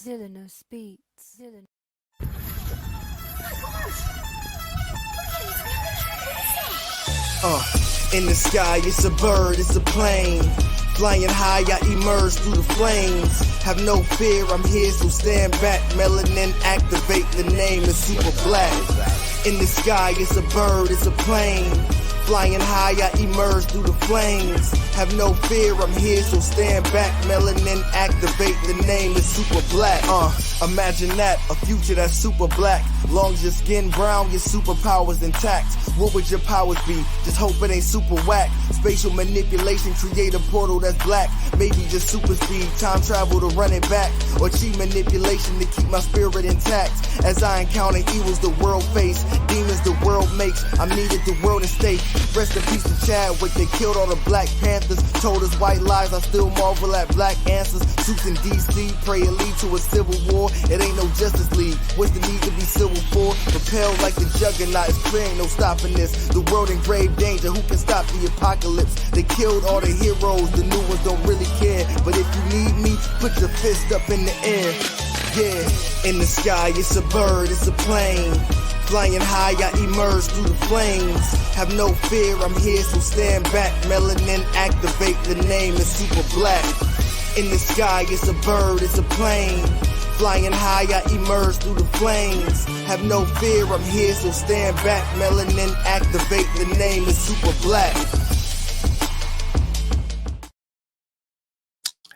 Dylanos Beats. In the sky, it's a bird, it's a plane. Flying high, I emerge through the flames. Have no fear, I'm here, so stand back. Melanin activate, the name is super black. In the sky, it's a bird, it's a plane. Flying high, I emerge through the flames. Have no fear, I'm here, so stand back. Melanin activate, the name is super black. Imagine that, a future that's super black. Long as your skin brown, your superpowers intact. What would your powers be? Just hope it ain't super whack. Spatial manipulation, create a portal that's black. Maybe just super speed, time travel to run it back. Or cheat manipulation to keep my spirit intact. As I encounter evils the world face, demons the world makes. I'm needed the world at stake. Rest in peace to Chadwick, they killed all the Black Panthers. Told us white lies, I still marvel at black answers. Suits in DC, pray it lead to a civil war. It ain't no Justice League, what's the need to be civil for? Propelled like the juggernaut, it's clear ain't no stopping this. The world in grave danger, who can stop the apocalypse? They killed all the heroes, the new ones don't really care. But if you need me, put your fist up in the air. Yeah, in the sky, it's a bird, it's a plane. Flying high, I emerge through the flames. Have no fear, I'm here, so stand back. Melanin activate, the name is super black. In the sky, it's a bird, it's a plane. Flying high, I emerge through the flames. Have no fear, I'm here, so stand back. Melanin activate, the name is super black.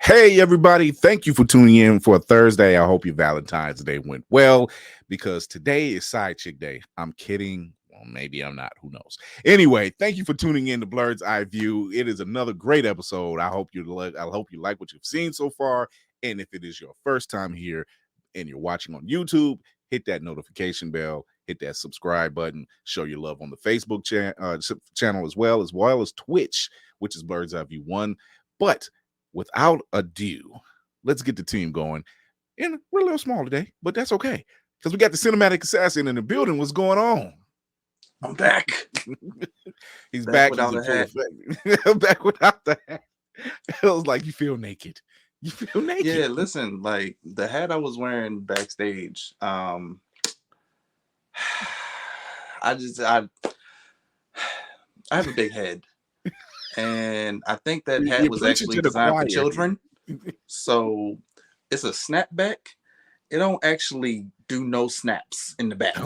Hey, everybody. Thank you for tuning in for a Thursday. I hope your Valentine's Day went well because today is Side Chick Day. I'm kidding. Well, maybe I'm not. Who knows? Anyway, thank you for tuning in to Blurred's Eye View. It is another great episode. I hope you like what you've seen so far. And if it is your first time here and you're watching on YouTube, hit that notification bell, hit that subscribe button, show your love on the Facebook channel as well as Twitch, which is Blurred's Eye View 1. But without ado, let's get the team going. And we're a little small today, but that's okay because we got the cinematic assassin in the building. What's going on? I'm back. He's back without He's the hat. back without the hat. It was like you feel naked. You feel naked. Yeah, listen, like the hat I was wearing backstage. I have a big head. And I think that hat was actually designed for children. So it's a snapback. It don't actually do no snaps in the back.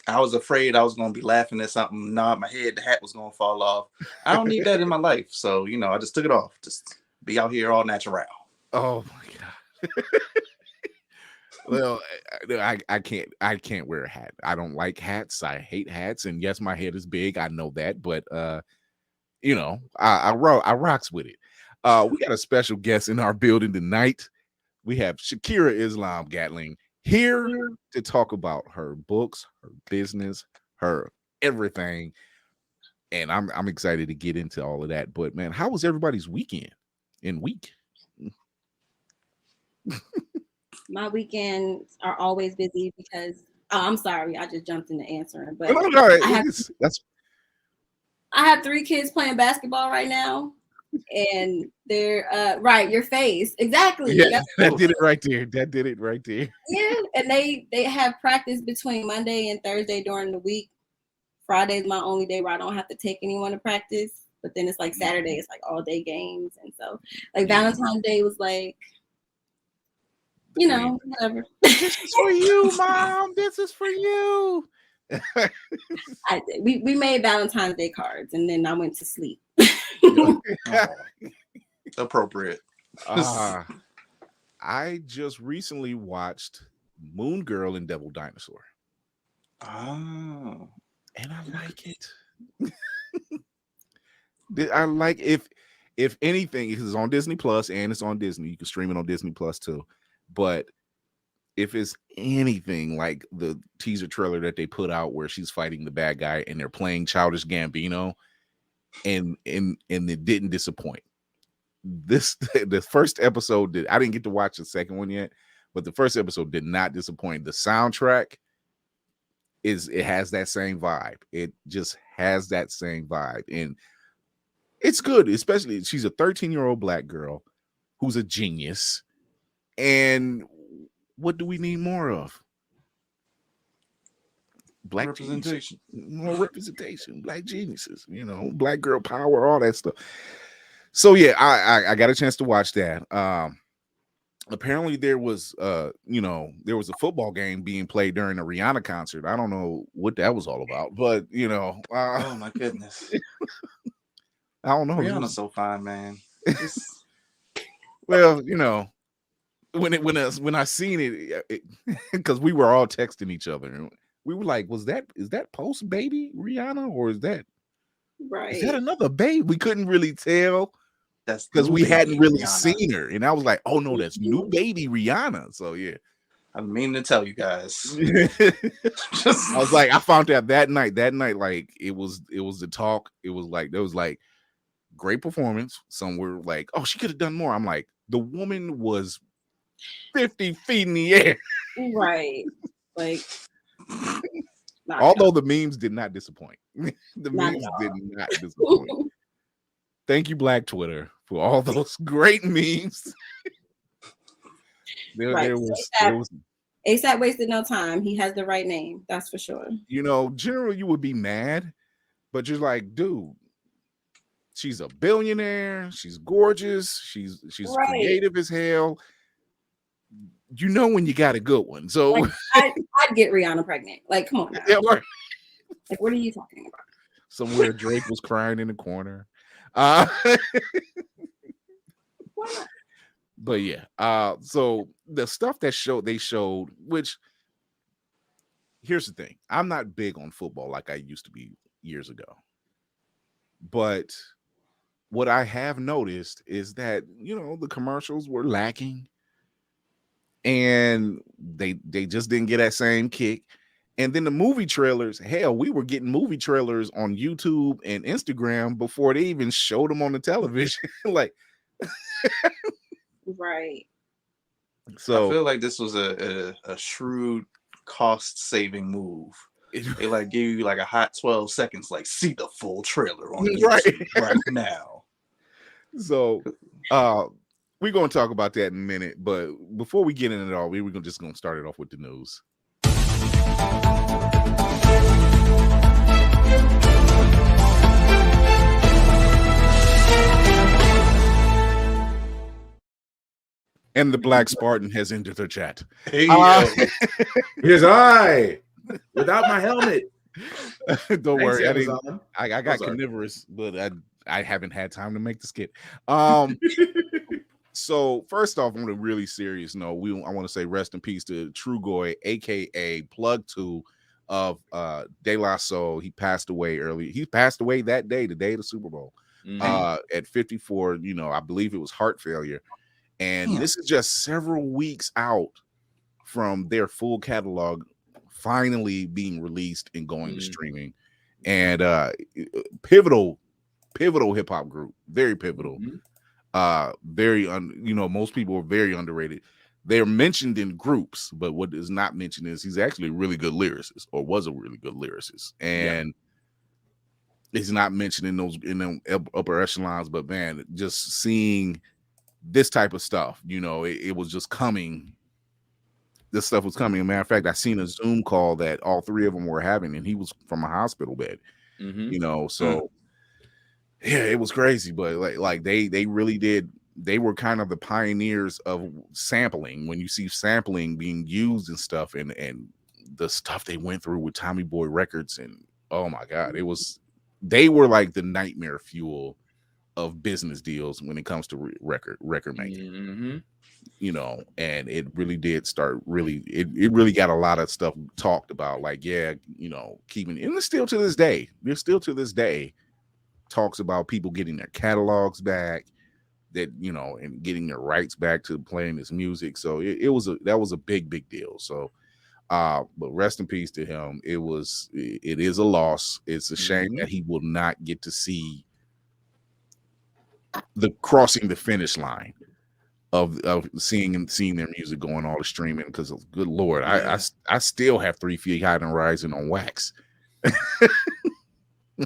I was afraid I was going to be laughing at something, nod my head, the hat was going to fall off. I don't need that in my life. So, I just took it off. Just be out here all natural. Oh, my God. Well, I can't wear a hat. I don't like hats. I hate hats. And yes, my head is big. I know that. But, I rocks with it. We got a special guest in our building tonight. We have Shakirah Islam-Gatling here to talk about her books, her business, her everything. And I'm excited to get into all of that. But man, how was everybody's weekend and week? My weekends are always busy because I'm sorry, I just jumped into answering. But I have 3 kids playing basketball right now, and they're right. Your face, exactly. Yeah, that did it right there. Yeah, and they have practice between Monday and Thursday during the week. Friday is my only day where I don't have to take anyone to practice. But then it's like Saturday, it's like all day games, and so like Valentine's Day was like, whatever. This is for you, Mom. This is for you. We made Valentine's Day cards, and then I went to sleep. Appropriate. I just recently watched Moon Girl and Devil Dinosaur. Oh. And I like it. I like if anything, it's on Disney Plus and it's on Disney. You can stream it on Disney Plus too. But if it's anything like the teaser trailer that they put out where she's fighting the bad guy and they're playing Childish Gambino, and it didn't disappoint. The first episode I didn't get to watch the second one yet, but the first episode did not disappoint. The soundtrack it has that same vibe. It just has that same vibe, and it's good. Especially she's a 13-year-old black girl who's a genius. And what do we need more of? Black representation. More representation, black geniuses, black girl power, all that stuff. So yeah, I got a chance to watch that. Apparently there was a football game being played during a Rihanna concert. I don't know what that was all about, but oh my goodness. I don't know. Rihanna's so fine, man. Well, when I seen it, because we were all texting each other, and we were like, is that post baby Rihanna, or is that another baby? We couldn't really tell. That's because we hadn't really seen her, and I was like, "Oh no, that's new baby Rihanna." So yeah, I mean to tell you guys. I was like, I found out that night. Like it was the talk. It was like there was like great performance. Some were like, "Oh, she could have done more." I'm like, the woman was 50 feet in the air, right? Like, although the memes did not disappoint. The memes did not disappoint. Thank you, Black Twitter, for all those great memes. There was ASAP wasted no time. He has the right name, that's for sure. Generally you would be mad, but you're like, dude, she's a billionaire, she's gorgeous, she's creative as hell. When you got a good one. So like, I'd get Rihanna pregnant. Like, come on now. Yeah, right. Like, what are you talking about? Somewhere Drake was crying in the corner. But yeah, so the stuff they showed, which here's the thing, I'm not big on football like I used to be years ago, but what I have noticed is that the commercials were lacking, and they just didn't get that same kick. And then the movie trailers, hell, we were getting movie trailers on YouTube and Instagram before they even showed them on the television. Like, right. So I feel like this was a shrewd cost-saving move. They like give you like a hot 12 seconds, like see the full trailer on YouTube right now. So we're gonna talk about that in a minute, but before we get into it all, we were just gonna start it off with the news. And the Black Spartan has entered the chat. Hey, here's I without my helmet. Don't worry, I got carnivorous, but I haven't had time to make the skit. So first off, on a really serious note, I want to say rest in peace to Trugoy, aka Plug 2 of De La Soul. He passed away early. He passed away that day, the day of the Super Bowl, at 54. I believe it was heart failure. And this is just several weeks out from their full catalog finally being released and going to streaming. And pivotal hip hop group, very pivotal. Most people are very underrated. They're mentioned in groups, but what is not mentioned is he's actually a really good lyricist, or was a really good lyricist, and he's not mentioned in them upper echelons. But man, just seeing this type of stuff, it was just coming. This stuff was coming. As a matter of fact, I seen a Zoom call that all three of them were having, and he was from a hospital bed. So yeah, it was crazy. But like they really did. They were kind of the pioneers of sampling. When you see sampling being used and stuff, and the stuff they went through with Tommy Boy Records, and oh my God, they were like the nightmare fuel of business deals when it comes to record making. And it really did start it really got a lot of stuff talked about, like, keeping, and there's still to this day talks about people getting their catalogs back, that and getting their rights back to playing this music. So that was a big deal. So but rest in peace to him. It is a loss. It's a shame that he will not get to see the crossing the finish line of seeing their music going all the streaming, because good Lord, I still have 3 Feet High and Rising on wax.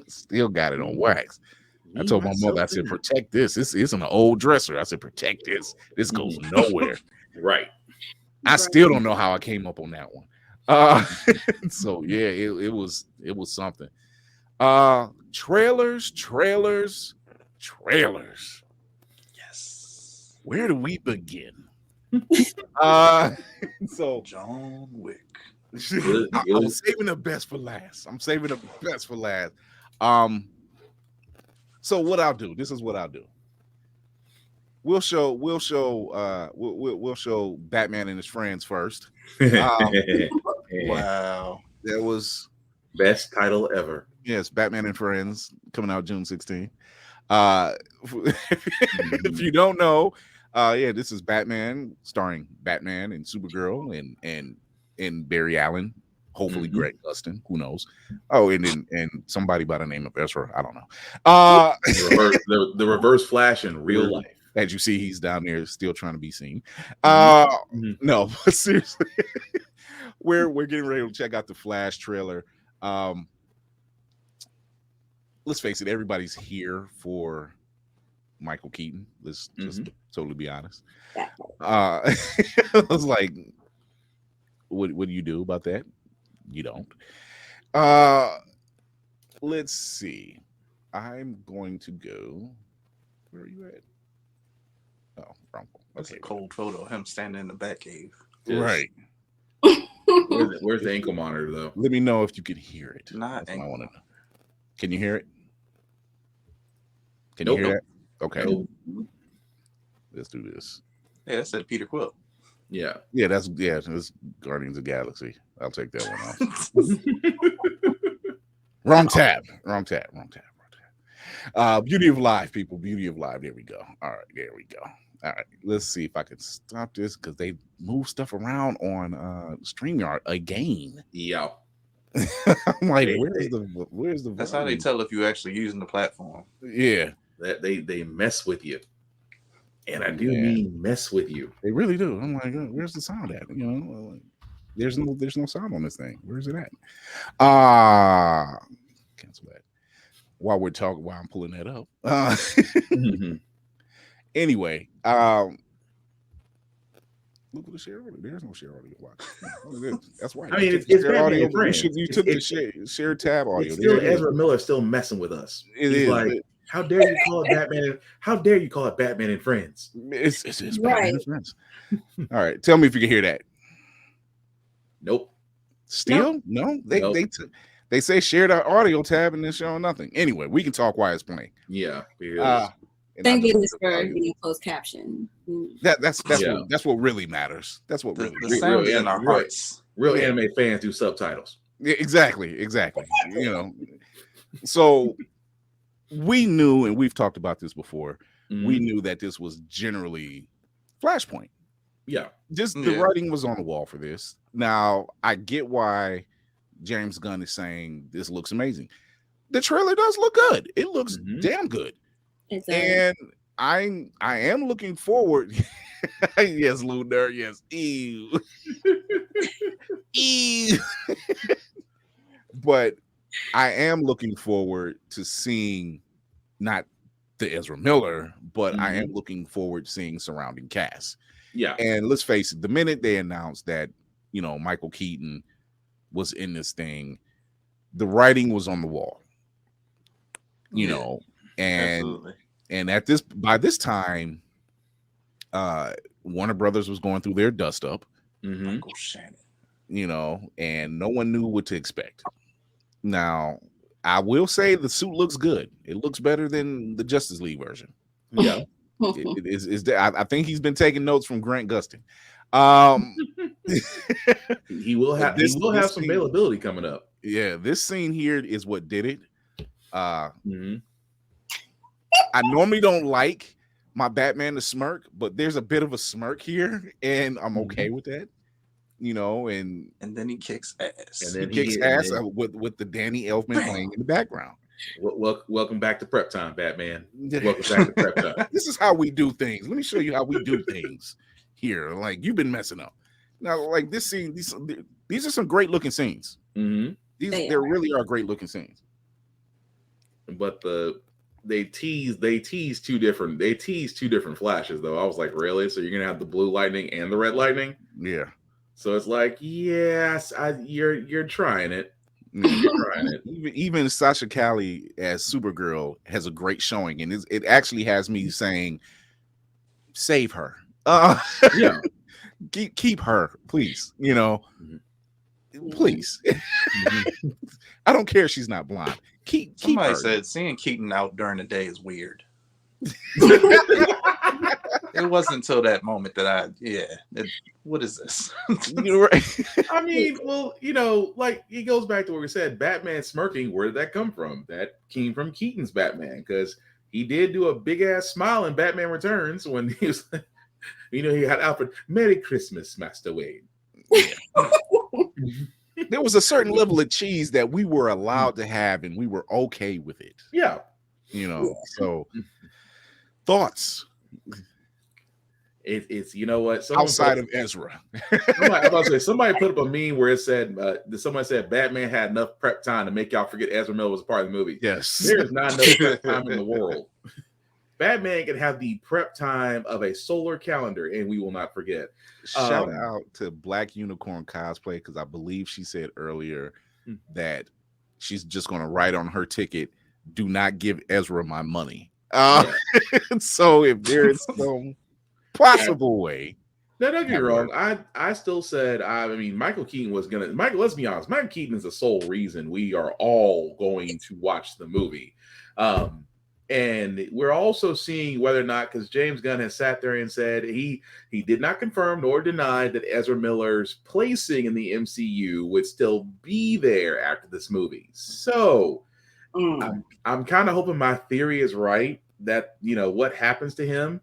Still got it on wax. I told my mother, I said, protect this. This isn't an old dresser. I said, protect this. This goes nowhere. Right. I still don't know how I came up on that one. So yeah, it was something. Trailers. Yes. Where do we begin? So John Wick. I was saving the best for last. So what I'll do, this is what I'll do. We'll show Batman and his friends first. Wow. There was best title ever. Yes, Batman and Friends coming out June 16th. If you don't know, this is Batman starring Batman and Supergirl and Barry Allen. Hopefully Greg Gustin, who knows? Oh, and somebody by the name of Ezra. I don't know. The reverse Flash in real life. As you see, he's down there still trying to be seen. No, but seriously, we're getting ready to check out the Flash trailer. Let's face it, everybody's here for Michael Keaton. Let's just totally be honest. I was like, what do you do about that? You don't. Let's see. I'm going to go. Where are you at? Oh, wrong one. That's a cold photo of him standing in the Batcave. Right. Where's the ankle monitor though? Let me know if you can hear it. Not I want to know. Can you hear it? Can you hear that? Okay. Nope. Let's do this. Yeah, that said Peter Quill. Yeah, that's Guardians of the Galaxy. I'll take that one off. Wrong tab. Beauty of Life, people. Beauty of Life. There we go. All right, there we go. All right, let's see if I can stop this because they move stuff around on StreamYard again. Yeah. I'm like, where's the That's how they tell if you're actually using the platform. Yeah. That they mess with you. And I do mean mess with you. They really do. I'm like, where's the sound at? You know, like, there's no sound on this thing. Where's it at? Cancel that. While I'm pulling that up. Anyway, look at the share audio. There's no share audio. Watch. That's why. I mean, it's share audio. You took the share tab audio. It's still Ezra Miller still messing with us. He's like, how dare you call it Batman? How dare you call it Batman and Friends? It's Batman and Friends. All right, tell me if you can hear that. Nope. Still no. They say share the audio tab and they're showing nothing. Anyway, we can talk while it's playing. Yeah. Thank goodness for getting closed caption. That's what really matters. That's what really the sound in our hearts. Real anime fans do subtitles. Yeah, exactly. You know, so we knew, and we've talked about this before. We knew that this was generally Flashpoint. Yeah, the writing was on the wall for this. Now I get why James Gunn is saying this looks amazing. The trailer does look good. It looks damn good. And I am looking forward. Yes, Lunar. Yes. Ew. Ew. But I am looking forward to seeing not the Ezra Miller, but I am looking forward to seeing surrounding cast. Yeah. And let's face it, the minute they announced that, you know, Michael Keaton was in this thing, the writing was on the wall. You know, and by this time, Warner Brothers was going through their dust up. Michael Shannon. You know, and no one knew what to expect. Now, I will say the suit looks good. It looks better than the Justice League version. Yeah. I think he's been taking notes from Grant Gustin. He will have some availability coming up. Yeah, this scene here is what did it. I normally don't like my Batman to smirk, but there's a bit of a smirk here, and I'm okay with that. You know, and then he kicks ass. And then he kicks ass with the Danny Elfman playing in the background. Welcome back to prep time, Batman. Welcome back to prep time. This is how we do things. Let me show you how we do things here. Like, you've been messing up. Now, like this scene, these are some great looking scenes. There really are great looking scenes. But the they tease two different flashes though. I was like, really? So you're gonna have the blue lightning and the red lightning? Yeah. So it's like, yes, you're trying it. Even Sasha Calle as Supergirl has a great showing, and it actually has me saying, "Save her, yeah, keep her, please." Please. I don't care if she's not blonde. Somebody her. said seeing Keaton out during the day is weird. It wasn't until that moment that what is this? You're right. I mean, well, like it goes back to what we said, Batman smirking. Where did that come from? That came from Keaton's Batman, because he did do a big ass smile in Batman Returns when he was, he had Alfred, "Merry Christmas, Master Wayne." Yeah. There was a certain level of cheese that we were allowed to have, and we were okay with it. Yeah. So thoughts. It's what? Outside of Ezra. Somebody put up a meme where it said, somebody said Batman had enough prep time to make y'all forget Ezra Miller was a part of the movie. Yes. There's not enough prep time in the world. Batman can have the prep time of a solar calendar, and we will not forget. Shout out to Black Unicorn Cosplay, because I believe she said earlier that she's just going to write on her ticket, "Do not give Ezra my money." So if there is some possible way. No, don't get me wrong. I still said, Michael Keaton was going to... let's be honest. Michael Keaton is the sole reason we are all going to watch the movie. And we're also seeing whether or not, because James Gunn has sat there and said he did not confirm nor deny that Ezra Miller's placing in the MCU would still be there after this movie. So I'm kind of hoping my theory is right, that what happens to him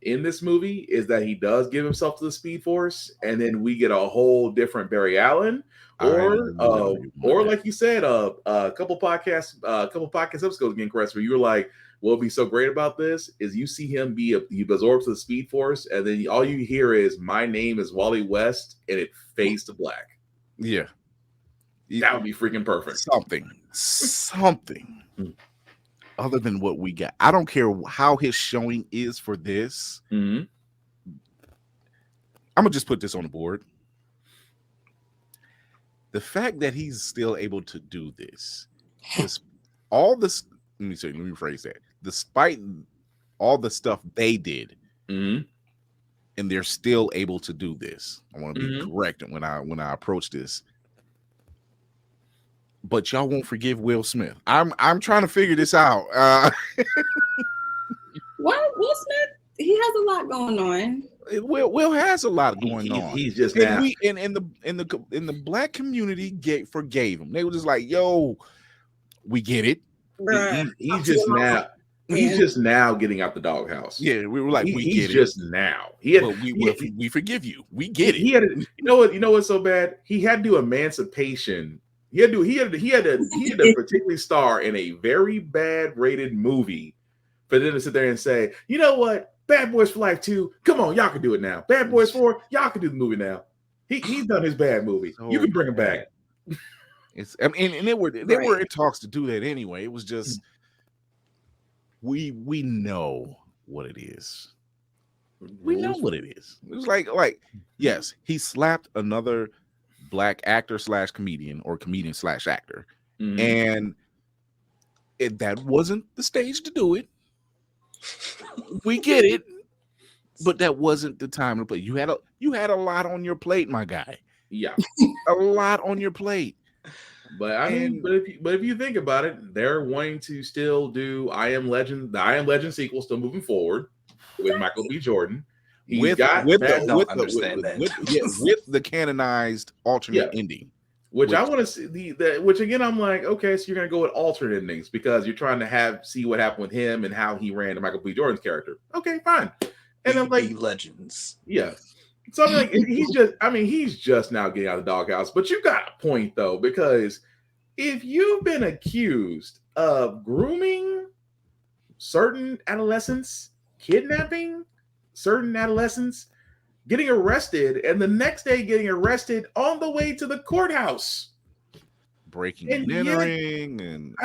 in this movie is that he does give himself to the Speed Force, and then we get a whole different Barry Allen. Or like you said, a couple podcasts episodes getting correct, where you were like, what'll be so great about this is you see him be absorbed to the Speed Force, and then all you hear is, "My name is Wally West," and it fades to black. Yeah. That would be freaking perfect. Something other than what we got. I don't care how his showing is for this. I'm gonna just put this on the board. The fact that he's still able to do this, all this. Let me rephrase that. Despite all the stuff they did, and they're still able to do this. I want to be correct when I approach this. But y'all won't forgive Will Smith. I'm trying to figure this out. What? Will Smith? He has a lot going on. Will has a lot going on. He's just in the black community forgave him. They were just like, "Yo, we get it." He's just now getting out the doghouse. Yeah, we were like, we get it. Just now. We forgive you. We get it. He had you know what's so bad? He had to do emancipation. He had to particularly star in a very bad rated movie for them to sit there and say, "You know what? Bad Boys for Life 2, come on, y'all can do it now. Bad Boys 4, y'all can do the movie now." He's done his bad movie. So you can bring him back. And there were talks to do that anyway. It was just we know what it is. We know what it is. It was like yes, he slapped another black actor / comedian, or comedian / actor, and that wasn't the stage to do it. We get it, but that wasn't the time to play. You had a lot on your plate, my guy. Yeah, a lot on your plate. But if you think about it, they're wanting to still do the I Am Legend sequel, still moving forward with Michael B. Jordan. With the canonized alternate ending. I want to see which again, I'm like, okay, so you're gonna go with alternate endings because you're trying to see what happened with him and how he ran to Michael B. Jordan's character. Okay, fine. And I'm like, legends. Yeah. So I'm like, he's just now getting out of the doghouse. But you got a point though, because if you've been accused of grooming certain adolescents, kidnapping certain adolescents, getting arrested, and the next day getting arrested on the way to the courthouse, breaking and entering, and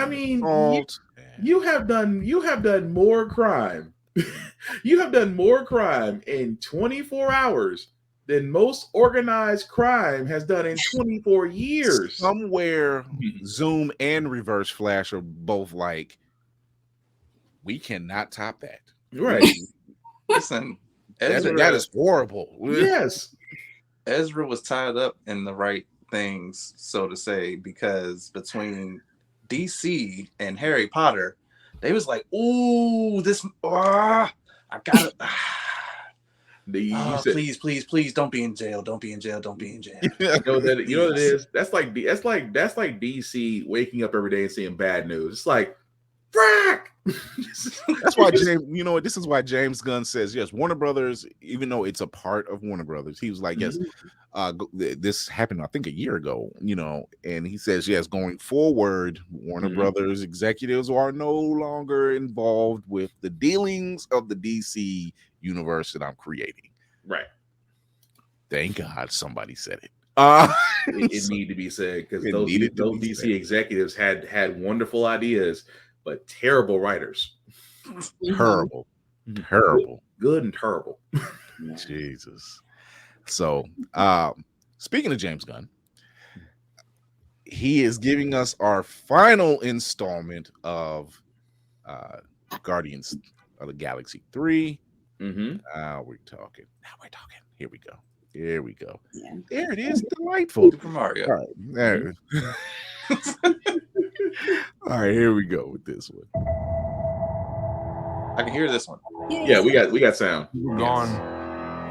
You have done more crime. You have done more crime in 24 hours than most organized crime has done in 24 years. Somewhere, Zoom and Reverse Flash are both like, we cannot top that. Right. Listen, that is horrible. Yes. Ezra was tied up in the right things, so to say, because between DC and Harry Potter, they was like, "Ooh, this, I gotta." Please, don't be in jail. Don't be in jail. Don't be in jail. You know what it is? That's like DC waking up every day and seeing bad news. It's like, frack. That's why James. You know, this is why James Gunn says yes. Warner Brothers, even though it's a part of Warner Brothers, he was like, yes. This happened, I think, a year ago. You know, and he says yes. Going forward, Warner Brothers executives are no longer involved with the dealings of the DC universe that I'm creating. Right. Thank God somebody said it. It needed to be said because those DC executives had wonderful ideas, but terrible writers. Terrible. Good and terrible. Jesus. So, speaking of James Gunn, he is giving us our final installment of Guardians of the Galaxy 3. We're talking. Here we go. Yeah. There it is. Delightful. Super Mario. All right. There. All right, here we go with this one. I can hear this one. Yeah, we got sound. We're gone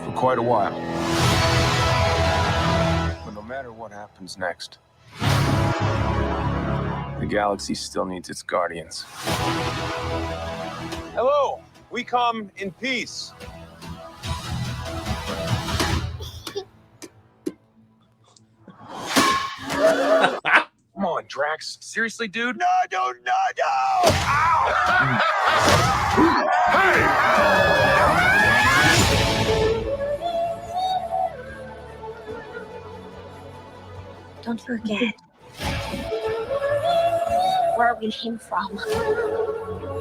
for quite a while. But no matter what happens next, the galaxy still needs its guardians. Hello, we come in peace. Come on, Drax. Seriously, dude? No! Ow! Hey! Don't forget where we came from.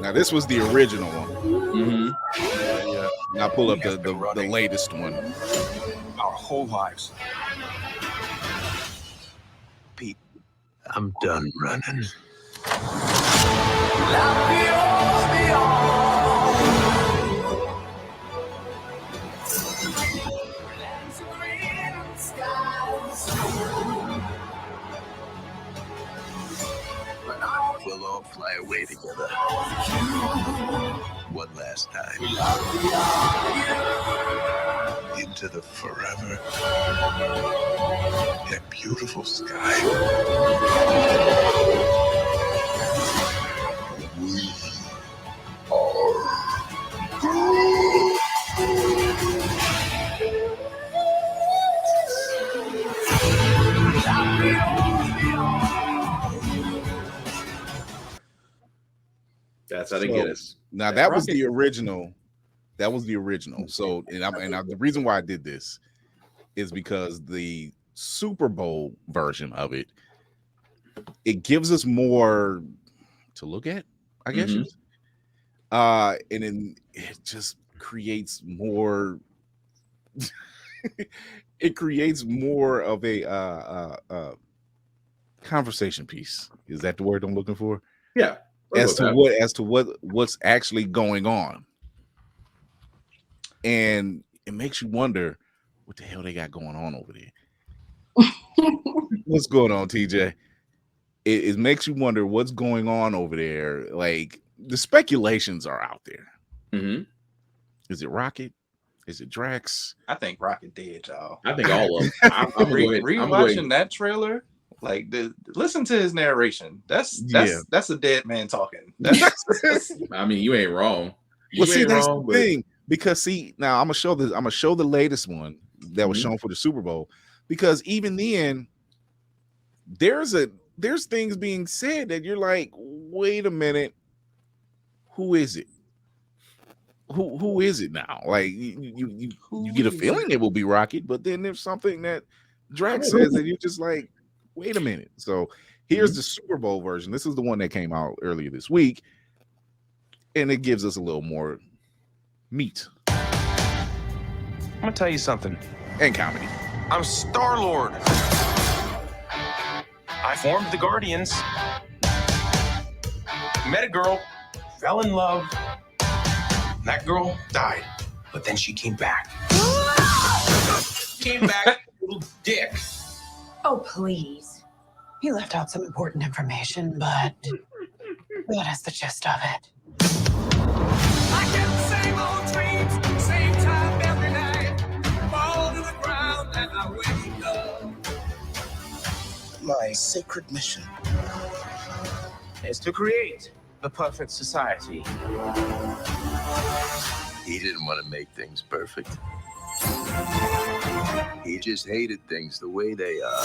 Now, this was the original one. Yeah. Now pull up the latest one. Our whole lives. Pete, I'm done running. We'll all fly away together. One last time. Into the forever and beautiful sky. We are Groot. That's how they get us. Now that was the original. That was the original. So, the reason why I did this is because the Super Bowl version of it, it gives us more to look at, I guess. And then it just creates more. It creates more of a conversation piece. Is that the word I'm looking for? Yeah. As to what's actually going on. And it makes you wonder what the hell they got going on over there. What's going on, TJ? It makes you wonder what's going on over there. Like, the speculations are out there. Is it Rocket? Is it Drax? I think Rocket dead, y'all. I think all of them. I'm rewatching that trailer. Like, listen to his narration. That's a dead man talking. I mean, you ain't wrong. That's the thing. Because now I'm gonna show the latest one that was shown for the Super Bowl. Because even then, there's things being said that you're like, wait a minute, who is it? Who is it now? Like, you get a feeling it will be Rocket, but then there's something that Drax says that you're just like, wait a minute. So here's the Super Bowl version. This is the one that came out earlier this week. and it gives us a little more meat I'm gonna tell you something. and comedy. I'm Star-Lord. I formed the Guardians. Met a girl, fell in love. And that girl died, but then she came back. Came back, little dick. Oh, please. He left out some important information, but that is the gist of it. I get the same old dreams, same time every night. Fall to the ground and I wake up. My sacred mission Is to create the perfect society. He didn't want to make things perfect. He just hated things the way they are.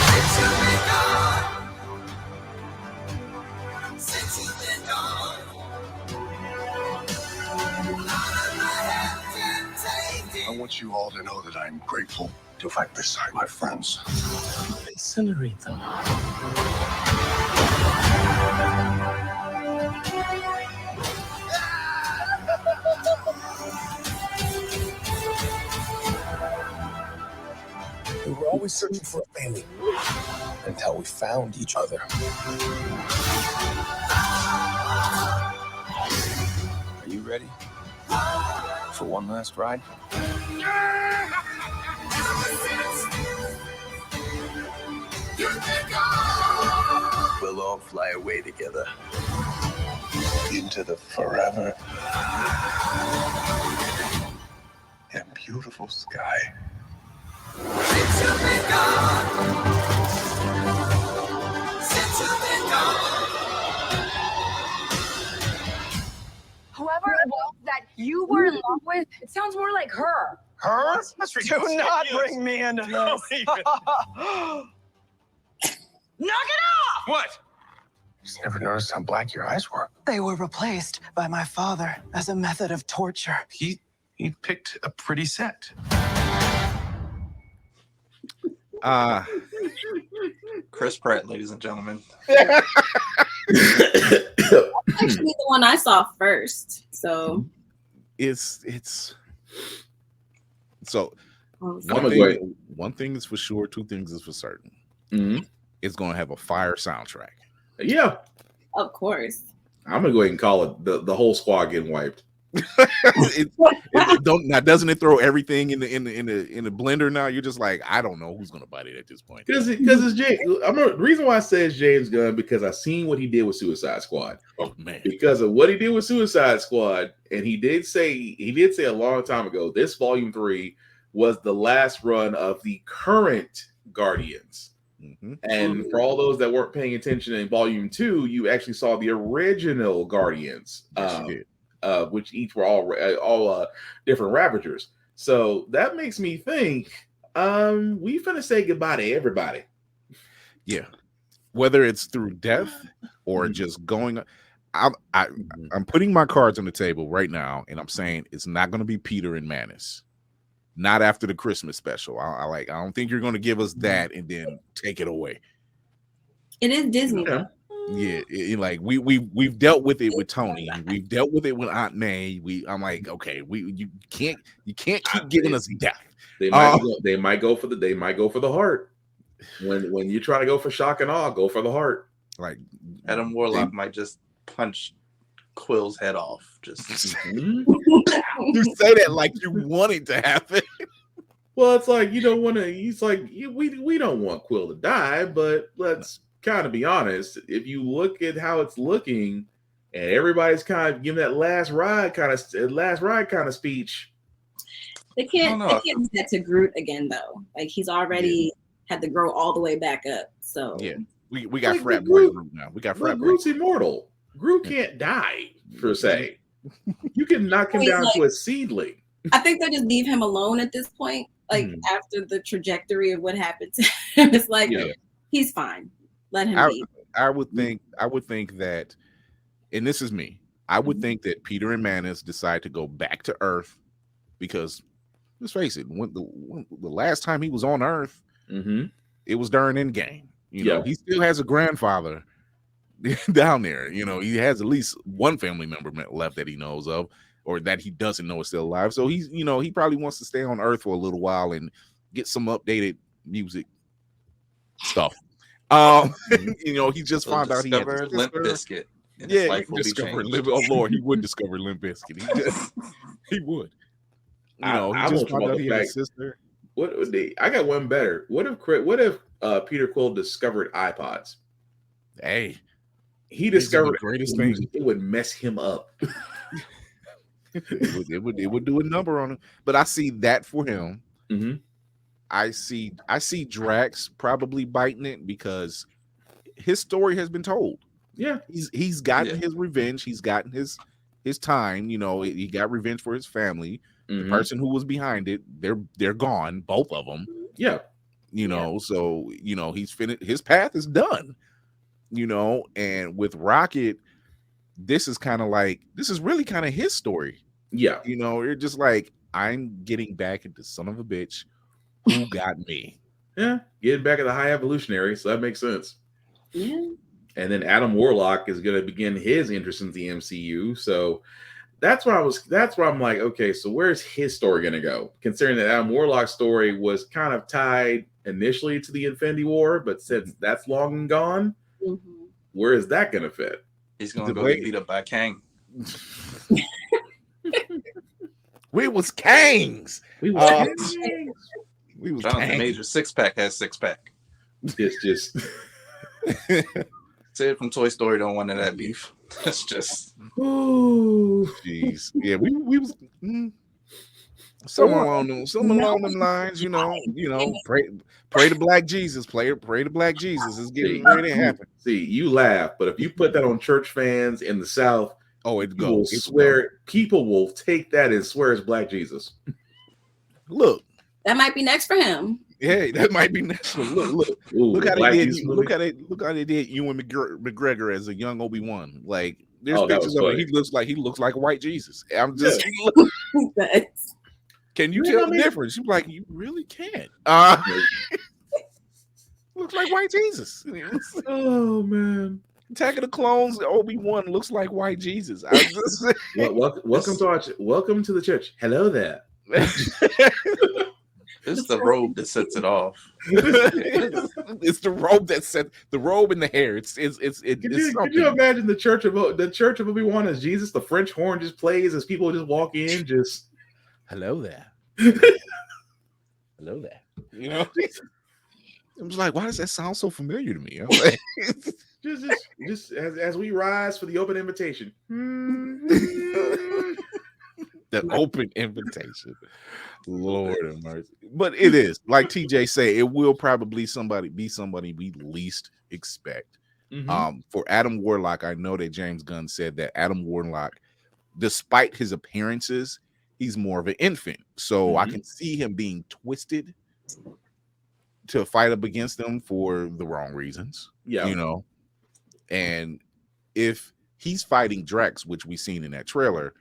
Since you've been gone, since you've been gone, none of my help can take it. I want you all to know that I'm grateful to fight beside my friends. Senorita. We were always searching for a family until we found each other. Are you ready for one last ride? We'll all fly away together into the forever and beautiful sky. Since you've been gone, since you've been gone. Whoever it was that you were in love with, it sounds more like her. Her? That's ridiculous. Do not bring me into Don't this. even. Knock it off! What? Just never noticed how black your eyes were. They were replaced by my father as a method of torture. He picked a pretty set. Chris Pratt, ladies and gentlemen. Actually, the one I saw first. So It's so um, one thing is for sure, two things is for certain. Mhm. It's gonna have a fire soundtrack. Yeah, of course. I'm gonna go ahead and call it the whole squad getting wiped. Doesn't it throw everything in the blender now? You're just like, I don't know who's gonna bite it at this point. Because it's James. The reason why I say it's James Gunn because I've seen what he did with Suicide Squad. Oh man, Because of what he did with Suicide Squad, and he did say a long time ago, this volume 3 was the last run of the current Guardians. Mm-hmm. And for all those that weren't paying attention in volume 2, you actually saw the original Guardians, which each were all different Ravagers. So that makes me think we finna say goodbye to everybody. Yeah, whether it's through death or just going. I'm putting my cards on the table right now, and I'm saying it's not going to be Peter and Manus. Not after the Christmas special. I don't think you're going to give us that and then take it away. It is Disney. Yeah. Yeah, like we've dealt with it with Tony. We've dealt with it with Aunt May. I'm like, okay, you can't keep giving us death. They might go for the heart. When you try to go for shock and awe, go for the heart. Like Adam Warlock might just punch Quill's head off. Just you say that like you want it to happen. Well, it's like you don't want to. He's like we don't want Quill to die, but let's kind of be honest. If you look at how it's looking, and everybody's kind of giving that last ride kind of speech. They can't do that to Groot again though. Like he's already had to grow all the way back up. So yeah, we got like frat boy Groot now. We got frat boy. Groot's immortal. Groot can't die per se. You can knock him down to a seedling. I think they just leave him alone at this point. Like after the trajectory of what happened to him, it's like he's fine. Let him be. I would think that, and this is me. I would think that Peter and Manus decide to go back to Earth because let's face it, when the last time he was on Earth, it was during Endgame. You know, he still has a grandfather down there. You know, he has at least one family member left that he knows of, or that he doesn't know is still alive. So he's, you know, he probably wants to stay on Earth for a little while and get some updated music stuff. You know, he just found out he had discover Limp Bizkit. Yeah, life will discover Limp. Oh Lord, he would discover Limp Bizkit. He would. You know, he just found out he had a sister. What would they? I got one better. What if Peter Quill discovered iPods? Hey, he discovered the greatest thing. It would mess him up. it would do a number on him. But I see that for him. Mm-hmm. I see Drax probably biting it because his story has been told. Yeah, he's gotten his revenge. He's gotten his time. You know, he got revenge for his family. The person who was behind it, they're gone, both of them. Yeah, you know, so you know he's finished. His path is done. You know, and with Rocket, this is really kind of his story. Yeah, you know, you're just like, I'm getting back at the son of a bitch who got me. Yeah, getting back at the High Evolutionary, so that makes sense. Yeah. And then Adam Warlock is going to begin his interest in the MCU. So that's where I'm like, okay, so where's his story going to go? Considering that Adam Warlock's story was kind of tied initially to the Infinity War, but since that's long and gone, where is that going to fit? He's going to go get beat up by Kang. We was Kangs. We was Kangs. We was Kangs. Major Six-Pack has six-pack. It's just... Sid from Toy Story don't want that beef. That's just. Oh, jeez. Yeah, we was somewhere along them lines. You know, pray to Black Jesus. Pray to Black Jesus. It's getting ready to happen. See, you laugh, but if you put that on church fans in the South, it goes. People will take that and swear it's Black Jesus. Look, that might be next for him. Yeah, that might be next one. Look how they did. Look how they did Ewan McGregor as a young Obi-Wan. Like there's pictures of him. He looks like a white Jesus. I'm just. Can you tell the difference? You're like, you really can't. Looks like white Jesus. Oh man. Attack of the Clones, Obi-Wan looks like white Jesus. Welcome to the church. Hello there. It's the robe that sets it off. It's the robe that set the robe and the hair. Could you imagine the church of Obi-Wan as Jesus? The French horn just plays as people just walk in. Just hello there. Hello there. You know, I was like, why does that sound so familiar to me? I'm like, just as we rise for the open invitation. The open invitation. Lord have mercy. But it is, like TJ say, it will probably be somebody we least expect. For Adam Warlock, I know that James Gunn said that Adam Warlock, despite his appearances, he's more of an infant. So I can see him being twisted to fight up against them for the wrong reasons. Yeah. You know, and if he's fighting Drax, which we've seen in that trailer,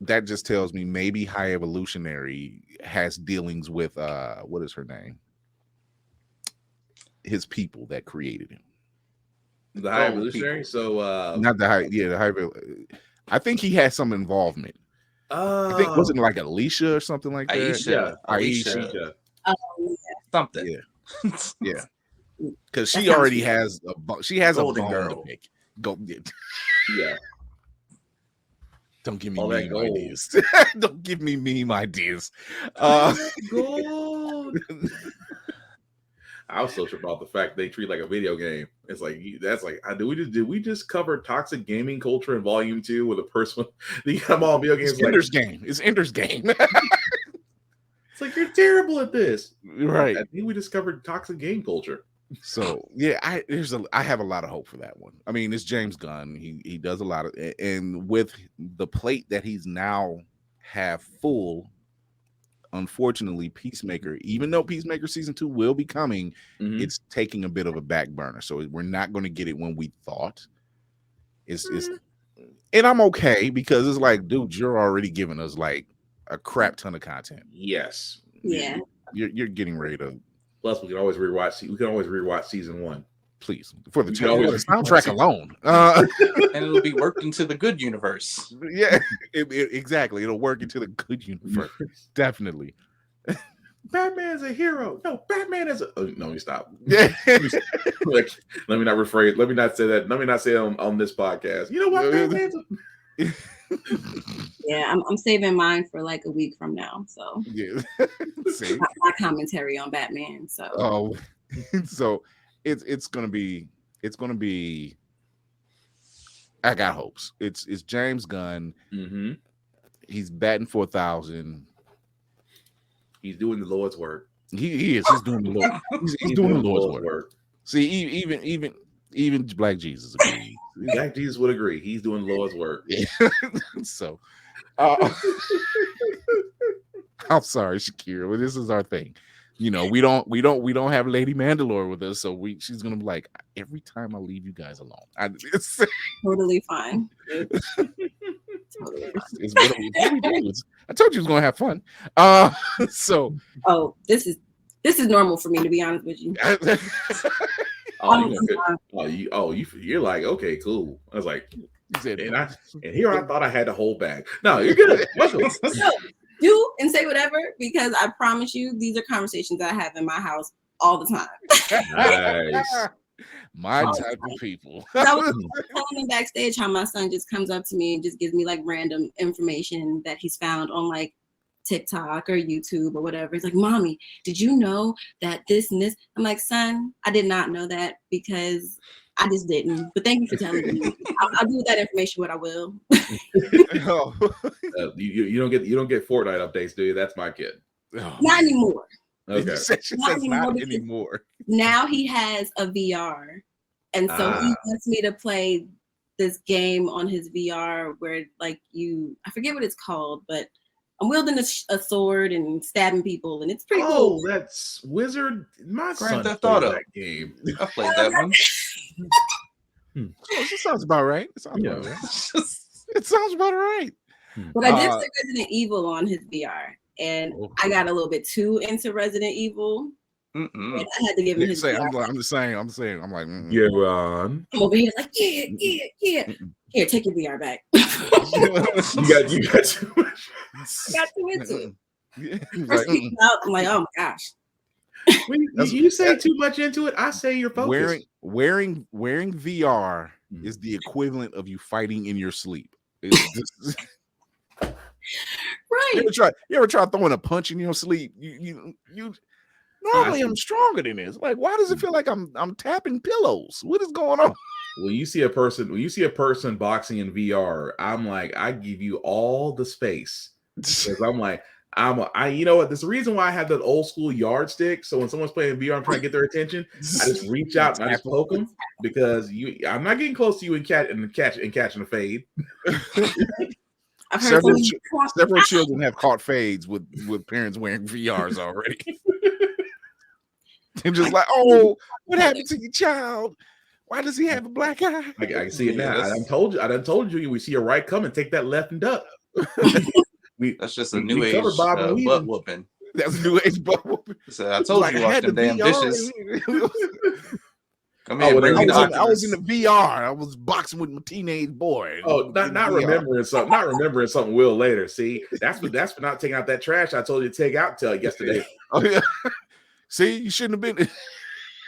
that just tells me maybe High Evolutionary has dealings with what is her name? His people that created him. The High Evolutionary. People. So not the High, the High. I think he has some involvement. I think wasn't like Alicia or something like that. Aisha. Something. Yeah. Yeah. Because she already has a bone to pick. Yeah. Don't give me meme ideas. Don't give me meme ideas. Gold. I was so tripped about the fact they treat it like a video game. It's like did we just cover toxic gaming culture in volume 2 with a person? You got them all video games. It's Ender's Game. It's Ender's Game. It's like you're terrible at this, right? I think we discovered toxic game culture. So yeah, I have a lot of hope for that one. I mean, it's James Gunn. He does a lot of, and with the plate that he's now have full, unfortunately, Peacemaker, even though Peacemaker season 2 will be coming, it's taking a bit of a back burner. So we're not going to get it when we thought. It's and I'm okay because it's like, dude, you're already giving us like a crap ton of content. Yes. Yeah. You're getting ready to. Plus, we can always rewatch. We can always rewatch season 1. please, for the soundtrack soundtrack alone. And it'll be worked into the good universe. Yeah, exactly. It'll work into the good universe. Definitely. Batman's a hero. No, Batman is a. Oh, no, you stop. Yeah. Like, let me not rephrase. Let me not say that. Let me not say it on this podcast. You know what? Batman's Yeah, I'm saving mine for like a week from now. So yeah, see my commentary on Batman. So so it's gonna be I got hopes. It's James Gunn. Mm-hmm. He's batting 4,000. He's doing the Lord's work. He is. He's doing the Lord. He's doing the Lord's work. See, even Black Jesus agrees. Black Jesus would agree. He's doing the Lord's work. Yeah. So, I'm sorry, Shakirah, but this is our thing. You know, we don't have Lady Mandalore with us, so she's gonna be like, every time I leave you guys alone. It's totally fine. It's what we do. I told you it was gonna have fun. So this is normal for me, to be honest with you. You're like, okay, cool. I was like, you said, and here I thought I had to hold back. No, you're good. Do and say whatever, because I promise you, these are conversations I have in my house all the time. Nice. My type of people. I was telling him backstage how my son just comes up to me and just gives me like random information that he's found on like TikTok or YouTube or whatever. He's like, "Mommy, did you know that this and this?" I'm like, "Son, I did not know that because I just didn't. But thank you for telling me. I'll do with that information what I will." You don't get Fortnite updates, do you? That's my kid. Not anymore. Okay. She says not anymore. Now he has a VR, and so he wants me to play this game on his VR where like I forget what it's called, but I'm wielding a sword and stabbing people, and it's pretty cool. Oh, that's Wizard. My son Grand Theft played Auto. that game. I played that one. It sounds about right. It sounds about right. But I did play Resident Evil on his VR, and I got a little bit too into Resident Evil. And I had to give him his VR. I'm saying. I'm like, yeah, Ron. I'm over here like, yeah. Here, take your VR back. you got too much. I got too into it. Like, I'm like, oh my gosh. When you say too much into it, I say you're focused. Wearing VR is the equivalent of you fighting in your sleep. Right. You ever try throwing a punch in your sleep? You normally I'm stronger than this. Like, why does it feel like I'm tapping pillows? What is going on? When you see a person boxing in VR, I'm like, I give you all the space. Because I'm like, you know what? There's a reason why I have that old school yardstick. So when someone's playing VR, I'm trying to get their attention. I just reach out and I just poke them because I'm not getting close to you and catching a fade. Several children have caught fades with parents wearing VRs already. They're just like, oh, what happened to your child? Why does he have a black eye? I can see it now. I done told you. We see a right coming. Take that left and duck. That's just a new age butt whooping. That's a new age butt whooping. So I told you, wash them damn dishes. Come here, I was in the VR. I was boxing with my teenage boy. Oh, not remembering something. Not remembering something. Will later. See, that's for not taking out that trash I told you to take out till yesterday. Oh yeah. See, you shouldn't have been.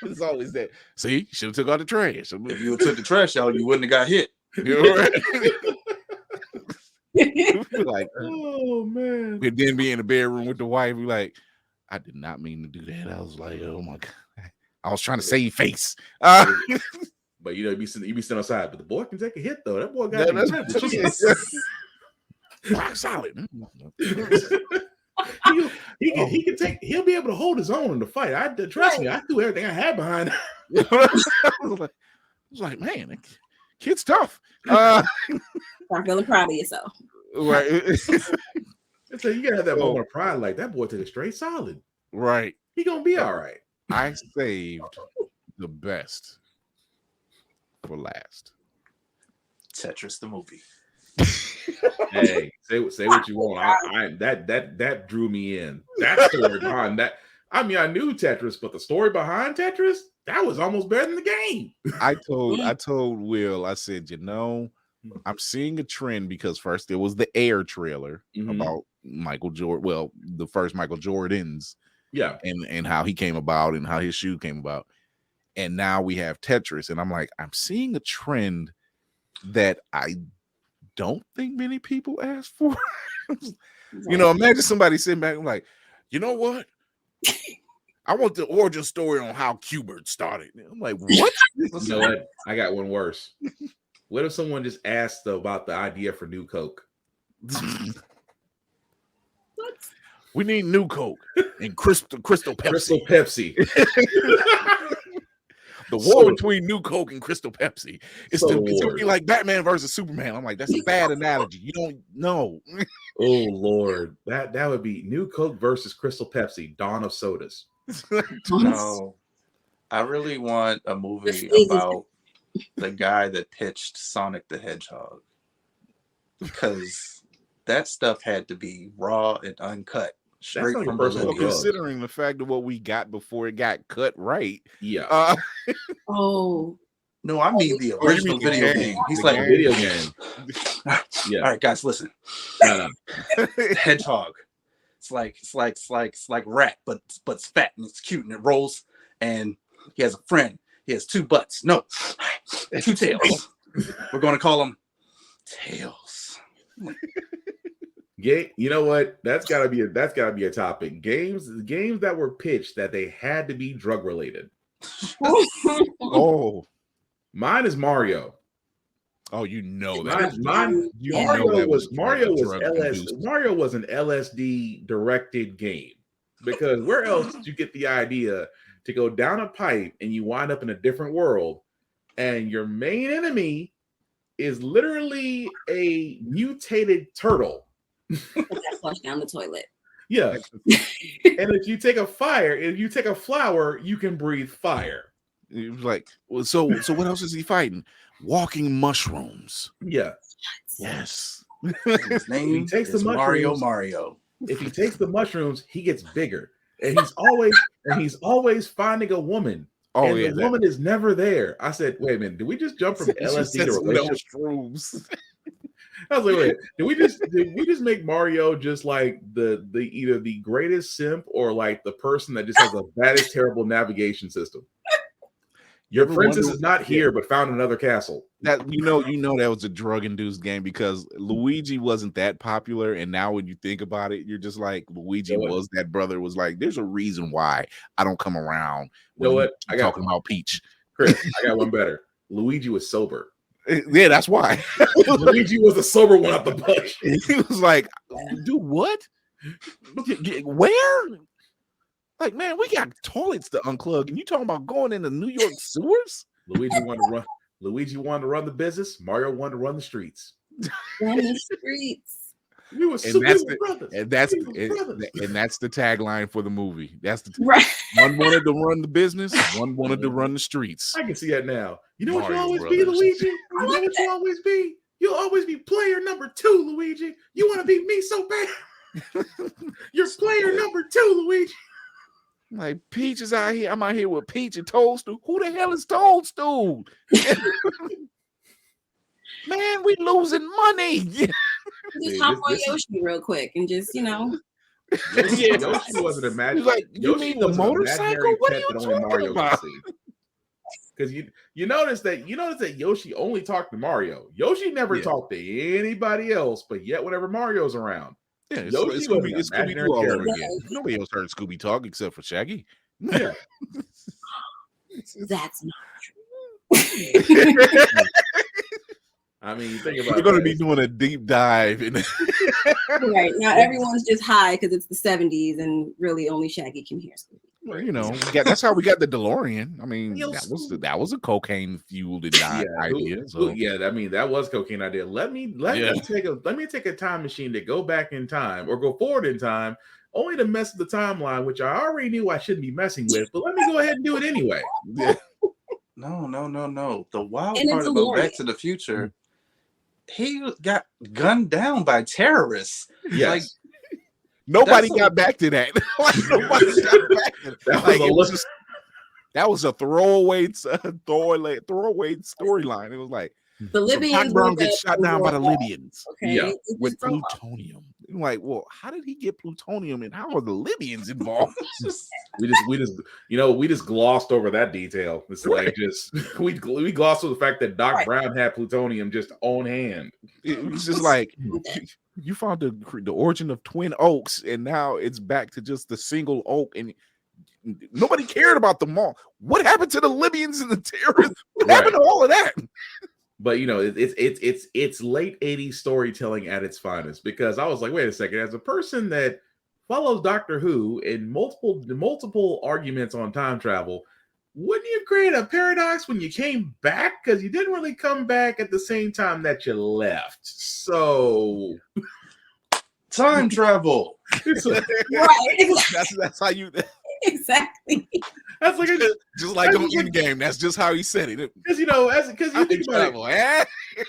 It's always that. See, you should have took out the trash. If you took the trash out, you wouldn't have got hit. You're right. Like, oh man. We'd then be in the bedroom with the wife. We like, I did not mean to do that. I was like, oh my god, I was trying to save face. But you be sitting outside. But the boy can take a hit though. That boy got rock solid. He'll be able to hold his own in the fight. Trust me, I threw everything I had behind. I was like, man, that kid's tough. I'm feeling proud of yourself. Right. So you gotta have that moment of pride, like that boy took it straight solid. Right. He gonna be all right. I saved the best for last. Tetris the movie. Hey, say what you want. That drew me in. That story behind that. I mean, I knew Tetris, but the story behind Tetris, That was almost better than the game. I told Will, I said, I'm seeing a trend because first there was the Air trailer about Michael Jordan. Well, the first Michael Jordans. Yeah. And how he came about and how his shoe came about. And now we have Tetris. And I'm like, I'm seeing a trend that I don't think many people asked for. Imagine somebody sitting back and like, you know what? I want the origin story on how Q*bert started. I'm like, what? You know what? I got one worse. What if someone just asked about the idea for New Coke? What? We need New Coke and Crystal Pepsi. Crystal Pepsi. The war between New Coke and Crystal Pepsi. It's going to be like Batman versus Superman. I'm like, that's a bad analogy. You don't know. Oh Lord, that would be New Coke versus Crystal Pepsi. Dawn of Sodas. No, I really want a movie about the guy that pitched Sonic the Hedgehog, because that stuff had to be raw and uncut, straight from Bolivia. Considering the fact of what we got before it got cut right. Yeah. No, I mean the original video game. He's like, video game. Yeah. All right, guys, listen. Hedgehog. It's like rat, but it's fat and it's cute and it rolls. And he has a friend. He has two butts. No, two tails. We're gonna call them Tails. Yeah, you know what? That's gotta be a topic. Games that were pitched that they had to be drug related. Mine is Mario. Oh, you know that. Mario was an LSD directed game, because where else did you get the idea to go down a pipe and you wind up in a different world and your main enemy is literally a mutated turtle? That flush down the toilet. Yeah. And if you take a flower, you can breathe fire. It was like, so what else is he fighting? Walking mushrooms. Yeah. Yes. His name is Mario. If he takes the mushrooms, he gets bigger. And he's always finding a woman. The woman is never there. I said, wait a minute, did we just jump from LSD to relationships? I was like, wait, did we just make Mario just like the either the greatest simp or like the person that just has the baddest terrible navigation system? Your princess is not here, but found another castle. That you know that was a drug-induced game, because Luigi wasn't that popular, and now when you think about it, you're just like, Luigi was that brother was like, there's a reason why I don't come around. You know what? I got talking about Peach. Chris, I got one better. Luigi was sober. Yeah, that's why. Luigi was a sober one out the bush. He was like, "Do what? Where? Like, man, we got toilets to unplug, and you talking about going into New York sewers?" Luigi wanted to run the business. Mario wanted to run the streets. Run the streets. We were brothers. And that's the tagline for the movie. That's the one wanted to run the business, one wanted to run the streets. I can see that now. You know what you always be, Luigi? You know what you always be? You'll always be player number 2, Luigi. You want to beat me so bad. You're player number 2, Luigi. Like, Peach is out here. I'm out here with Peach and Toadstool. Who the hell is Toadstool? Man, we losing money. Just hop on Yoshi real quick and just, Yoshi wasn't a magic. Like, you mean the motorcycle? What are you talking about? Because you notice that Yoshi only talked to Mario. Yoshi never talked to anybody else, but yet whenever Mario's around, it's Scooby-Doo all over again. Nobody else heard Scooby talk except for Shaggy. Yeah. That's not true. I mean, you think about we're going to be doing a deep dive. Right. Now everyone's just high because it's the 70s and really only Shaggy can hear Scooby. Well, that's how we got the DeLorean. I mean, that was a cocaine fueled idea. So. Yeah, I mean, that was cocaine idea. Let me take a time machine to go back in time or go forward in time, only to mess with the timeline, which I already knew I shouldn't be messing with. But let me go ahead and do it anyway. Yeah. No. The wild part about Back to the Future, he got gunned down by terrorists. Yes. Like, nobody got back to that. That was a throwaway storyline. It was like the Libyans. Doc Brown gets shot down by the Libyans. Okay, Yeah, with plutonium. I'm like, well, how did he get plutonium, and how are the Libyans involved? we just glossed over that detail. It's like just we glossed over the fact that Doc Brown had plutonium just on hand. It was just like you found the origin of Twin Oaks, and now it's back to just the single oak, and nobody cared about them all. What happened to the Libyans and the terrorists? What happened to all of that? But it's late 80s storytelling at its finest, because I was like, wait a second, as a person that follows Doctor Who in multiple arguments on time travel, wouldn't you create a paradox when you came back? Because you didn't really come back at the same time that you left. So time travel. Right. That's how you exactly. That's like just like on Endgame. That's just how he said it. Because because you think about it,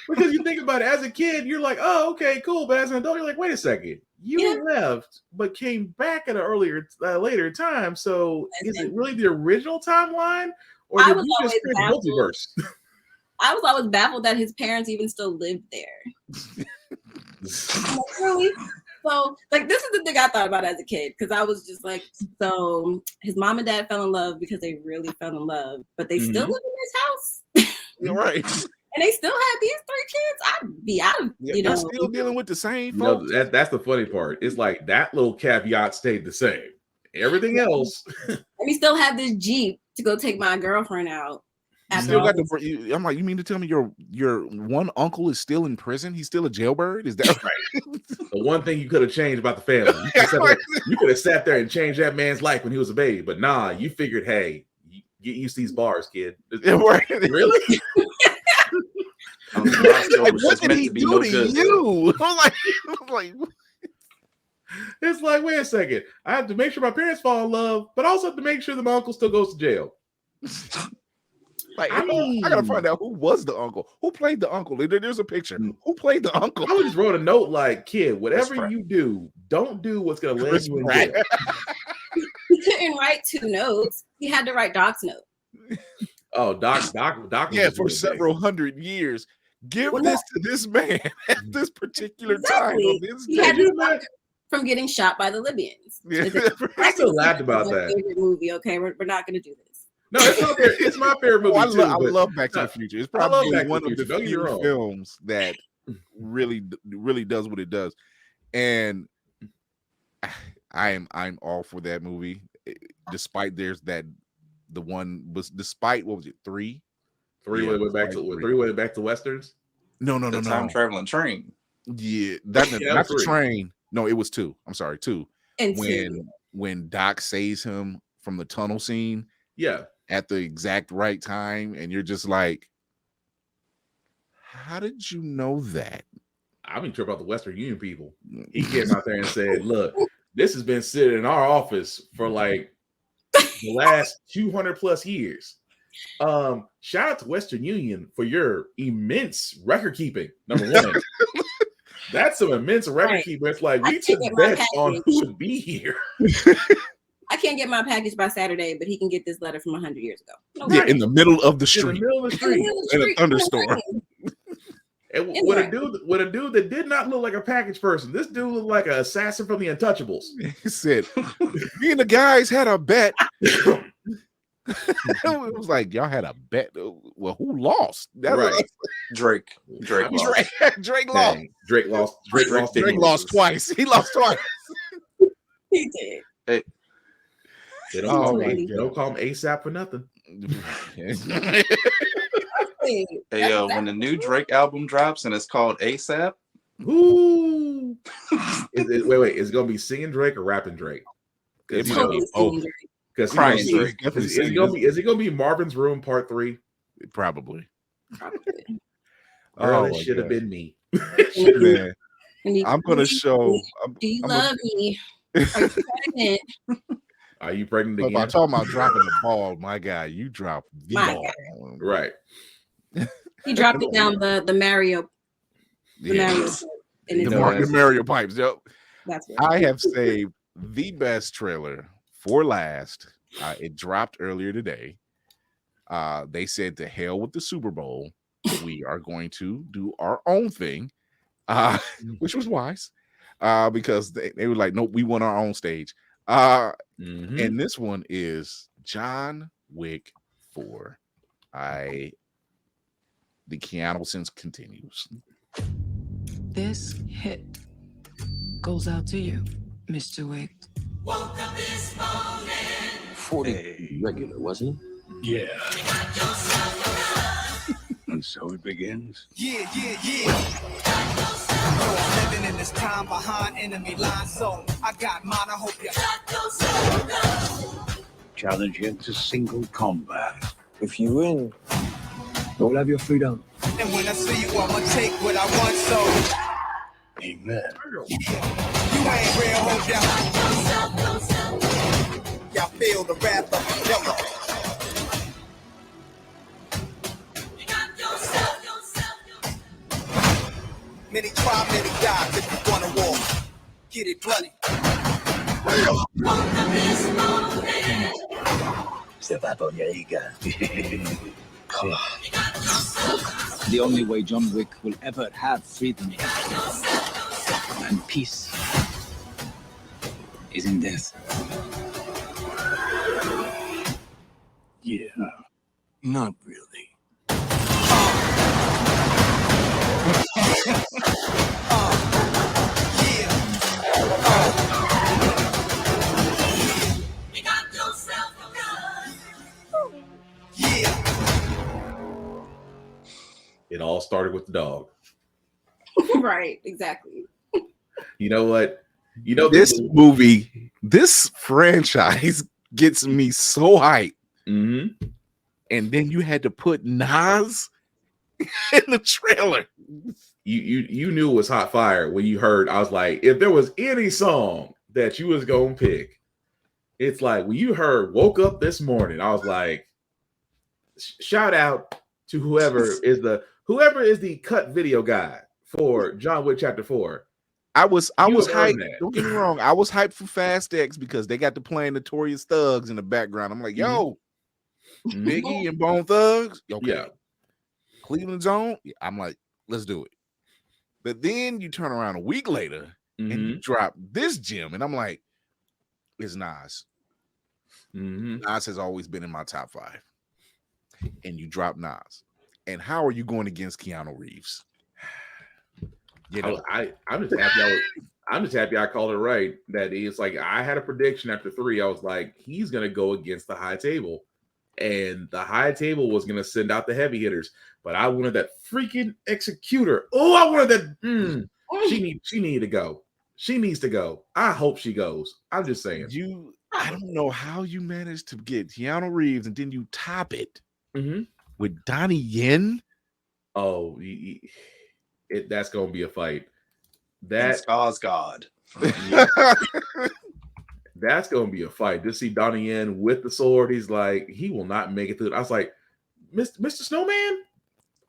because you think about it as a kid, you're like, oh, okay, cool. But as an adult, you're like, wait a second, you left but came back at an later time. So is it really the original timeline, or did you just create the multiverse? I was always baffled that his parents even still lived there. Really? So, like, this is the thing I thought about as a kid, because I was just like, so his mom and dad fell in love because they really fell in love, but they still live in this house. You're right. And they still have these 3 kids. I'd be out of, they're still dealing with the same folks. That's the funny part. It's like that little caveat stayed the same. Everything else. And we still have this Jeep to go take my girlfriend out. Still got I'm like, you mean to tell me your one uncle is still in prison? He's still a jailbird? Is that right? The one thing you could have changed about the family. You could have sat there and changed that man's life when he was a baby. But nah, you figured, hey, get used to these bars, kid. Really? Like, what did he do to you? I'm like, it's like, wait a second. I have to make sure my parents fall in love, but also have to make sure that my uncle still goes to jail. Like, I gotta find out who was the uncle, who played the uncle. There's a picture. Who played the uncle? I just wrote a note like, kid, whatever you do, don't do what's gonna land you in jail. He couldn't write 2 notes. He had to write Doc's note. Oh, Doc. Yeah, for several hundred years. Give this to this man at this particular time. He had to stop from getting shot by the Libyans. Yeah. I still laughed about that. Favorite movie. Okay, we're not going to do this. No, it's my favorite movie. I too, love Back to the Future. It's probably one of the few films that really does what it does, and I'm all for that movie. Despite despite what was it, 3? Three way back to westerns. No. Time traveling train. Yeah, not the train. No, it was 2. I'm sorry, 2. And when Doc saves him from the tunnel scene. Yeah. At the exact right time, and you're just like, how did you know that? I've been tripping about the Western Union people. He came out there and said, look, this has been sitting in our office for like the last 200 plus years. Shout out to Western Union for your immense record keeping. Number 1. That's some immense record keeping. It's like we took bets on who would be here. I can't get my package by Saturday, but he can get this letter from 100 years ago. No, yeah, in the middle of the street. In the middle of the street. In a thunderstorm. And with a dude that did not look like a package person. This dude looked like an assassin from the Untouchables. He said, me and the guys had a bet. It was like, y'all had a bet. Well, who lost? Right. Drake lost. Drake lost. Drake lost twice. He lost twice. He did. Hey. They don't call him ASAP for nothing. Hey, when the new Drake album drops and it's called ASAP. Ooh. Wait, is it gonna be singing Drake or rapping Drake? It's gonna be both. Because Drake. Is it gonna be Marvin's Room Part 3? Probably. Girl, it should have been me. Man, I'm gonna show. Do you love me? Are you pregnant? Are you pregnant again? If I'm talking about dropping the ball, my guy, you dropped the ball. Right. He dropped it down the Mario. The Mario pipes. Yep. That's right. I have saved the best trailer for last. It dropped earlier today. They said to hell with the Super Bowl. We are going to do our own thing, which was wise, because they were like, nope, we want our own stage. And this one is John Wick 4. The Keanu sense continues. This hit goes out to you, Mr. Wick. 40 regular, wasn't it? Yeah. And so it begins. Yeah. I'm living in this time behind enemy lines, so I got mine. I hope you Challenge you to single combat. If you win, you'll have your freedom. And when I see you, I'ma take what I want, so Amen. you ain't real, hope y'all feel the wrath of the devil. Many try, many die, if you wanna war. Get it bloody. Step up on your ego. The only way John Wick will ever have freedom and peace is in death. Yeah. Not really. It all started with the dog. Right, exactly. You know what? You know This movie, this franchise gets me so hyped. And then you had to put Nas in the trailer. You knew it was hot fire when you heard. I was like, if there was any song that you was gonna pick, it's like when you heard "Woke Up This Morning," I was like, shout out to whoever is the cut video guy for John Wick Chapter 4. I was hyped. that. Don't get me wrong. I was hyped for Fast X because they got to playing Notorious Thugs in the background. I'm like, yo, Biggie and Bone Thugs. Okay. Yeah. Cleveland Zone. Yeah, I'm like, let's do it. But then you turn around a week later and you drop this gem, and I'm like, it's Nas. Nas has always been in my top 5. And you drop Nas. And how are you going against Keanu Reeves? You know, I'm just happy I called it right. That it's like I had a prediction after 3. I was like, he's gonna go against the high table, and the high table was gonna send out the heavy hitters. But I wanted that freaking executor. Oh, I wanted that. She needed to go. She needs to go. I hope she goes. I'm just saying. I don't know how you managed to get Keanu Reeves and then you top it with Donnie Yen. Oh, that's gonna be a fight. That's God. That's gonna be a fight. To see Donnie Yen with the sword, he's like, he will not make it through. I was like, Mr. Snowman.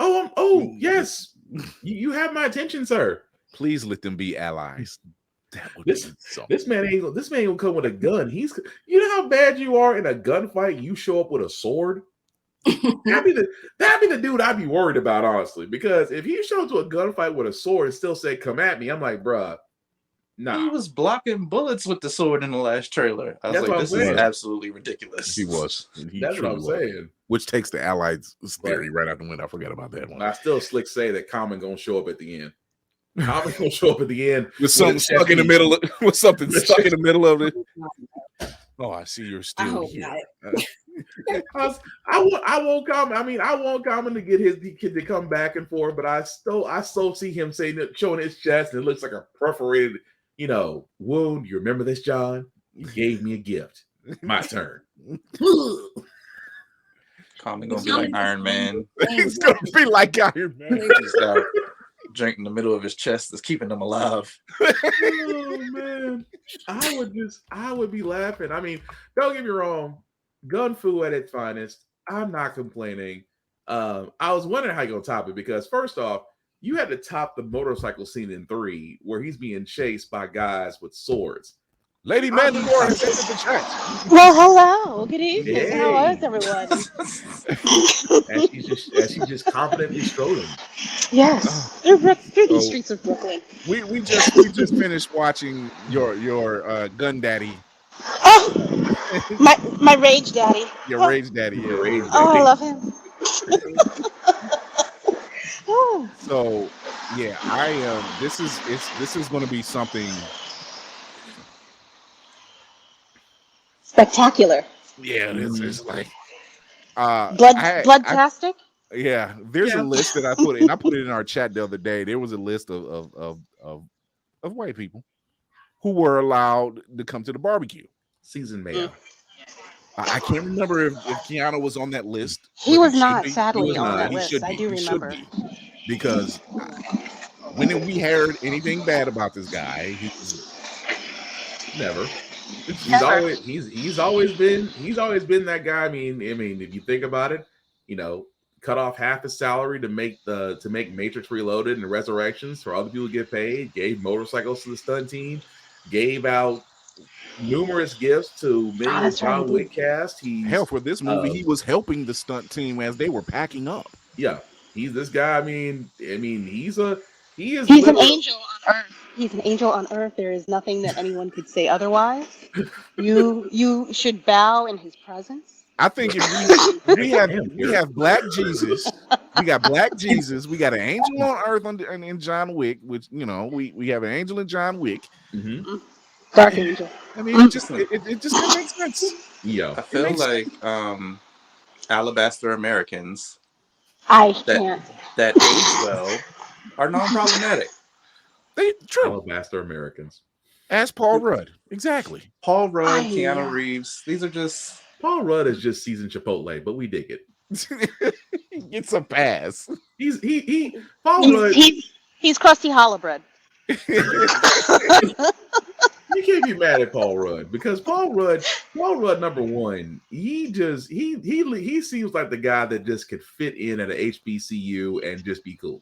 Oh, yes. You have my attention, sir. Please let them be allies. This man ain't gonna come with a gun. You know how bad you are in a gunfight. You show up with a sword. That'd be the dude I'd be worried about, honestly. Because if he showed up to a gunfight with a sword and still said, "Come at me," I'm like, bruh, nah. He was blocking bullets with the sword in the last trailer. I was like, this is absolutely ridiculous. He was. That's what I'm saying. Which takes the allies theory right out the window. I forgot about that one. I still slick say that Common gonna show up at the end. Common gonna show up at the end with something stuck in the middle of with something stuck in the middle of it. Oh, I see you're still here. I won't Common. I mean, I want Common to get his kid to come back and forth, but I still see him showing his chest, and it looks like a perforated, wound. You remember this, John? You gave me a gift. My turn. Common gonna be like Iron Man. He's gonna be like Iron Man. He's got a drink in the middle of his chest that's keeping him alive. Oh man, I would be laughing. I mean, don't get me wrong, gun fu at its finest. I'm not complaining. I was wondering how you're gonna top it, because first off, you had to top the motorcycle scene in 3 where he's being chased by guys with swords. Lady Mandalore has entered the chat. Well, hello. Good evening. Hey. How is everyone? as she just confidently strolling. Yes, through the streets of Brooklyn. We just finished watching your Gun Daddy. Oh, my Rage Daddy. Your Rage Daddy. Yeah. Rage Daddy. Oh, I love him. Oh. So yeah, this is going to be something Spectacular. Yeah, it's like bloodtastic. Yeah, there's a list that I put in. I put it in our chat the other day. There was a list of white people who were allowed to come to the barbecue. Seasoned mayo. I can't remember if Keanu was on that list. He was not, sadly, on that list. I do remember. Because when we heard anything bad about this guy, he was never. He's always been that guy. I mean, if you think about it, cut off half his salary to make Matrix Reloaded and Resurrections for other people to get paid. Gave motorcycles to the stunt team. Gave out numerous gifts to many of the John Wick cast. Hell, for this movie, he was helping the stunt team as they were packing up. Yeah, he's this guy. I mean, he's an angel on earth. He's an angel on earth. There is nothing that anyone could say otherwise. You should bow in his presence. I think if we have Black Jesus, we got Black Jesus, we got an angel on earth in John Wick, which we have an angel in John Wick. Mm-hmm. Dark angel. I mean, it just makes sense. Yeah, I feel like Alabaster Americans that age well are non-problematic. True. Alabaster Americans. As Paul Rudd. Exactly. Paul Rudd, Keanu Reeves. These are just... Paul Rudd is just seasoned Chipotle, but we dig it. He gets a pass. He's crusty challah bread. You can't be mad at Paul Rudd because Paul Rudd, number one, he seems like the guy that just could fit in at an HBCU and just be cool.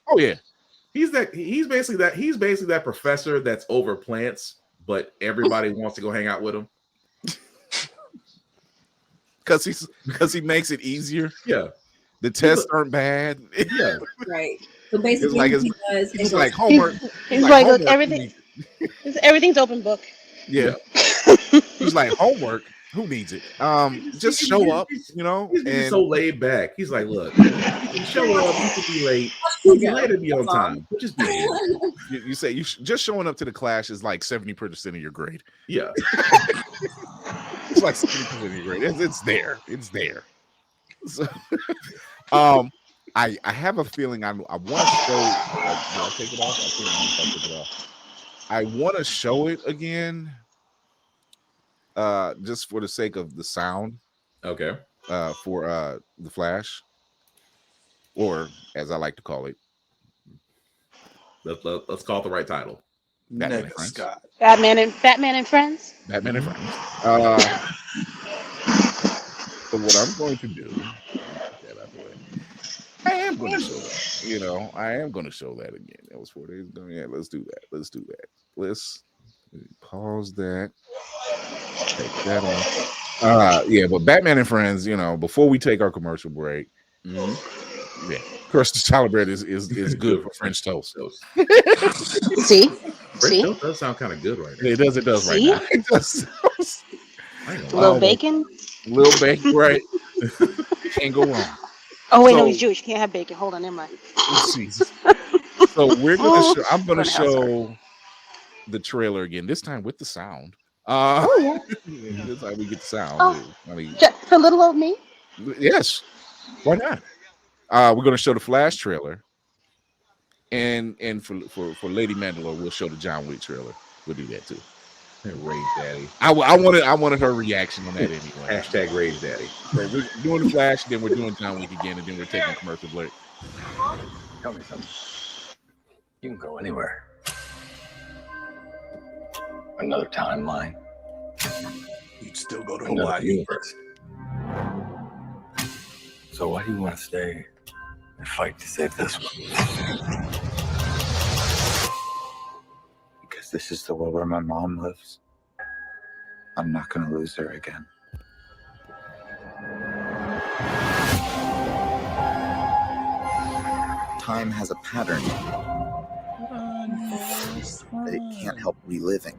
Oh yeah. He's basically that professor that's over plants, but everybody wants to go hang out with him. Because he makes it easier. Yeah. The tests aren't bad. Yeah. Right. So basically it's like homework. He's like look, everything's open book. Yeah. He's like homework. Who needs it? Just show up, He's so laid back. He's like, look, you can show up, you can be late. You can later be on time. But just be late. You say just showing up to the class is like 70% of your grade. Yeah. It's like 70% of your grade. It's there. It's there. So I have a feeling I want to show. Did I take it off? I think I took it off. I want to show it again, just for the sake of the sound. Okay. For the Flash, or as I like to call it, let's call it the right title. Batman and Friends. Batman and Friends. Batman and Friends. So what I'm going to do. I am going to show that. I am going to show that again. That was 4 days ago. Yeah, let's do that. Let's pause that. Take that off. Yeah, but Batman and Friends, before we take our commercial break, yeah, crusted salad bread is good for French toast. See? French toast does sound kind of good right now. It does right now. It does. Little bacon? Little bacon, right. Can't go wrong. Oh wait, no, he's Jewish. Can't have bacon. Hold on, never mind. Jesus. So we're gonna I'm gonna show the trailer again. This time with the sound. This time we get the sound. For little old me. Yes. Why not? We're gonna show the Flash trailer, and for Lady Mandalore, we'll show the John Wick trailer. We'll do that too. Rage Daddy. I wanted her reaction on that anyway. Hashtag Rage Daddy. So we're doing the Flash, then we're doing John Wick again, and then we're taking a commercial break. Tell me something. You can go anywhere. Another timeline. You'd still go to Another Hawaii. universe. So why do you want to stay and fight to save this one? Because If this is the world where my mom lives, I'm not going to lose her again. Time has a pattern that it can't help reliving.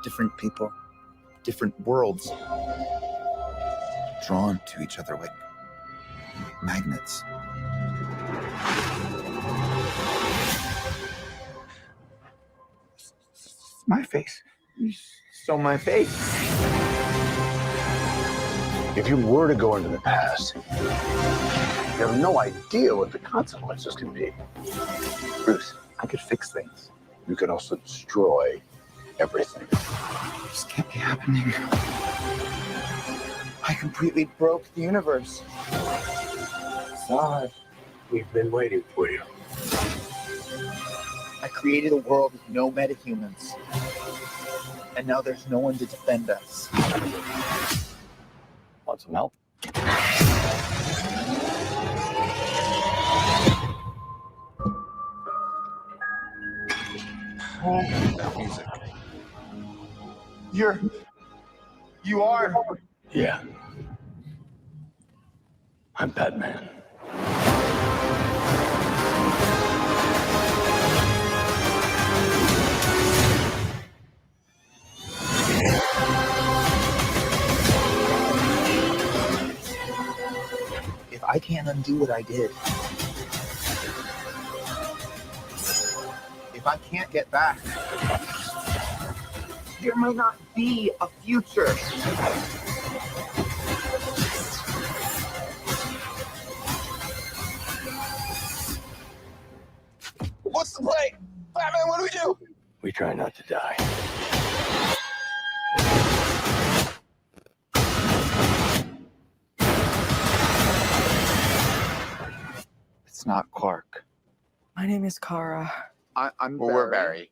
Different people, different worlds, drawn to each other like magnets. My face. You stole my face. If you were to go into the past, you have no idea what the consequences can be. Bruce, I could fix things. You could also destroy everything. This can't be happening. I completely broke the universe. Sorry. We've been waiting for you. I created a world with no metahumans. And now there's no one to defend us. Want some help? That music. You are? Yeah. I'm Batman. If I can't undo what I did, if I can't get back, there might not be a future. What's the play? Batman, what do we do? We try not to die. It's not Clark. My name is Kara. I'm Barry. We're Barry.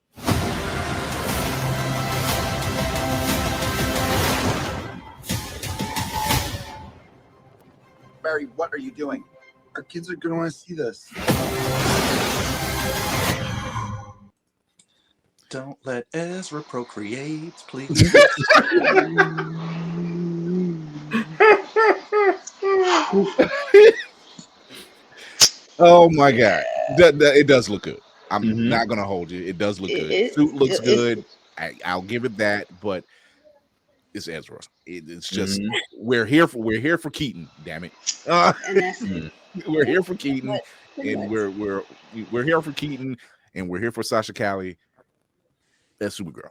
Barry, what are you doing? Our kids are going to want to see this. Don't let Ezra procreate, please. Oh my God. It does look good. I'm not gonna hold you. It does look good. Suit looks good. I'll give it that, but it's Ezra. It's just we're here for Keaton. Damn it. We're here for Keaton, and we're here for Keaton, and we're here for Sasha Calle as Supergirl.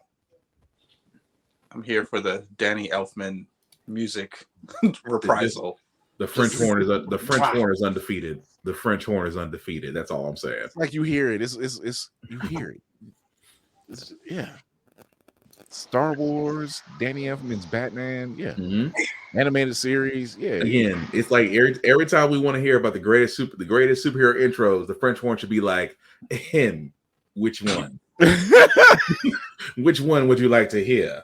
I'm here for the Danny Elfman music reprisal. The French horn is undefeated. The French horn is undefeated. That's all I'm saying. It's like you hear it. It's you hear it. Yeah. Star Wars, Danny Elfman's Batman. Yeah. Animated series. Yeah. Again, it's like every time we want to hear about the greatest superhero intros, the French horn should be like, "And which one? Which one would you like to hear?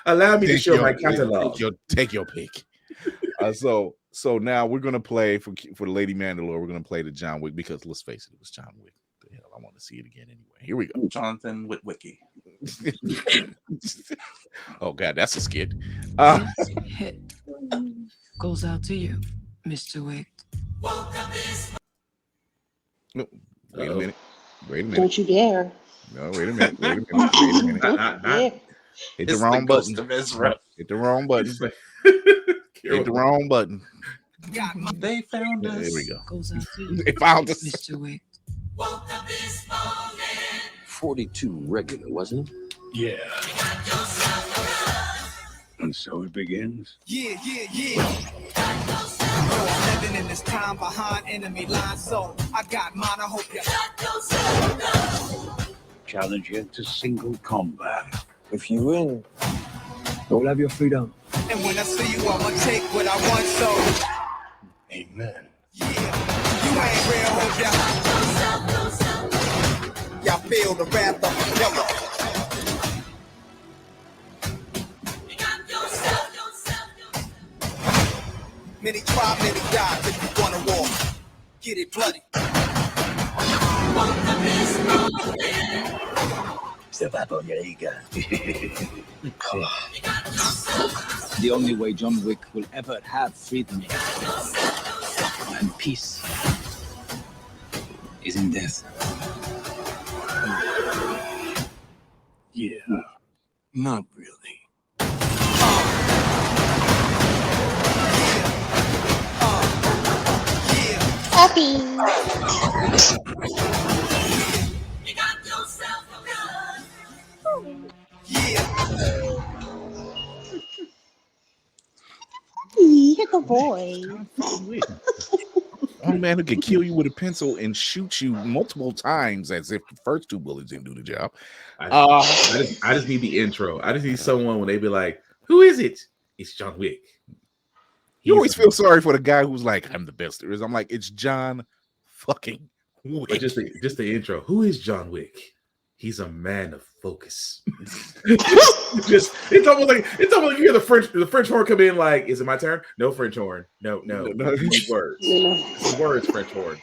Allow me to show my catalog. Take your pick." So now we're gonna play for the Lady Mandalore. We're gonna play the John Wick because let's face it, it was John Wick. The hell, I want to see it again anyway. Here we go. Jonathan Witwicky. Oh God, that's a skit. Hit goes out to you, Mr. Wick. No, wait a minute. Don't you dare. No, wait a minute. Hit the wrong button. Hit the wrong button. Hit the wrong button. They found us. There we go. Goes out to you, They found us. Mr. Wick. 42 regular, wasn't it? Yeah. And so it begins. Yeah. I'm living in this time behind enemy lines, so I got mine. I hope you Challenge you to single combat. If you win, you'll have your freedom. And when I see you, I'ma take what I want, so Amen. you ain't real, hope y'all feel the wrath of yellow. Many try, many die, if you wanna war, get it bloody. Come on. The only way John Wick will ever have freedom and peace is in death. Yeah, not really. Happy. You're the boy. One man who can kill you with a pencil and shoot you multiple times as if the first two bullets didn't do the job. I just need the intro. I just need someone when they be like, "Who is it?" It's John Wick. You always feel sorry for the guy who's like, "I'm the best there is." I'm like, it's John fucking Wick. But just the intro. Who is John Wick? He's a man of focus. it's almost like you hear the French horn come in. Like, is it my turn? No French horn. No. Words. It's words. French horn.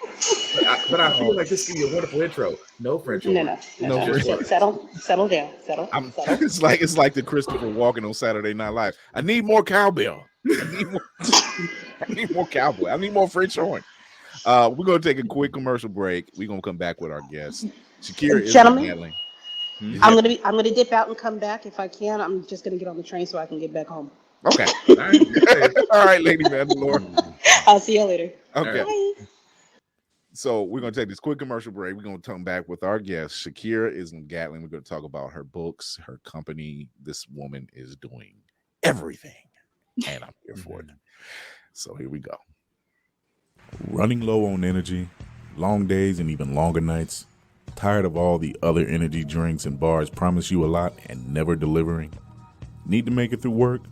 But I feel like this could be a wonderful intro. No French horn. No. Settle down. Settle. It's like the Christopher Walken on Saturday Night Live. I need more cowbell. I need more cowboy. I need more French horn. We're gonna take a quick commercial break. We're gonna come back with our guest, Shakirah Islam-Gatling. I'm gonna dip out and come back if I can. I'm just gonna get on the train so I can get back home. Okay. All right, Lady Mandalore. I'll see you later. Okay. Bye. So we're gonna take this quick commercial break. We're gonna come back with our guest, Shakirah Islam-Gatling. We're gonna talk about her books, her company. This woman is doing everything, and I'm here for it. So here we go. Running low on energy, long days and even longer nights, tired of all the other energy drinks and bars promise you a lot and never delivering? Need to make it through work,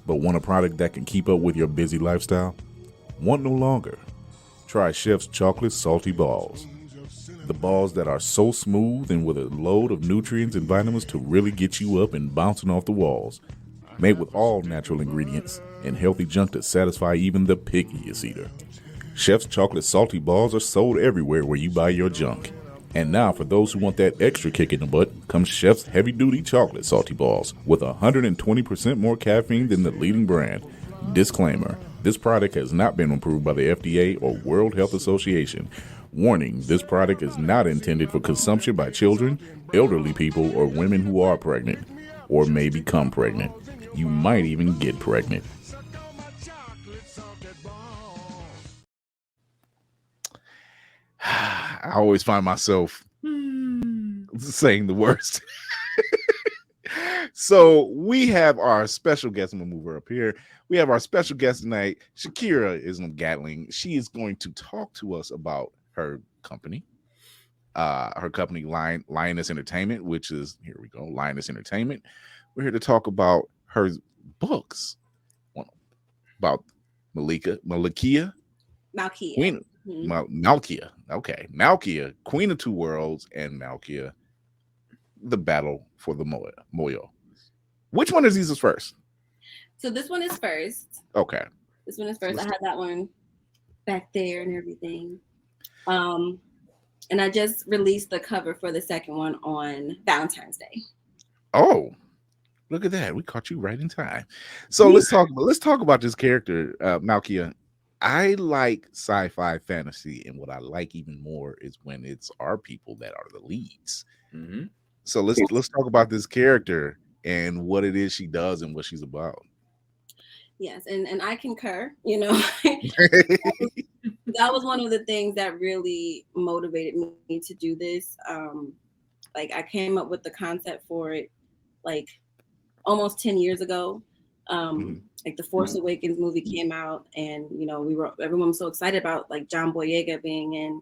but want a product that can keep up with your busy lifestyle? Want no longer? Try Chef's Chocolate Salty Balls. The balls that are so smooth and with a load of nutrients and vitamins to really get you up and bouncing off the walls. Made with all natural ingredients and healthy junk to satisfy even the pickiest eater. Chef's Chocolate Salty Balls are sold everywhere where you buy your junk. And now for those who want that extra kick in the butt, comes Chef's Heavy Duty Chocolate Salty Balls with 120% more caffeine than the leading brand. Disclaimer, this product has not been approved by the FDA or World Health Association. Warning, this product is not intended for consumption by children, elderly people, or women who are pregnant or may become pregnant. You might even get pregnant. I always find myself saying the worst. So we have our special guest. I'm gonna move her up here. We have our special guest tonight, Shakirah Islam-Gatling. She is going to talk to us about her company, Lioness Entertainment, which is, here we go, Lioness Entertainment. We're here to talk about her books, about Malkia. Queen. Malkia. Okay. Malkia, Queen of Two Worlds, and Malkia, The Battle for the Moyo. Which one is these first? So this one is first. Okay. This one is first. I had that one back there and everything. And I just released the cover for the second one on Valentine's Day. Oh, look at that. We caught you right in time. So let's talk about this character, Malkia. I like sci-fi fantasy, and what I like even more is when it's our people that are the leads. Mm-hmm. So let's talk about this character and what it is she does and what she's about. Yes, and I concur. You know, that was one of the things that really motivated me to do this. Like I came up with the concept for it like almost 10 years ago. Like the Force Awakens movie came out, and you know everyone was so excited about like John Boyega being in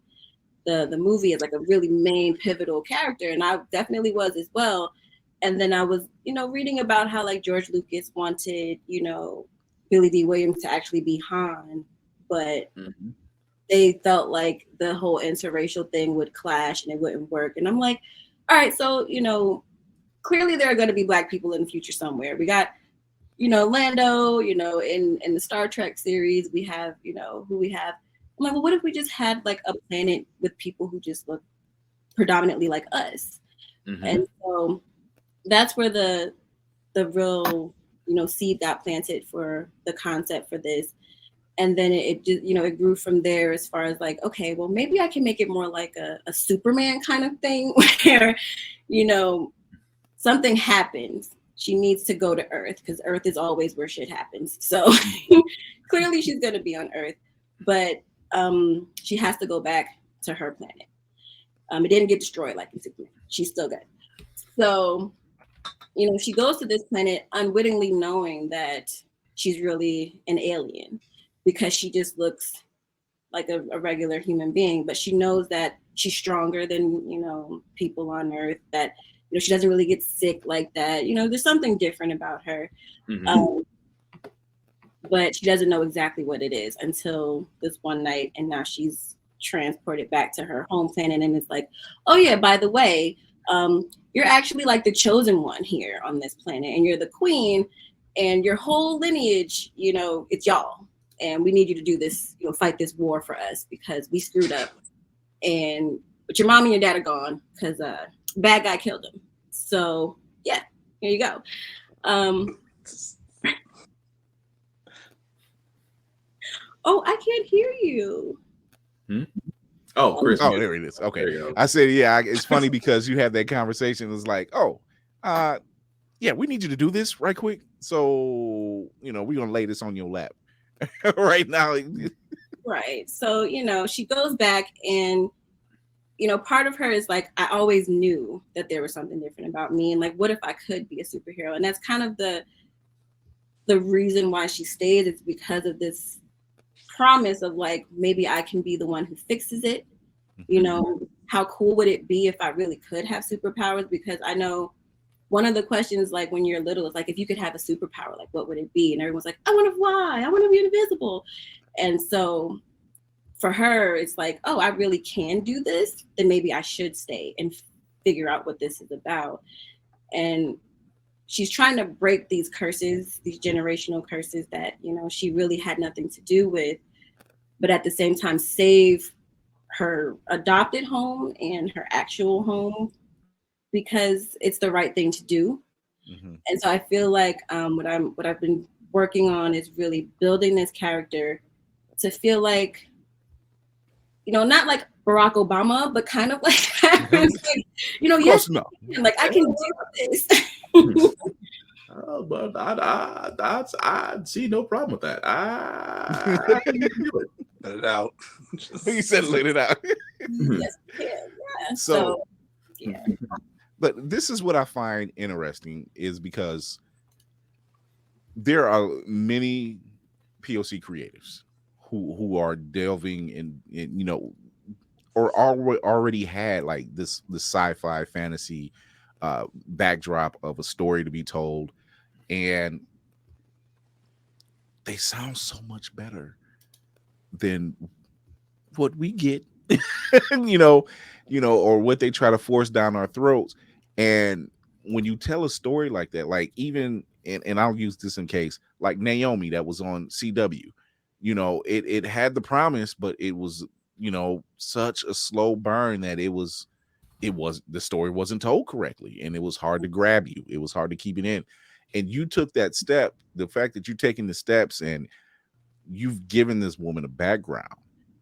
the movie as like a really main pivotal character, and I definitely was as well. And then I was reading about how like George Lucas wanted Billy D. Williams to actually be Han, but they felt like the whole interracial thing would clash and it wouldn't work. And I'm like, all right, so clearly there are going to be Black people in the future somewhere. We got Lando, in the Star Trek series, we have, who we have. I'm like, well, what if we just had like a planet with people who just look predominantly like us? And so that's where the real, seed got planted for the concept for this. And then it just, it grew from there as far as like, okay, well, maybe I can make it more like a Superman kind of thing where, something happens. She needs to go to Earth because Earth is always where shit happens. So clearly she's going to be on Earth, but she has to go back to her planet. It didn't get destroyed like in Superman. She's still good. So, she goes to this planet unwittingly knowing that she's really an alien because she just looks like a regular human being, but she knows that she's stronger than, people on Earth, that, she doesn't really get sick like that. There's something different about her. Mm-hmm. But she doesn't know exactly what it is until this one night, and now she's transported back to her home planet, and it's like, oh yeah, by the way, you're actually like the chosen one here on this planet, and you're the queen, and your whole lineage, it's y'all, and we need you to do this, fight this war for us because we screwed up, but your mom and your dad are gone because bad guy killed him. So yeah, here you go. Oh, I can't hear you. Oh, Chris. Oh, there it is. Okay. I said, yeah, it's funny because you had that conversation. It's like, yeah, we need you to do this right quick. So, we're going to lay this on your lap right now. Right. So, she goes back and, part of her is like, I always knew that there was something different about me. And like, what if I could be a superhero? And that's kind of the reason why she stayed, is because of this promise of like, maybe I can be the one who fixes it. How cool would it be if I really could have superpowers? Because I know one of the questions, like when you're little, is like, if you could have a superpower, like what would it be? And everyone's like, I want to fly, I want to be invisible. And so for her, it's like, oh, I really can do this, then maybe I should stay and figure out what this is about. And she's trying to break these curses, these generational curses that, she really had nothing to do with, but at the same time save her adopted home and her actual home because it's the right thing to do. Mm-hmm. And so I feel like what I've been working on is really building this character to feel like, not like Barack Obama, but kind of like, yes, like I can do this. But I'd see no problem with that. I can do it. Let it out. He said, "Let it out." Yes, yeah. So, yeah. But this is what I find interesting, is because there are many POC creatives who are delving in or already had like the sci-fi fantasy backdrop of a story to be told, and they sound so much better than what we get, or what they try to force down our throats. And when you tell a story like that, like even, and I'll use this in case, like Naomi that was on CW, it had the promise, but it was, such a slow burn that the story wasn't told correctly, and it was hard to grab you. It was hard to keep it in. And you took that step, the fact that you're taking the steps and you've given this woman a background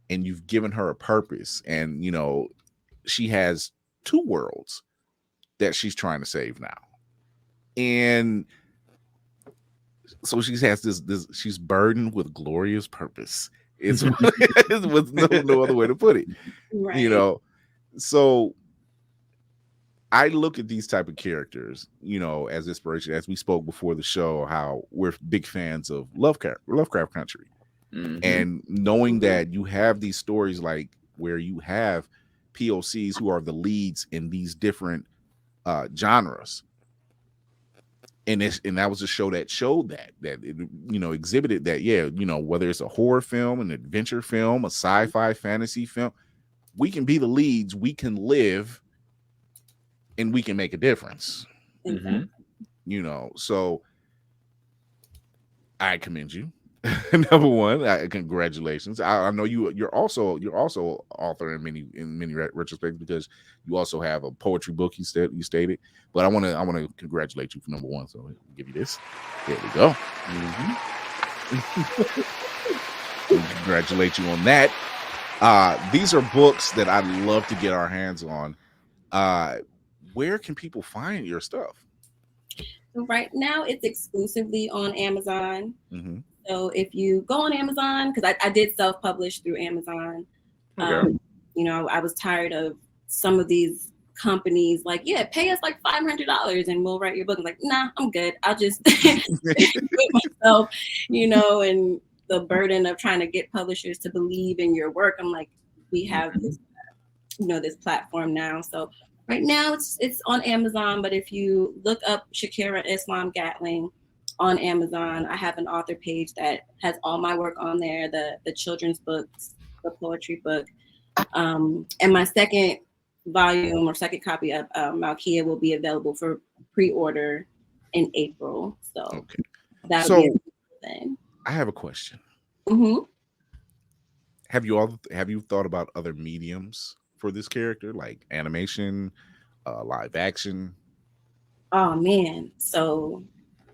and you've given her a purpose, and she has two worlds that she's trying to save now. And so she has this she's burdened with glorious purpose. It's with no other way to put it. Right. So I look at these type of characters, as inspiration. As we spoke before the show, how we're big fans of Lovecraft Country. Mm-hmm. And knowing that you have these stories like where you have POCs who are the leads in these different genres. And that was a show that showed that it, exhibited that, whether it's a horror film, an adventure film, a sci-fi fantasy film, we can be the leads, we can live, and we can make a difference. Mm-hmm. So I commend you Number one, congratulations. I know you're also author in many retrospects because you also have a poetry book you stated. But I want to congratulate you for number one. So I'll give you this. There we go. Congratulate you on that. These are books that I'd love to get our hands on. Where can people find your stuff? So right now, it's exclusively on Amazon. So if you go on Amazon, because I did self-publish through Amazon, you know, I was tired of some of these companies like, yeah, pay us like $500 and we'll write your book. I'm like, nah, I'm good. I'll just do it myself, you know, and the burden of trying to get publishers to believe in your work. I'm like, we have this, you know, this platform now. So right now it's on Amazon, but if you look up Shakirah Islam-Gatling on Amazon, I have an author page that has all my work on there, the children's books, the poetry book. And my second volume or second copy of Malkia will be available for pre-order in April. So that'll be then. I have a question. Have you thought about other mediums for this character, like animation, live action? Oh man. So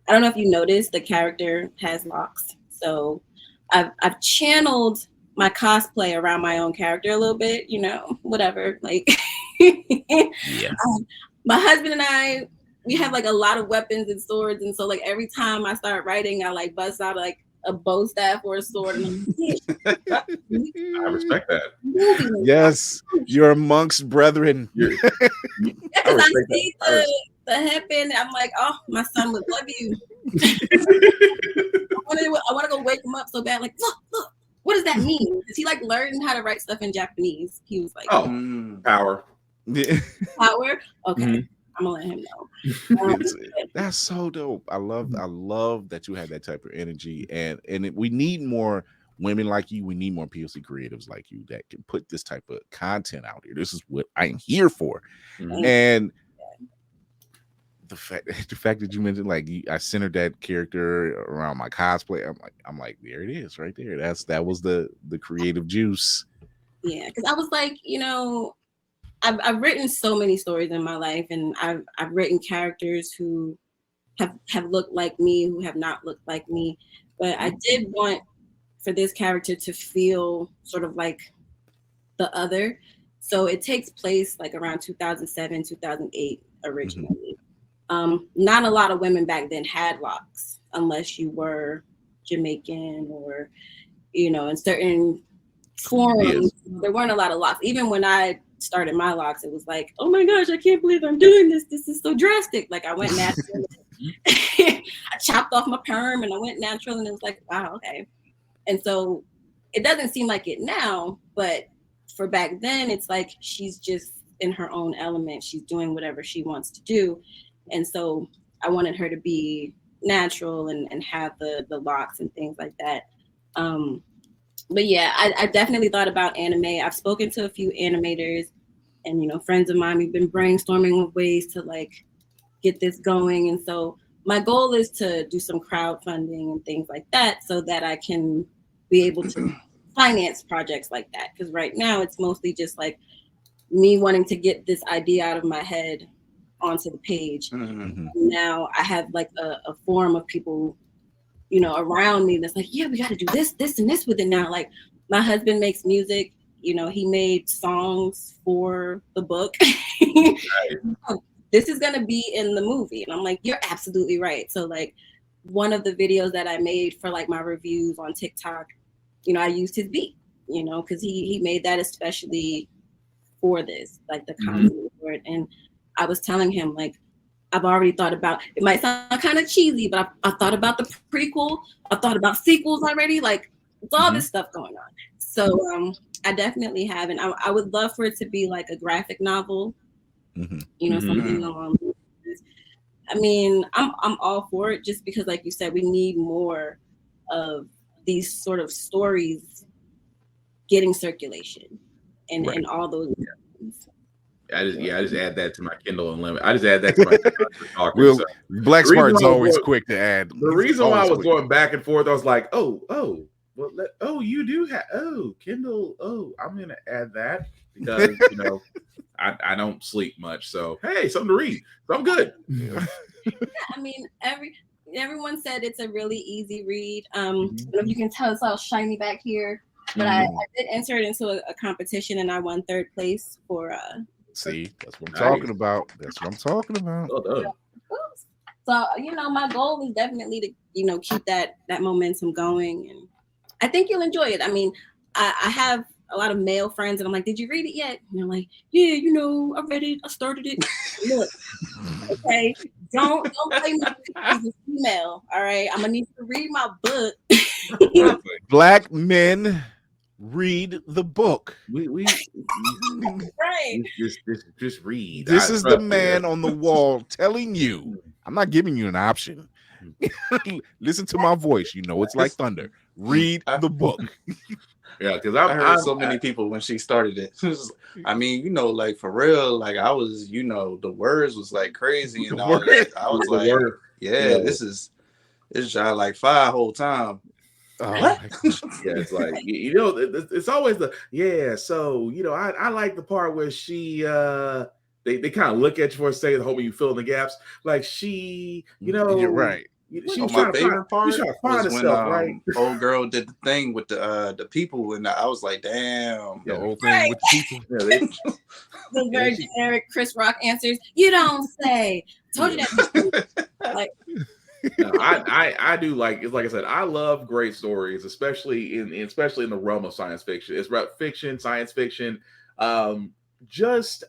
I don't know if you noticed, the character has locks. So I've channeled my cosplay around my own character a little bit, you know, whatever. Like my husband and I, we have like a lot of weapons and swords. And so like every time I start writing, I like bust out like a bow staff or a sword. And I respect that. Yes, you're amongst brethren. Because I see the headband, I'm like, oh, my son would love you. I want to go wake him up so bad. Like, look, what does that mean? Because he like learned how to write stuff in Japanese. He was like, power. Power? Okay. I'm gonna let him know. That's so dope. I love that you have that type of energy, and we need more women like you. We need more POC creatives like you that can put this type of content out here. This is what I'm here for. And the fact that you mentioned like I centered that character around my cosplay, I'm like there it is right there. That was the creative juice. Yeah, because I was like, you know, I've written so many stories in my life, and I've written characters who have looked like me, who have not looked like me. But I did want for this character to feel sort of like the other. So it takes place like around 2007, 2008 originally. Not a lot of women back then had locks unless you were Jamaican or, you know, in certain forums, there weren't a lot of locks. Even when I started my locks, it was like, oh my gosh, I can't believe I'm doing this. This is so drastic. Like I went natural. I chopped off my perm and I went natural, and it was like, wow, okay. And so it doesn't seem like it now, but for back then, it's like she's just in her own element. She's doing whatever she wants to do. And so I wanted her to be natural and have the locks and things like that. But yeah, I definitely thought about anime. I've spoken to a few animators and, you know, friends of mine. We've been brainstorming of ways to like get this going. And so my goal is to do some crowdfunding and things like that so that I can be able to finance projects like that. Because right now it's mostly just like me wanting to get this idea out of my head onto the page. Now I have like a forum of people, you know, around me that's like, yeah, we got to do this and this with it now. Like my husband makes music, you know, he made songs for the book. This is going to be in the movie. And I'm like, you're absolutely right. So like one of the videos that I made for like my reviews on TikTok, you know, I used his beat, you know, because he made that especially for this, like the content for it. And I was telling him, like, I've already thought about, it might sound kind of cheesy, but I thought about the prequel. I thought about sequels already. Like, it's all this stuff going on. So I definitely have. And I would love for it to be like a graphic novel, you know, something along those lines. I mean, I'm all for it just because, like you said, we need more of these sort of stories getting circulation and all those things. I just add that to my Kindle Unlimited. I just add that to my talking. Well, So, Black Smart's always quick to add. The reason why I was going back and forth, I was like, well, you do have Kindle. I'm gonna add that because I don't sleep much. So hey, something to read. So I'm good. Yeah, I mean, everyone said it's a really easy read. I don't know if you can tell, it's all shiny back here. But I did enter it into a competition and I won 3rd place for see, that's what I'm talking about. That's what I'm talking about. So, my goal is definitely to, keep that momentum going, and I think you'll enjoy it. I mean, I have a lot of male friends and I'm like, did you read it yet? And they're like, yeah, I read it, I started it. Look, okay, don't play me as a female, all right? I'm gonna need to read my book. Black men read the book. We right. Just read. This is the man on the wall telling you. I'm not giving you an option. Listen to my voice. It's like thunder. Read the book. Yeah, because I heard so many people when she started it. I mean, like for real, like I was, the words was like crazy and all that. I was like, this is like fire whole time. What? Yeah, it's like it's always so I like the part where she they kind of look at you for a second, hoping you fill in the gaps. Like she, you're right. My favorite part was when old girl did the thing with the people, and I was like, damn, the whole thing with the people. The very generic Chris Rock answers. You don't say. Told you that. Like. No, I do like I said, I love great stories, especially in the realm of science fiction. It's about fiction, science fiction, just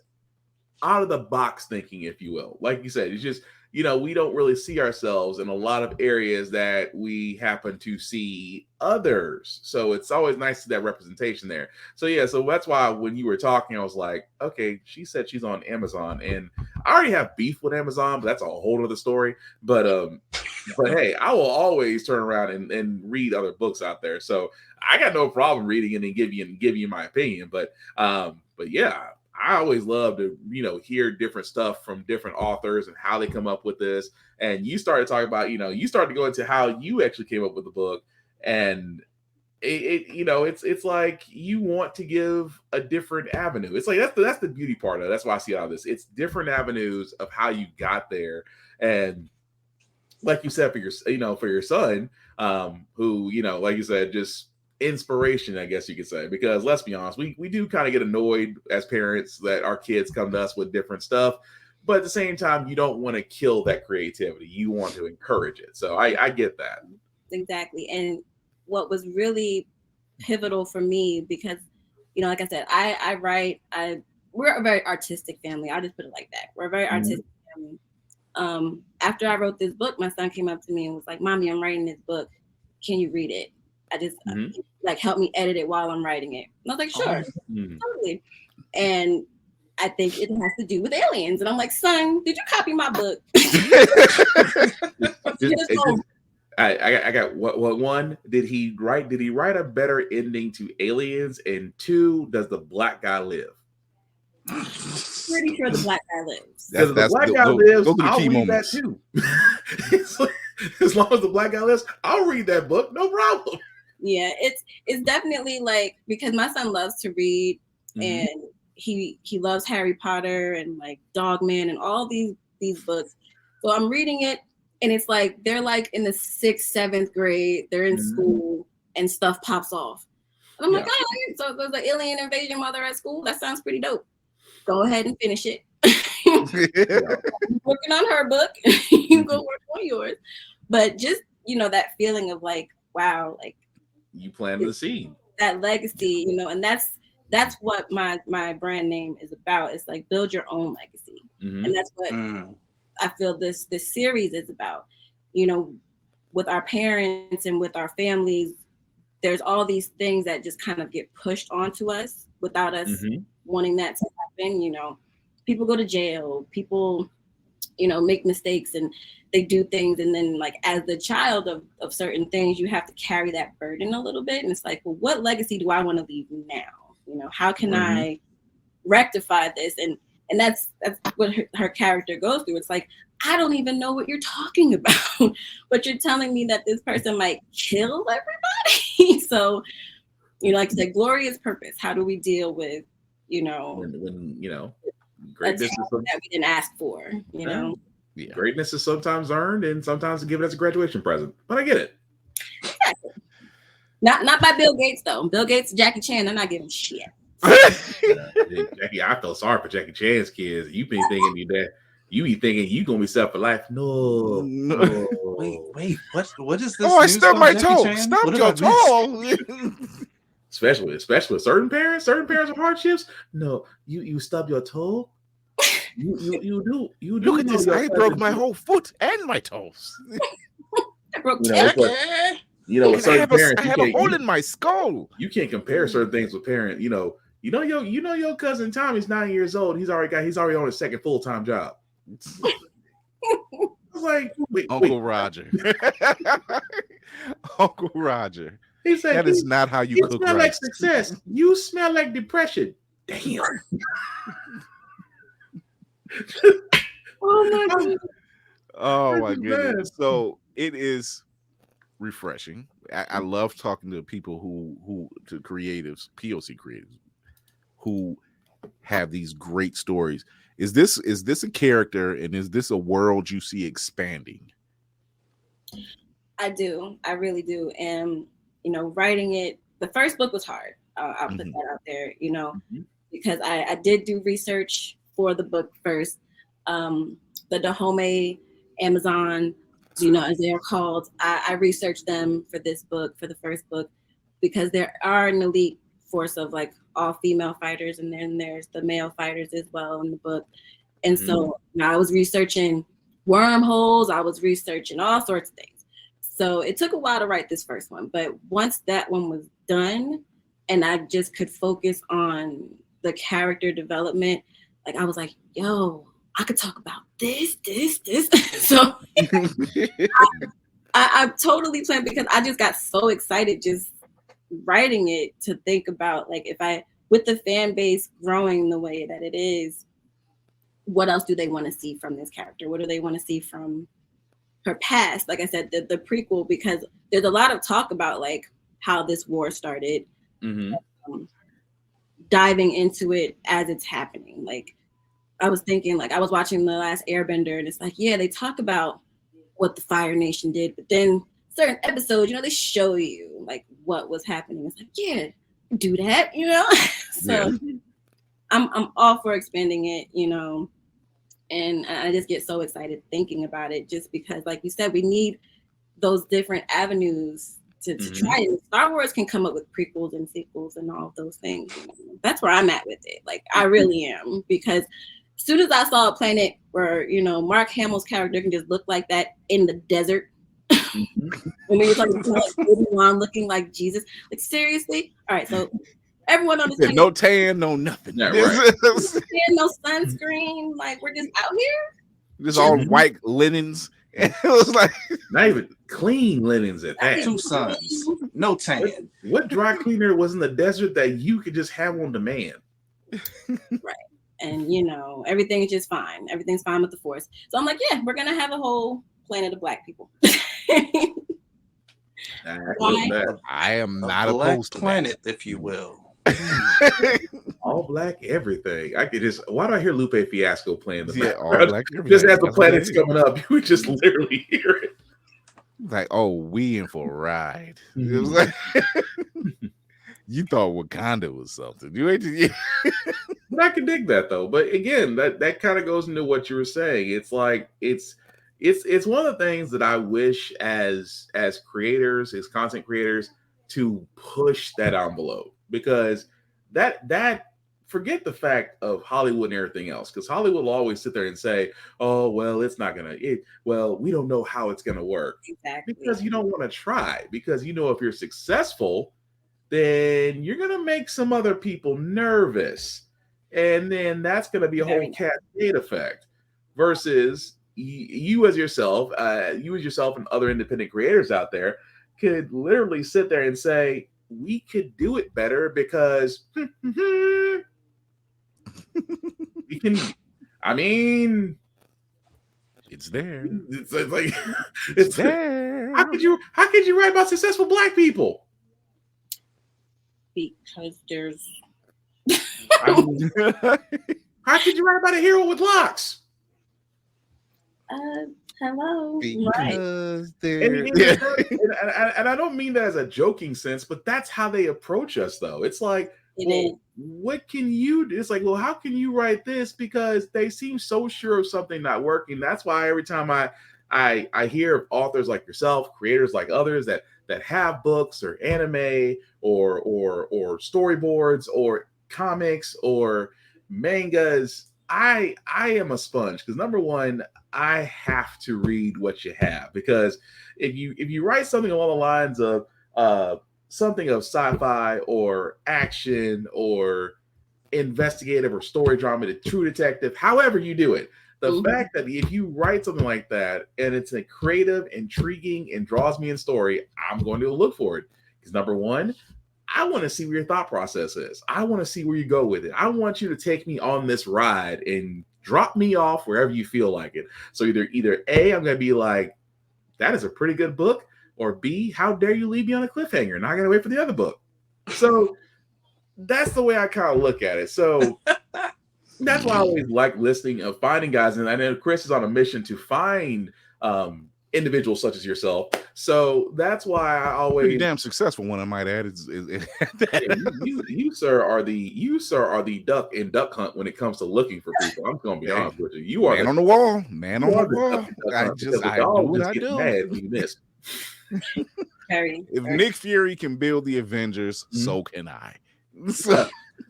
out of the box thinking, if you will. Like you said, it's just we don't really see ourselves in a lot of areas that we happen to see others. So it's always nice to see that representation there. So so that's why when you were talking, I was like, okay, she said she's on Amazon, and I already have beef with Amazon, but that's a whole other story. But hey, I will always turn around and read other books out there. So I got no problem reading it and give you my opinion. But yeah, I always love to, hear different stuff from different authors and how they come up with this. And you started talking about, you started to go into how you actually came up with the book. And it's like you want to give a different avenue. It's like that's the beauty part of it. That's why I see all this. It's different avenues of how you got there. And like you said, for your son, who, like you said, just inspiration, I guess you could say, because let's be honest, we do kind of get annoyed as parents that our kids come to us with different stuff, but at the same time, you don't want to kill that creativity. You want to encourage it. So I get that. Exactly. And what was really pivotal for me, because, like I said, I write, we're a very artistic family. I'll just put it like that. We're a very artistic family. After I wrote this book, my son came up to me and was like, Mommy, I'm writing this book. Can you read it? I just help me edit it while I'm writing it. And I was like, sure, totally. And I think it has to do with aliens. And I'm like, son, did you copy my book? I got what one, did he write a better ending to Aliens? And 2, does the black guy live? Pretty sure the black guy lives. Because the black guy lives, I'll read that too. As long as the black guy lives, I'll read that book, no problem. Yeah, it's definitely like, because my son loves to read, and he loves Harry Potter and like Dogman and all these books. So I'm reading it, and it's like they're like in the 6th, 7th grade, they're in school, and stuff pops off. And I'm like, oh, so there's an alien invasion while they're at school. That sounds pretty dope. Go ahead and finish it. Working on her book, you go work on yours. But just that feeling of like, wow, like you planted the seed, that legacy, and that's what my brand name is about. It's like build your own legacy, and that's what I feel this series is about. With our parents and with our families, there's all these things that just kind of get pushed onto us without us wanting that to happen. People go to jail, people make mistakes and they do things, and then like as the child of certain things, you have to carry that burden a little bit. And it's like, well, what legacy do I want to leave now? How can I rectify this? And And that's what her character goes through. It's like, I don't even know what you're talking about, but you're telling me that this person might kill everybody. So, like I said, glorious purpose. How do we deal with, when greatness is that we didn't ask for, Yeah. Greatness is sometimes earned and sometimes give it as a graduation present. But I get it. Exactly. Not by Bill Gates though. Bill Gates, Jackie Chan, they're not giving shit. Jackie, I feel sorry for Jackie Chan's kids. You be thinking that you gonna be set for life. No. Wait, what is this? Oh, I stubbed my toe. Stubbed your toe. Especially with certain parents with hardships. No, you stub your toe. You do. Look at this. I broke my whole foot and my toes. With certain parents, I have a hole in my skull. You can't compare certain things with parents. Your cousin Tommy's 9 years old. He's already on his second full-time job. It's like Uncle Roger. Uncle Roger. He said that is not how you cook smell rice. like success. You smell like depression. Damn. Oh my God. Oh my goodness. So it is refreshing. I love talking to people to creatives, POC creatives, who have these great stories. Is this a character and is this a world you see expanding? I do. I really do. And writing it, the first book was hard. I'll put that out there, because I did do research for the book first. The Dahomey Amazon, as they are called, I researched them for this book, for the first book, because there are an elite force of like all female fighters, and then there's the male fighters as well in the book. And so I was researching wormholes, I was researching all sorts of things. So it took a while to write this first one, but once that one was done and I just could focus on the character development, like I was like, yo, I could talk about this. So I totally planned, because I just got so excited just writing it, to think about like, with the fan base growing the way that it is, what else do they want to see from this character? What do they want to see from her past? Like I said, the prequel, because there's a lot of talk about like how this war started, diving into it as it's happening. Like I was thinking, like I was watching The Last Airbender, and it's like, yeah, they talk about what the Fire Nation did, but then certain episodes, they show you like what was happening. It's like, yeah, do that, So yeah. I'm all for expanding it, and I just get so excited thinking about it, just because, like you said, we need those different avenues to try it. Star Wars can come up with prequels and sequels and all of those things. That's where I'm at with it. Like I really am, because as soon as I saw a planet where, Mark Hamill's character can just look like that in the desert. When we were talking about like Obi-Wan looking like Jesus, like seriously. All right, so everyone on the no tan, no nothing. Yeah, right. No sunscreen. Like we're just out here. Just all white linens. It was like not even clean linens at that. 2 suns, no tan. What dry cleaner was in the desert that you could just have on demand? Right. And everything is just fine. Everything's fine with the Force. So I'm like, yeah, we're gonna have a whole planet of black people. I am not a opposed to planet, if you will. All black everything. I could just. Why do I hear Lupe Fiasco playing the background? All black everything. Just as the planet's coming up, you would just literally hear it. Like, oh, we in for a ride. It was like you thought Wakanda was something. But I can dig that though. But again, that kind of goes into what you were saying. It's like it's one of the things that I wish as creators, as content creators, to push that envelope, because that forget the fact of Hollywood and everything else, because Hollywood will always sit there and say, oh, well, it's not gonna we don't know how it's gonna work. Exactly. Because you don't want to try, because if you're successful, then you're gonna make some other people nervous, and then that's gonna be a whole cascade effect. Versus you as yourself and other independent creators out there could literally sit there and say, we could do it better because You can, I mean, it's there. It's like it's there. How could you write about successful Black people? Because there's. How could you write about a hero with locks? Hello. Because and I don't mean that as a joking sense, but that's how they approach us, though. It's like, what can you do? It's like, well, how can you write this? Because they seem so sure of something not working. That's why every time I hear of authors like yourself, creators like others that have books or anime or storyboards or comics or mangas, I am a sponge, because number one, I have to read what you have, because if you write something along the lines of something of sci-fi or action or investigative or story drama, the true detective, however you do it, the fact that if you write something like that and it's a creative, intriguing, and draws me in story, I'm going to look for it. Because number one, I want to see where your thought process is. I want to see where you go with it. I want you to take me on this ride and drop me off wherever you feel like it. So either A, I'm going to be like, that is a pretty good book, or B, how dare you leave me on a cliffhanger? Not going to wait for the other book. So that's the way I kind of look at it. So that's why I always like listening of finding guys. And I know Chris is on a mission to find individuals such as yourself. So that's why I always pretty damn successful one, I might add. You sir are the duck in duck hunt when it comes to looking for people. I'm gonna be honest with you. You are man on the wall. Man on the wall. I do what I do. Mad when you miss. If Nick Fury can build the Avengers, so can I.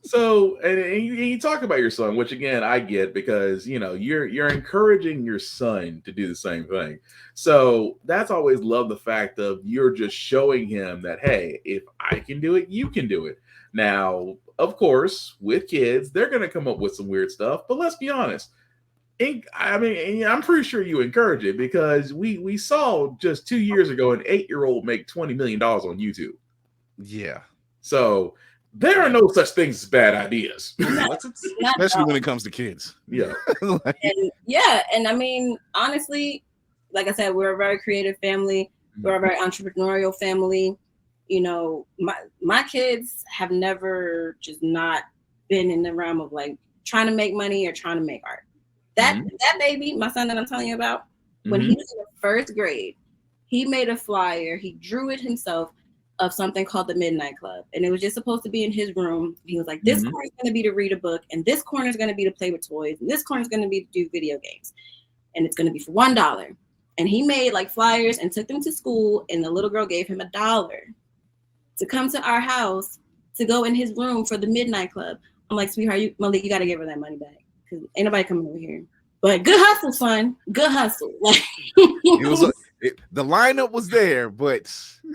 So and you talk about your son, which again I get, because you're encouraging your son to do the same thing. So that's always love the fact of you're just showing him that, hey, if I can do it, you can do it. Now, of course, with kids, they're gonna come up with some weird stuff, but let's be honest. I'm pretty sure you encourage it, because we saw just 2 years ago an 8-year-old make $20 million on YouTube. Yeah. So there are no such things as bad ideas. Especially when it comes to kids. Yeah. And I mean, honestly, like I said, we're a very creative family. We're a very entrepreneurial family. My kids have never just not been in the realm of like trying to make money or trying to make art. That baby, my son that I'm telling you about, when he was in the first grade, he made a flyer. He drew it himself of something called the Midnight Club. And it was just supposed to be in his room. He was like, this corner is going to be to read a book, and this corner is going to be to play with toys, and this corner is going to be to do video games. And it's going to be for $1. And he made like flyers and took them to school, and the little girl gave him $1 to come to our house to go in his room for the Midnight Club. I'm like, sweetheart, Malik, you got to give her that money back, because ain't nobody coming over here. But good hustle, son. Good hustle. Like the lineup was there, but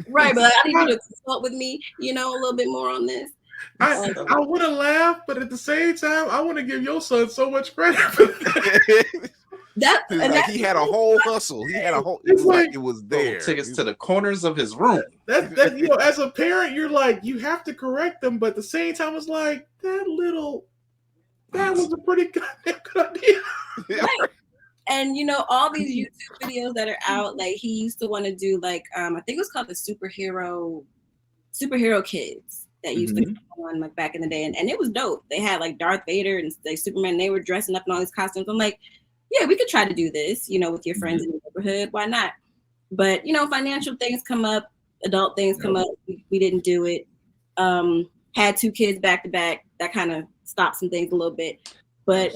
right. But I need you to consult with me, a little bit more on this. I want to laugh, but at the same time, I want to give your son so much credit for that. He had a whole hustle. He had a whole. It was like it was there. Tickets to the corners of his room. That as a parent, you're like, you have to correct them, but at the same time, it's like that was a pretty goddamn good idea. Right. And all these YouTube videos that are out, like he used to want to do, like I think it was called the superhero kids that used to come on like back in the day, and it was dope. They had like Darth Vader and like Superman. They were dressing up in all these costumes. I'm like, yeah, we could try to do this, with your friends in the neighborhood. Why not? But financial things come up, adult things come up. We didn't do it. Had 2 kids back to back. That kind of stopped some things a little bit, but.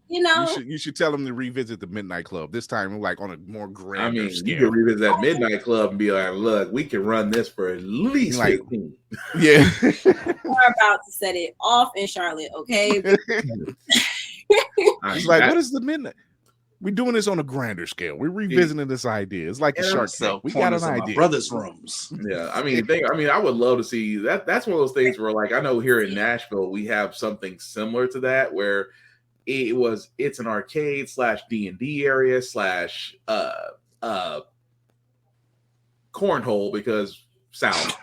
You should tell them to revisit the Midnight Club this time, like on a more grander scale. You can revisit that Midnight Club and be like, "Look, we can run this for at least 15." Yeah, we're about to set it off in Charlotte, okay? It's like, what is the Midnight? We're doing this on a grander scale. We're revisiting this idea. It's like the Shark Tank. We got an idea. Brothers' rooms. Yeah, I would love to see that. That's one of those things where, like, I know here in Nashville we have something similar to that, where it's an arcade / D&D area / cornhole, because south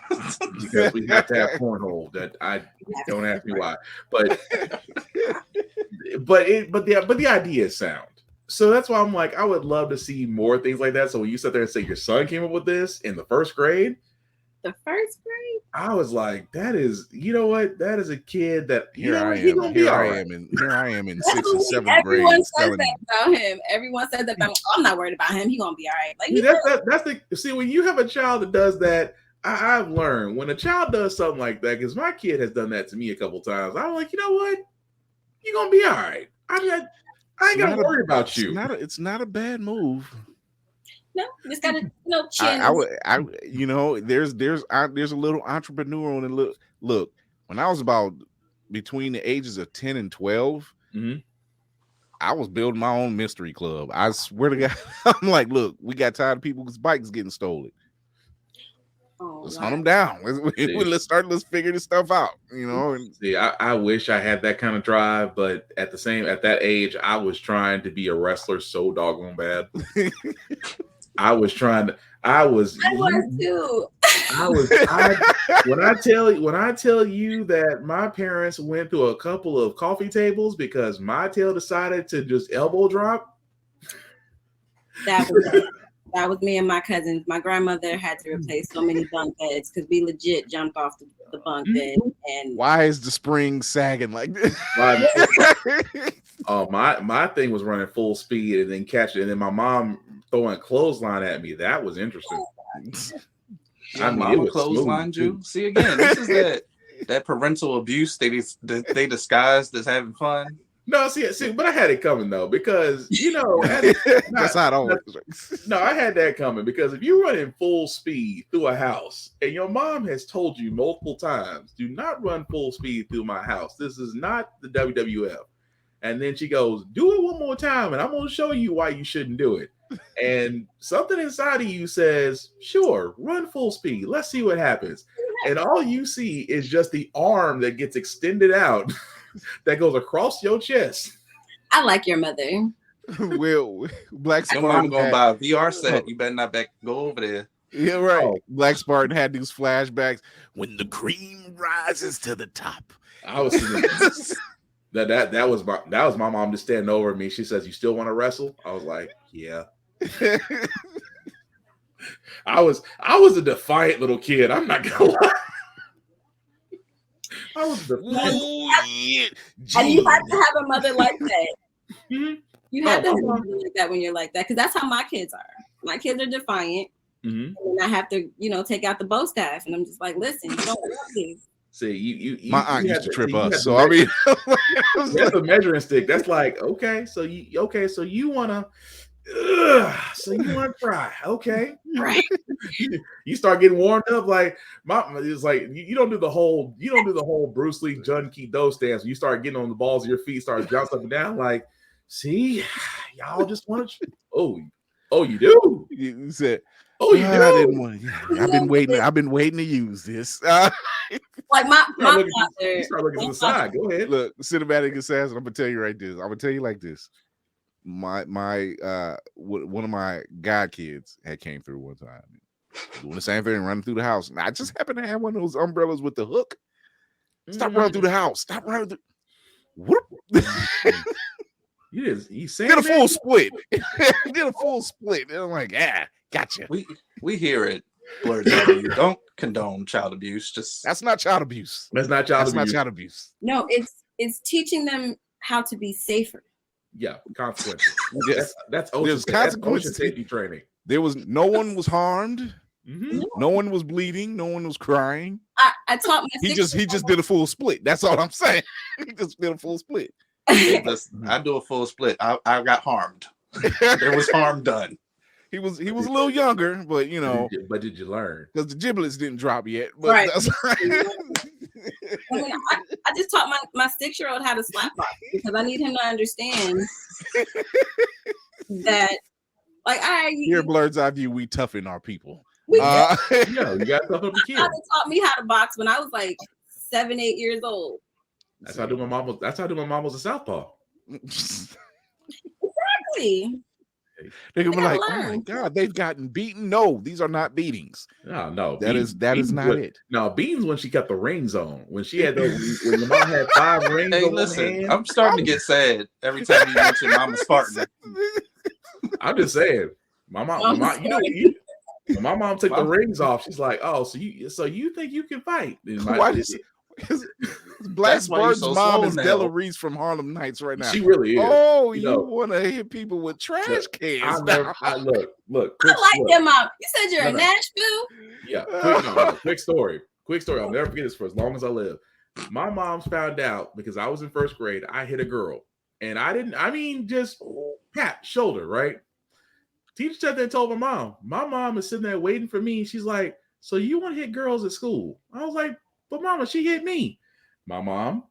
because we have to have cornhole. That I don't ask me why, but the idea is sound. So that's why I'm like, I would love to see more things like that. So when you sit there and say your son came up with this in the first grade, I was like, that is, you know what? That is a kid that Here I am in 6th and 7th grade. Everyone says that about him. Everyone says that about him. Oh, I'm not worried about him. He gonna be all right. Like that's the see, when you have a child that does that, I've learned when a child does something like that, because my kid has done that to me a couple times. I'm like, you know what? You're gonna be all right. I ain't gonna worry about you. It's not a bad move. No, just gotta chill. I you know, there's a little entrepreneur on the look. When I was about between the ages of 10 and 12, I was building my own mystery club. I swear to God, I'm like, look, we got tired of people's bikes getting stolen. Let's hunt them down. Let's figure this stuff out. You know. And see, I wish I had that kind of drive, but at that age, I was trying to be a wrestler so doggone bad. I was too. When I tell you that my parents went through a couple of coffee tables because my tail decided to just elbow drop. That was me and my cousins. My grandmother had to replace so many bunk beds because we legit jumped off the bunk bed. And why is the spring sagging like this? My thing was running full speed and then catch it, and then my mom throwing a clothesline at me. That was interesting. I mean, mama clotheslined you. See, again, this is that parental abuse they disguised as having fun. No, see, but I had it coming though, because you know that's not always. No, I had that coming because if you're running full speed through a house and your mom has told you multiple times, do not run full speed through my house. This is not the WWF. And then she goes, do it one more time, and I'm going to show you why you shouldn't do it. And something inside of you says, sure, run full speed. Let's see what happens. And all you see is just the arm that gets extended out that goes across your chest. I like your mother. Well, Black Your mom going to buy a VR set. You better not go over there. Yeah, right. Oh. Black Spartan had these flashbacks when the cream rises to the top. I was that was my mom just standing over me. She says, "You still want to wrestle?" I was like, "Yeah." I was a defiant little kid. I'm not gonna lie. I was defiant. And you have to have a mother like that. You have to have a mother like that when you're like that, because that's how my kids are. My kids are defiant, and I have to, take out the bow staff, and I'm just like, listen, you don't want this. See, you my aunt used to trip us, so I mean, that's a measuring stick. That's like, okay, so you wanna try, okay, right? You start getting warmed up, like it's like you don't do the whole Bruce Lee Jun Kido stance. You start getting on the balls of your feet, start bouncing up and down, like, see, y'all just want to. Oh, you do. You said. Oh, you do. I didn't want to. I've been waiting to use this. Like my father. You start looking to the side. Go ahead. Look, cinematic assassin. I'm gonna tell you right this. I'm gonna tell you like this. My one of my god kids had came through one time, doing the same thing, running through the house. And I just happened to have one of those umbrellas with the hook. Stop running through the house. Stop running through. Whoop. You did a full split. Did a full split. And I'm like, gotcha. We hear it. You don't condone child abuse. That's not child abuse. That's not child abuse. No, it's teaching them how to be safer. Yeah, consequences. Yes, that's there's consequences. Safety training. There was no one was harmed. No one was bleeding. No one was crying. I taught my. He just did a full split. That's all I'm saying. He just did a full split. I do a full split. I got harmed. There was harm done. He was a little younger, but But did you learn? Because the giblets didn't drop yet. But right. That's right. I just taught my 6-year-old how to slap box because I need him to understand that, like, here, Blurred's Eye View, we toughen our people. You got to toughen up the kid. My father taught me how to box when I was like 7, 8 years old. That's how I do my mom was a southpaw. Exactly. They're gonna be like, "Oh my god, they've gotten beaten." No, these are not beatings. No, that is not it. No, beatings when she kept the rings on. When she had those, when your mom had 5 rings. Hey, on listen, one hand. I'm starting to get sad every time you mention Mama Spartan. I'm just saying, my mom, my mom took the rings off. She's like, "Oh, so you think you can fight?" Why does Blackbird's mom is Della Reese from Harlem Nights right now. She really is. Oh, you want to hit people with trash cans? Look. I like your mom. You said you're in Nashville. Yeah. Quick story. I'll never forget this for as long as I live. My mom's found out because I was in 1st grade. I hit a girl, and I didn't. I mean, just pat shoulder, right? Teacher sat there and told my mom. My mom is sitting there waiting for me. She's like, "So you want to hit girls at school?" I was like, "But Mama, she hit me." My mom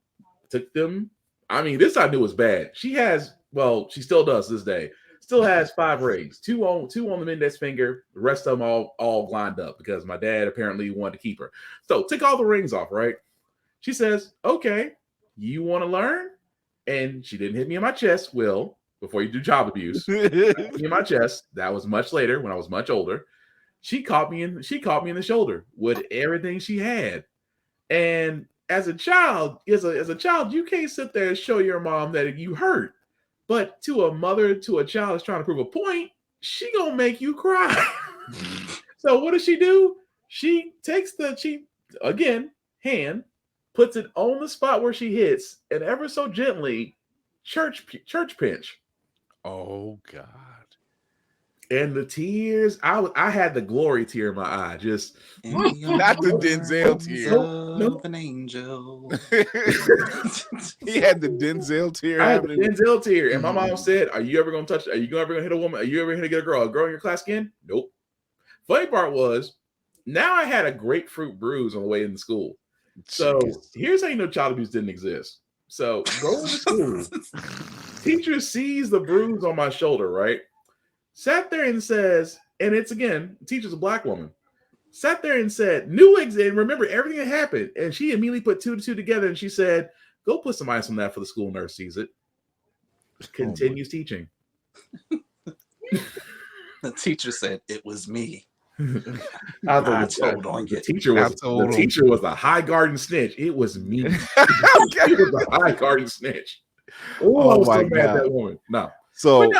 took them. I mean, this I knew was bad. She has, well, she still does to this day. Still has 5 rings, two on the index finger. The rest of them all lined up because my dad apparently wanted to keep her. So took all the rings off, right? She says, "Okay, you want to learn?" And she didn't hit me in my chest. Will, before you do child abuse, hit me in my chest. That was much later when I was much older. She caught me in the shoulder with everything she had, and as a child, you can't sit there and show your mom that you hurt. But to a mother, to a child that's trying to prove a point, she gonna make you cry. So what does she do? She takes hand, puts it on the spot where she hits, and ever so gently, church pinch. Oh God. And the tears, I had the glory tear in my eye. Just not the Denzel tear. Nope. An angel. He had the Denzel tear. I had the Denzel tear, and my mom said, "Are you ever gonna hit a woman? Are you ever gonna get a girl in your class again?" Nope. Funny part was, now I had a grapefruit bruise on the way into school. So here's how you know child abuse didn't exist. So going to school, teacher sees the bruise on my shoulder, right? Sat there and says, and it's again, teacher's a Black woman. Sat there and said, and remember everything that happened. And she immediately put 2 to 2 together and she said, "Go put some ice on that for the school nurse sees it." Continues teaching. The teacher said, "It was me." The teacher was a high garden snitch. It was me. It was a high garden snitch. Oh, I was so mad at that woman. No. So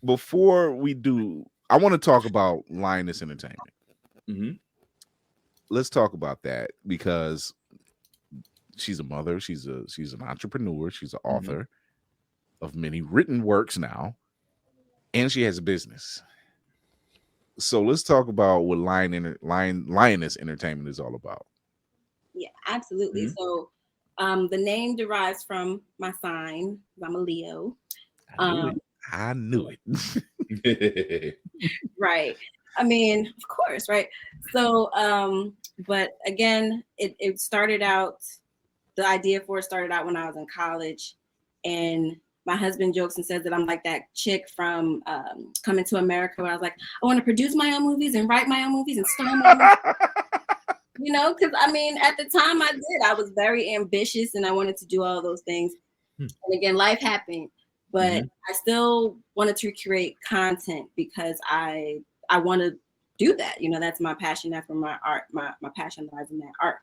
before we do, I want to talk about Lioness Entertainment. Mm-hmm. Let's talk about that because she's a mother, she's an entrepreneur, she's an author of many written works now, and she has a business. So let's talk about what Lioness Entertainment is all about. Yeah, absolutely. So the name derives from my sign. I'm a Leo. I knew it. Right. I mean, of course, right? So, but again, it started out, the idea for it started out when I was in college, and my husband jokes and says that I'm like that chick from Coming to America, where I was like, I want to produce my own movies and write my own movies and star my own movies. You know, because I mean, at the time I was very ambitious and I wanted to do all those things. And again, life happened, but I still wanted to create content because I want to do that. You know, that's my passion. That's where my art, my passion lies in that art.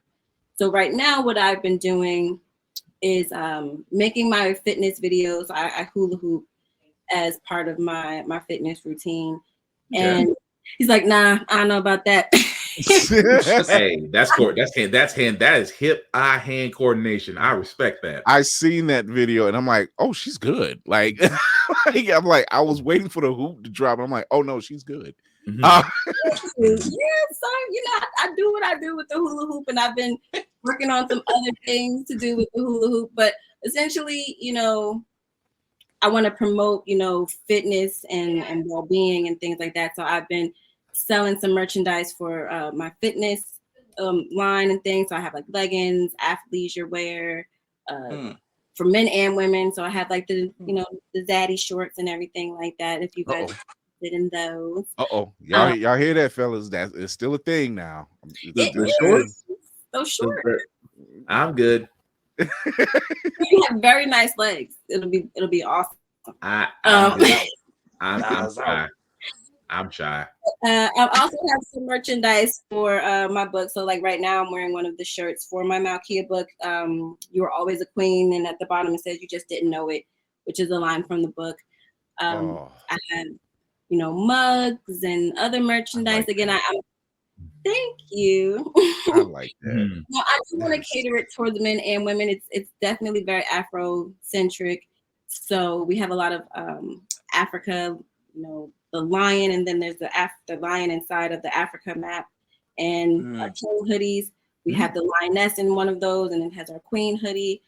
So right now, what I've been doing is making my fitness videos. I hula hoop as part of my fitness routine. And he's like, "Nah, I don't know about that." Hey, that is hip-eye hand coordination. I respect that. I seen that video and I'm like, oh, she's good. Like, I'm like, I was waiting for the hoop to drop. I'm like, oh no, she's good. Yeah, so you know, I do what I do with the hula hoop, and I've been working on some other things to do with the hula hoop. But essentially, you know, I want to promote, you know, fitness and well-being and things like that. So I've been selling some merchandise for my fitness line and things. So I have like leggings, athleisure wear for men and women. So I have like the, you know, the zaddy shorts and everything like that. If you guys in those. Y'all hear that, fellas? That is still a thing now. So short. I'm good. You have very nice legs. It'll be awesome. I'm shy. I'm shy. I also have some merchandise for my book. So like right now I'm wearing one of the shirts for my Malkia book. You were always a queen. And at the bottom it says you just didn't know it, which is a line from the book. I have, mugs and other merchandise. Again, I'm thank you. I like that. Well, I do want to cater it towards men and women. It's definitely very Afro-centric. So we have a lot of Africa, the lion, and then there's the lion inside of the Africa map, and teal hoodies. We have the lioness in one of those, and it has our queen hoodie.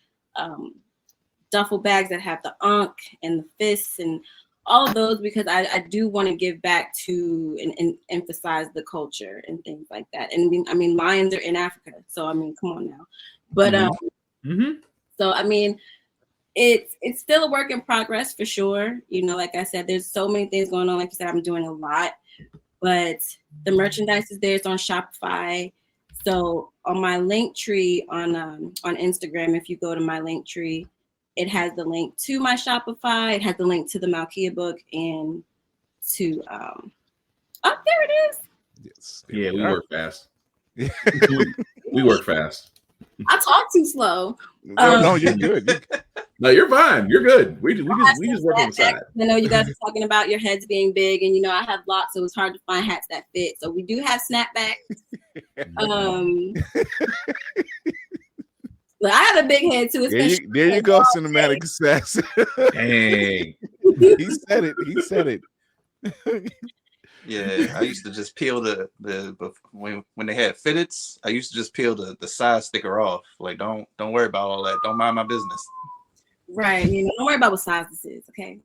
Duffel bags that have the ankh and the fists and all of those, because I do want to give back to and emphasize the culture and things like that. And I mean, lions are in Africa, so I mean, come on now. But so I mean, it's still a work in progress for sure. Like I said, there's so many things going on. Like you said, I'm doing a lot, but the merchandise is there. It's on Shopify. So on my link tree on Instagram, if you go to my link tree, it has the link to my Shopify. It has the link to the Malkia book and to there it is. Yes. Yeah, we work fast. we work fast. I talk too slow. No, you're good. No, you're fine. You're good. We just work on the side. I know you guys are talking about your heads being big, and I have lots, so it's hard to find hats that fit. So we do have snapbacks. But I have a big head too. There you go, cinematic assassin. Dang. He said it. Yeah, I used to just peel the when they had fitteds, I used to just peel the side sticker off. Like, don't worry about all that. Don't mind my business. Right. Don't worry about what size this is. Okay.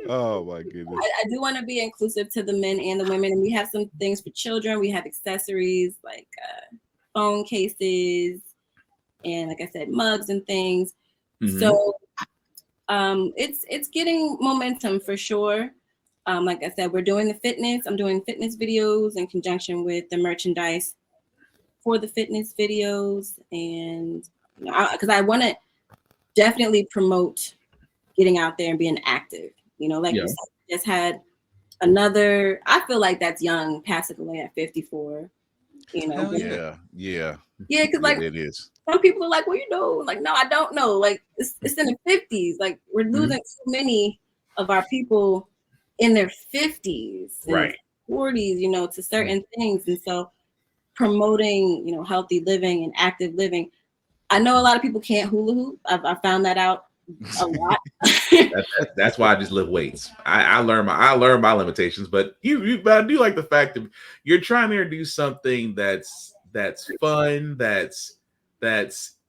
Oh my goodness. I do want to be inclusive to the men and the women, and we have some things for children. We have accessories like phone cases and, like I said, mugs and things. So it's getting momentum for sure. Like I said, we're doing the fitness. I'm doing fitness videos in conjunction with the merchandise for the fitness videos, and because I want to definitely promote getting out there and being active. Like you said, just had another. I feel like that's young, passing away at 54. Yeah. Because like it is. Some people are like, well, like, no, I don't know. Like it's in the 50s. Like we're losing so many of our people in their 50s, and 40s, to certain things. And so promoting, healthy living and active living. I know a lot of people can't hula hoop. I found that out a lot. That's why I just lift weights. I learned my limitations, but but I do like the fact that you're trying to introduce something that's fun, that's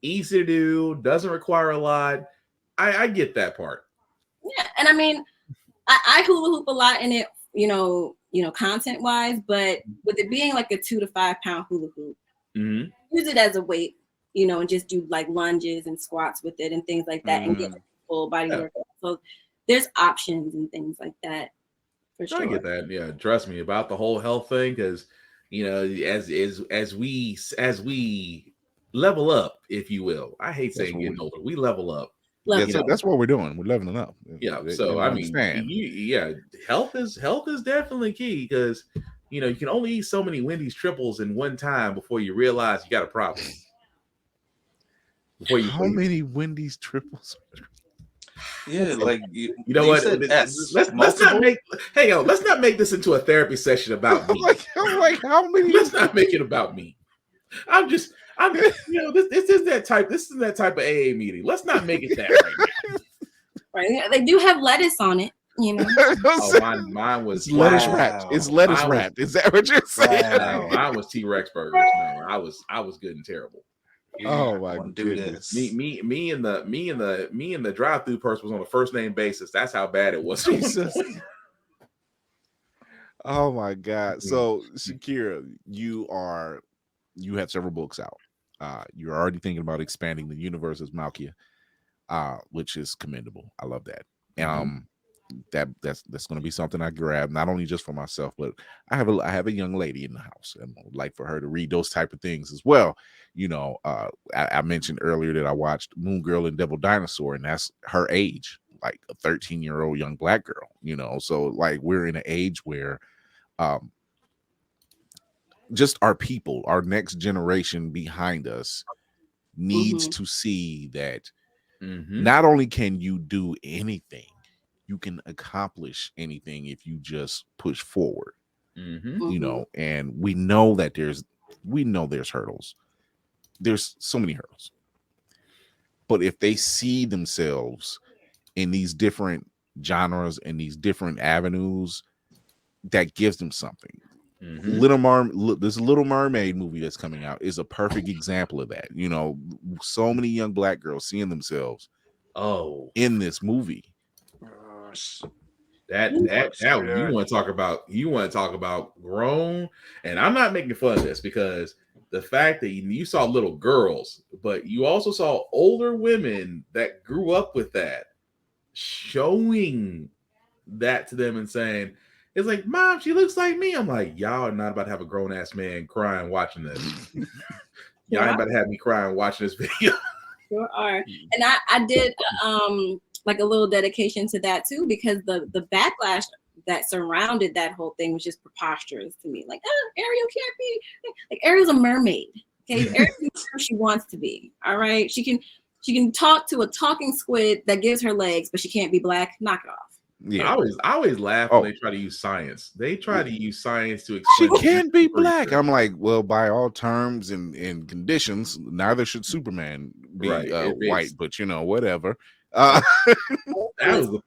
easy to do, doesn't require a lot. I get that part. Yeah, and I mean, I hula hoop a lot in it, content wise, but with it being like a 2 to 5 pound hula hoop, use it as a weight, and just do like lunges and squats with it and things like that, and get full body workout. So there's options and things like that for sure. I get that. Yeah, trust me about the whole health thing, because as we level up, if you will. I hate saying getting older. We level up. So that's what we're doing. We're leveling up. Yeah. So I mean, health is definitely key, because you can only eat so many Wendy's triples in one time before you realize you got a problem. How many Wendy's triples? Yeah, like you know what? Let's not make this into a therapy session about me. I'm like, how many? Let's not make it about me. This is that type of AA meeting. Let's not make it that right now. Right. They do have lettuce on it, Mine was lettuce wrapped. It's lettuce wrapped. Is that what you're saying? Wow. Mine was T-Rex burgers. Man. I was good and terrible. Oh my goodness. Me and the drive-through person was on a first name basis. That's how bad it was. Jesus. Oh my God. So Shakirah, you have several books out. You're already thinking about expanding the universe as Malkia, which is commendable. I love that. That's going to be something I grab, not only just for myself, but I have a young lady in the house, and I would like for her to read those type of things as well. I mentioned earlier that I watched Moon Girl and Devil Dinosaur, and that's her age. like a 13-year-old young black girl, you know. So like we're in an age where just our people, our next generation behind us needs to see that not only can you do anything, you can accomplish anything if you just push forward. You know, and we know that there's hurdles. There's so many hurdles. But if they see themselves in these different genres and these different avenues, that gives them something. This Little Mermaid movie that's coming out is a perfect example of that. You know, so many young black girls seeing themselves in this movie. Gosh. That you want to talk about grown, and I'm not making fun of this because the fact that you saw little girls, but you also saw older women that grew up with that, showing that to them and saying, it's like, Mom, she looks like me. I'm like, y'all are not about to have a grown ass man crying watching this. Y'all ain't about to have me crying watching this video. Sure are. And I did like a little dedication to that too, because the backlash that surrounded that whole thing was just preposterous to me. Like, Ariel can't be like, Ariel's a mermaid. Okay, Ariel's who she wants to be. All right, she can talk to a talking squid that gives her legs, but she can't be black. Knock it off. Yeah, I always laugh when they try to use science. They try to use science to explain she can't be black. I'm like, well, by all terms and conditions, neither should Superman be white. But you know, whatever. That was the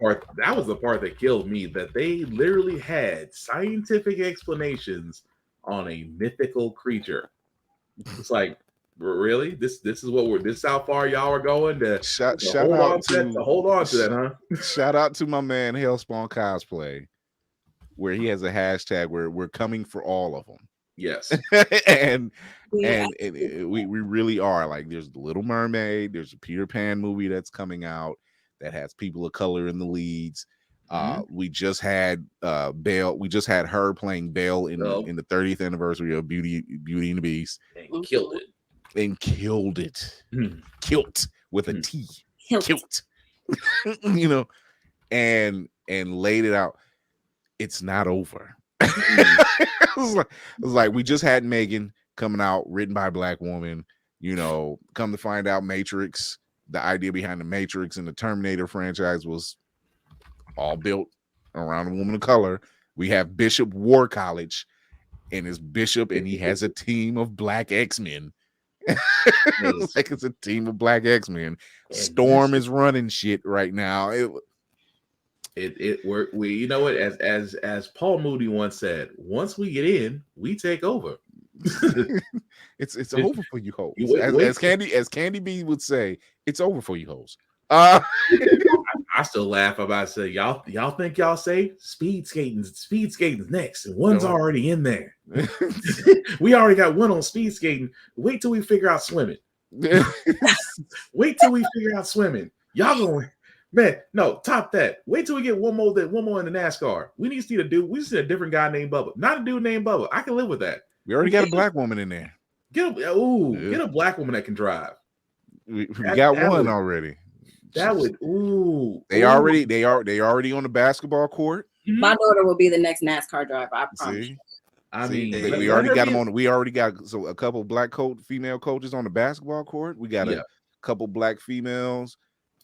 part that killed me. That they literally had scientific explanations on a mythical creature. It's like, really? This is how far y'all are going to hold on to that, huh? Shout out to my man Hellspawn Cosplay, where he has a hashtag where we're coming for all of them. Yes. and we really are. Like, there's the Little Mermaid, there's a Peter Pan movie that's coming out that has people of color in the leads. We just had Belle. We just had her playing Belle in the 30th anniversary of Beauty and the Beast. And killed it. And killed it. Kilt with a T. Kilt. You know, and laid it out. It's not over. It was like we just had Megan coming out, written by a black woman. You know, come to find out, Matrix, the idea behind the Matrix and the Terminator franchise was all built around a woman of color. We have Bishop War College, and it's Bishop, and he has a team of black X-Men. Like, it's a team of black X-Men. Storm is running shit right now. It worked. You know what? As Paul Moody once said, once we get in, we take over. it's over for you hoes. As Candy B would say, it's over for you hoes. I still laugh about say y'all think y'all say speed skating's next, and one's already in there. We already got one on speed skating. Wait till we figure out swimming. Wait till we figure out swimming. Y'all going, man, no, top that. Wait till we get one more in the NASCAR. We need to see a different guy named Bubba. Not a dude named Bubba. I can live with that. We already got a black woman in there. Get a black woman that can drive. We got one already. That would They already on the basketball court. My daughter will be the next NASCAR driver. I promise. We already got them on. We already got a couple black female coaches on the basketball court. We got a couple black females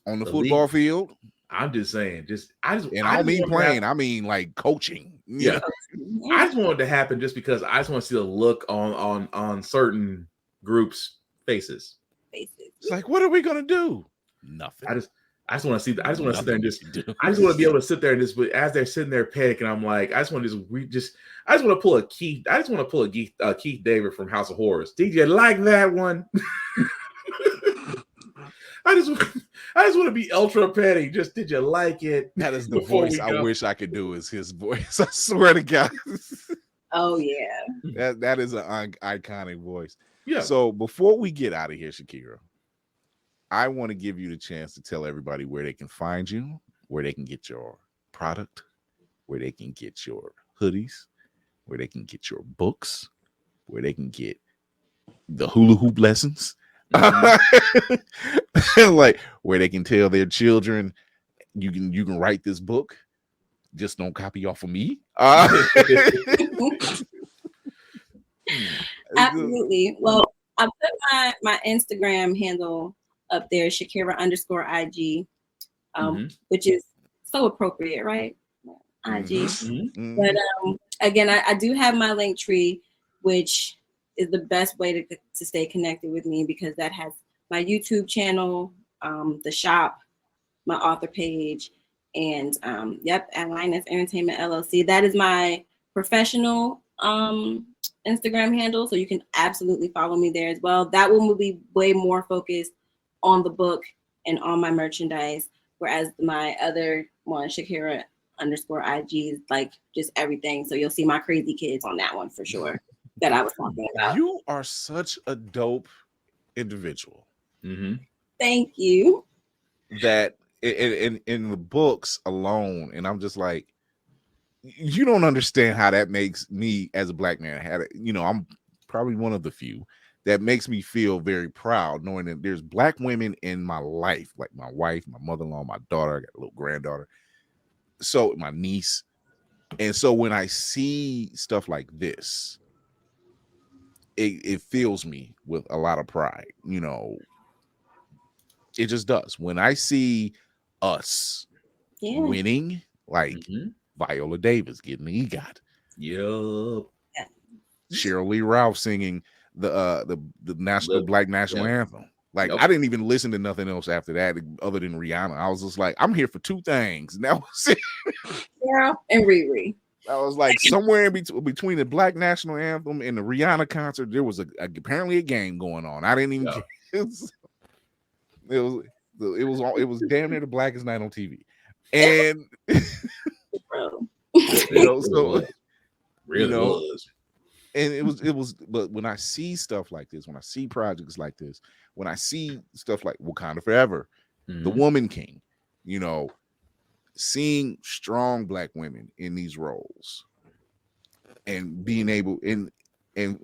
on the football field. I'm just saying, I don't mean playing. I mean like coaching. Yeah, I just want it to happen just because I just want to see the look on certain groups' faces. It's like, what are we gonna do? Nothing. I just want to see. I just want to sit there and I just want to be able to sit there and just as they're sitting there panicking, I'm like, I just want to pull a Keith. I just want to pull a Keith David from House of Horrors. Did you like that one? I just want to be ultra petty. Just did you like it? That is the voice I wish I could do. Is his voice? I swear to God. Oh yeah. That is an iconic voice. Yeah. So before we get out of here, Shakirah, I want to give you the chance to tell everybody where they can find you, where they can get your product, where they can get your hoodies, where they can get your books, where they can get the hula hoop lessons, like where they can tell their children you can write this book, just don't copy off of me. Absolutely. Well, I put my Instagram handle up there, Shakirah_IG, which is so appropriate, right? IG. But again, I do have my link tree, which is the best way to stay connected with me, because that has my YouTube channel, the shop, my author page, and Atlantis Entertainment LLC. That is my professional Instagram handle, so you can absolutely follow me there as well. That one will be way more focused on the book and on my merchandise, whereas my other one, Shakirah_IG, is like just everything. So you'll see my crazy kids on that one for sure, that I was talking about. You are such a dope individual. Thank you. That in the books alone, and I'm just like, you don't understand how that makes me as a Black man. I'm probably one of the few that makes me feel very proud knowing that there's Black women in my life, like my wife, my mother-in-law, my daughter. I got a little granddaughter, so my niece. And so when I see stuff like this, it fills me with a lot of pride. It just does. When I see us winning, like Viola Davis getting the EGOT, Cheryl Lee Ralph singing the national Black national anthem. Like I didn't even listen to nothing else after that other than Rihanna. I was just like, I'm here for two things. And that was it. Cheryl and Riri. I was like, somewhere in between the Black national anthem and the Rihanna concert, there was apparently a game going on. I didn't even care. It was damn near the blackest night on TV, and was. And it was. But when I see stuff like this, when I see projects like this, when I see stuff like Wakanda Forever, The Woman King, seeing strong Black women in these roles, and being able and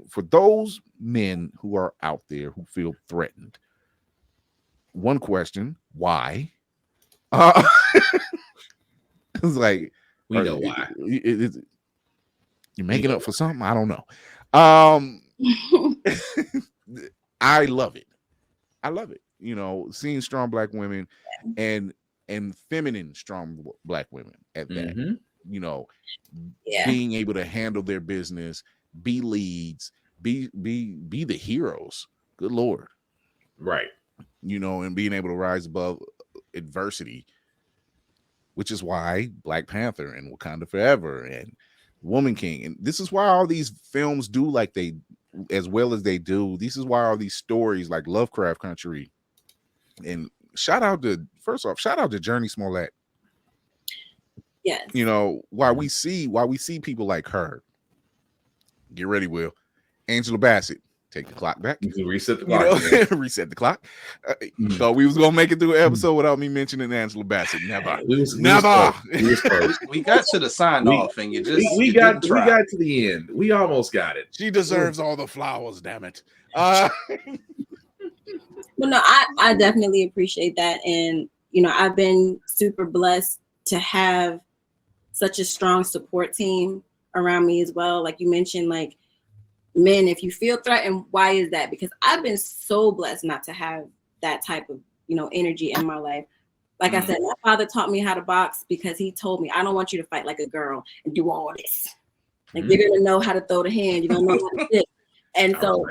for those men who are out there who feel threatened. One question: why? It's like we know why. You're making up for something. I don't know. I love it. I love it. Seeing strong Black women and feminine strong Black women at that. Being able to handle their business, be leads, be the heroes. Good Lord. Right. And being able to rise above adversity, which is why Black Panther and Wakanda Forever and Woman King, and this is why all these films do like they, as well as they do. This is why all these stories like Lovecraft Country, and shout out to Journey Smollett. Yes. Why we see people like her. Get ready, Will. Angela Bassett. Take the clock back. You can reset the clock. Reset the clock. Thought we was gonna make it through an episode without me mentioning Angela Bassett. Never. Never. We got to the sign off, and we got to the end. We almost got it. She deserves all the flowers. Damn it. Well, no, I definitely appreciate that, and I've been super blessed to have such a strong support team around me as well. Like you mentioned, like. Men, if you feel threatened, why is that? Because I've been so blessed not to have that type of, energy in my life. Like I said, my father taught me how to box because he told me, I don't want you to fight like a girl and do all this. Like you're gonna know how to throw the hand, you're gonna know how to sit. And so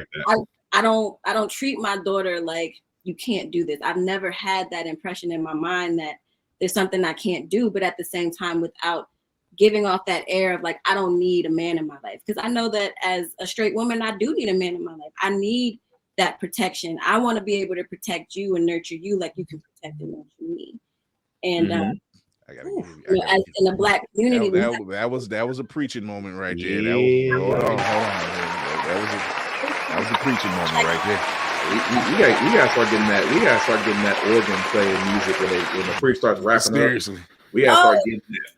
I don't treat my daughter like you can't do this. I've never had that impression in my mind that there's something I can't do, but at the same time, without giving off that air of like, I don't need a man in my life. Because I know that as a straight woman, I do need a man in my life. I need that protection. I want to be able to protect you and nurture you like you can protect and nurture me. And as in the Black community, that was a preaching moment right there. Hold on. That was a preaching moment right there. We gotta start getting that. We gotta start getting that organ playing music when the priest starts rapping. Seriously, we gotta start getting that.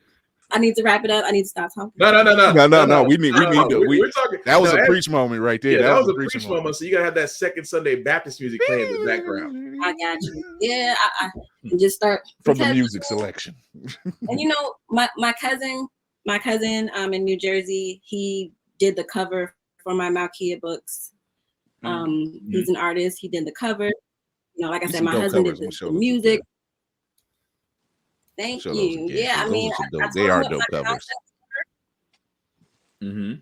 I need to wrap it up. I need to stop talking. No. We need to. We're talking. That was a preach moment right there. Yeah, that was a preach moment. So you gotta have that second Sunday Baptist music playing in the background. I got you. Yeah, I just start from the music selection. And you know, my cousin in New Jersey, he did the cover for my Malkia books. He's an artist. He did the cover. You know, like I said, my husband did the music. Thank you. Yeah, I mean, they are dope covers. And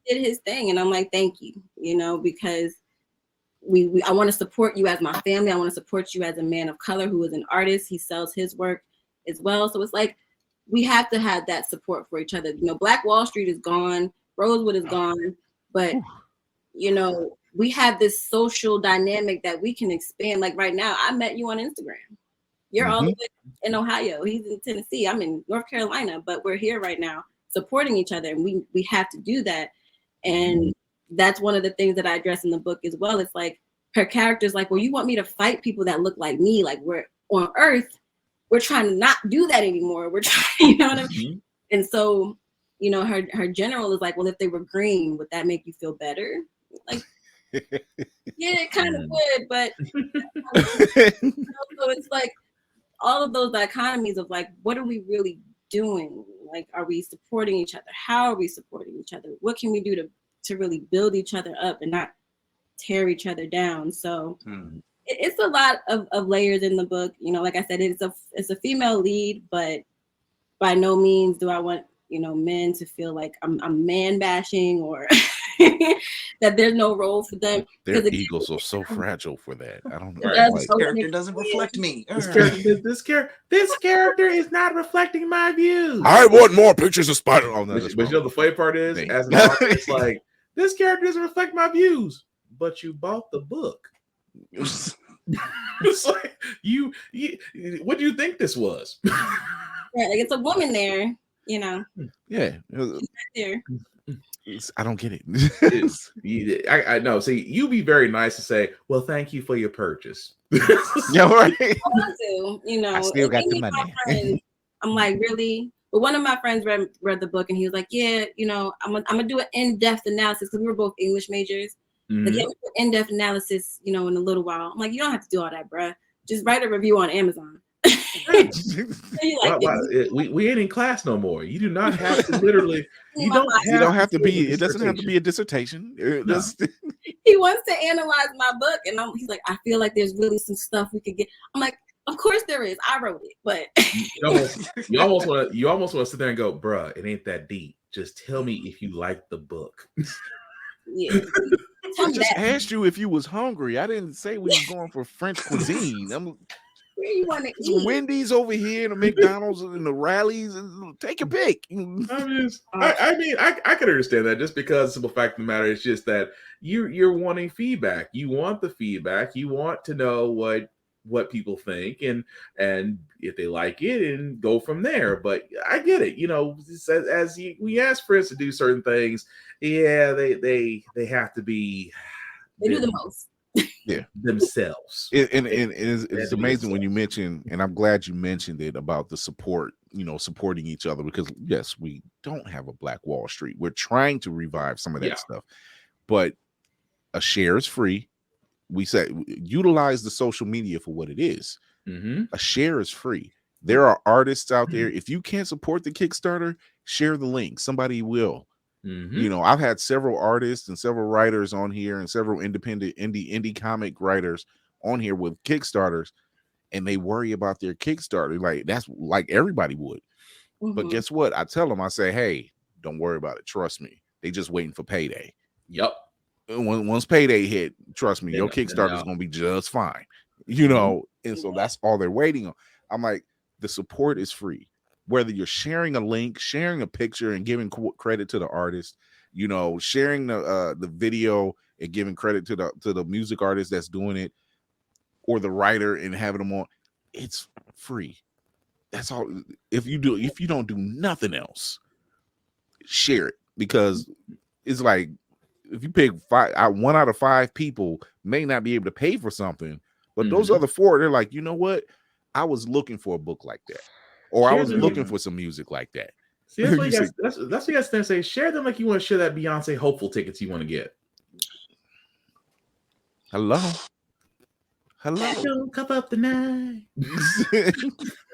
did his thing, and I'm like, thank you. You know, because I want to support you as my family. I want to support you as a man of color who is an artist. He sells his work as well. So it's like we have to have that support for each other. You know, Black Wall Street is gone, Rosewood is gone, but you know, we have this social dynamic that we can expand. Like right now, I met you on Instagram. You're all the way in Ohio. He's in Tennessee. I'm in North Carolina, but we're here right now supporting each other. And we have to do that. And that's one of the things that I address in the book as well. It's like her character's like, well, you want me to fight people that look like me? Like we're on Earth. We're trying to not do that anymore. We're trying, you know what I mean? And so, you know, her general is like, well, if they were green, would that make you feel better? Like, yeah, it kind of would, but so it's like all of those dichotomies of like, what are we really doing? Like, are we supporting each other? How are we supporting each other? What can we do to really build each other up and not tear each other down? So it's a lot of layers in the book. You know, like I said, it's a female lead, but by no means do I want, you know, men to feel like I'm man bashing or that there's no role for them. Their egos are so fragile for that. I don't know. This character doesn't reflect me. This character is not reflecting my views. I want more pictures of Spider. Oh, no, but you know the funny part is, as an author, it's like this character doesn't reflect my views, but you bought the book. It's like you what do you think this was? Yeah, like it's a woman there, you know. Yeah, right there. I don't get it. I know. See, you be very nice to say, "Well, thank you for your purchase." Yeah, right. I want to, you know. I still got the money. Friends, I'm like, really? But one of my friends read the book, and he was like, "Yeah, you know, I'm gonna do an in-depth analysis because we were both English majors. Like, yeah, in-depth analysis, you know, in a little while." I'm like, "You don't have to do all that, bruh. Just write a review on Amazon." We ain't in class no more. You do not have to literally. You don't have to be. It doesn't have to be a dissertation. No. He wants to analyze my book, and he's like, I feel like there's really some stuff we could get. I'm like, of course there is. I wrote it, but you almost want to sit there and go, bruh, it ain't that deep. Just tell me if you like the book. Yeah. I just asked you if you was hungry. I didn't say we was going for French cuisine. Where you want to eat? Wendy's over here, the McDonald's and the rallies, and take a pick. I mean, I can understand that just because the simple fact of the matter is just that you're wanting feedback. You want the feedback. You want to know what people think and if they like it and go from there. But I get it. You know, as we ask friends to do certain things, yeah, they have to be. They do the most. Yeah, themselves. And it's amazing when you mention, and I'm glad you mentioned it about the support, you know, supporting each other, because yes, we don't have a Black Wall Street. We're trying to revive some of that stuff, but a share is free. We say utilize the social media for what it is. A share is free. There are artists out there. If you can't support the Kickstarter, share the link. Somebody will. You know, I've had several artists and several writers on here and several independent indie comic writers on here with Kickstarters, and they worry about their Kickstarter. Like that's like everybody would. But guess what? I tell them, I say, hey, don't worry about it. Trust me. They just waiting for payday. Yep. Once payday hit, trust me, your Kickstarter is going to be just fine. You know, and so that's all they're waiting on. I'm like, the support is free. Whether you're sharing a link, sharing a picture, and giving credit to the artist, you know, sharing the video and giving credit to the music artist that's doing it, or the writer and having them on, it's free. That's all. If you don't do nothing else, share it, because it's like if you pick 1 out of 5 people may not be able to pay for something, but those other 4, they're like, you know what? I was looking for a book like that. Or I was looking for some music like that. See, that's what you guys. That's what you guys stand say. Share them like you want to share that Beyonce hopeful tickets you want to get. Hello. Don't come up the night.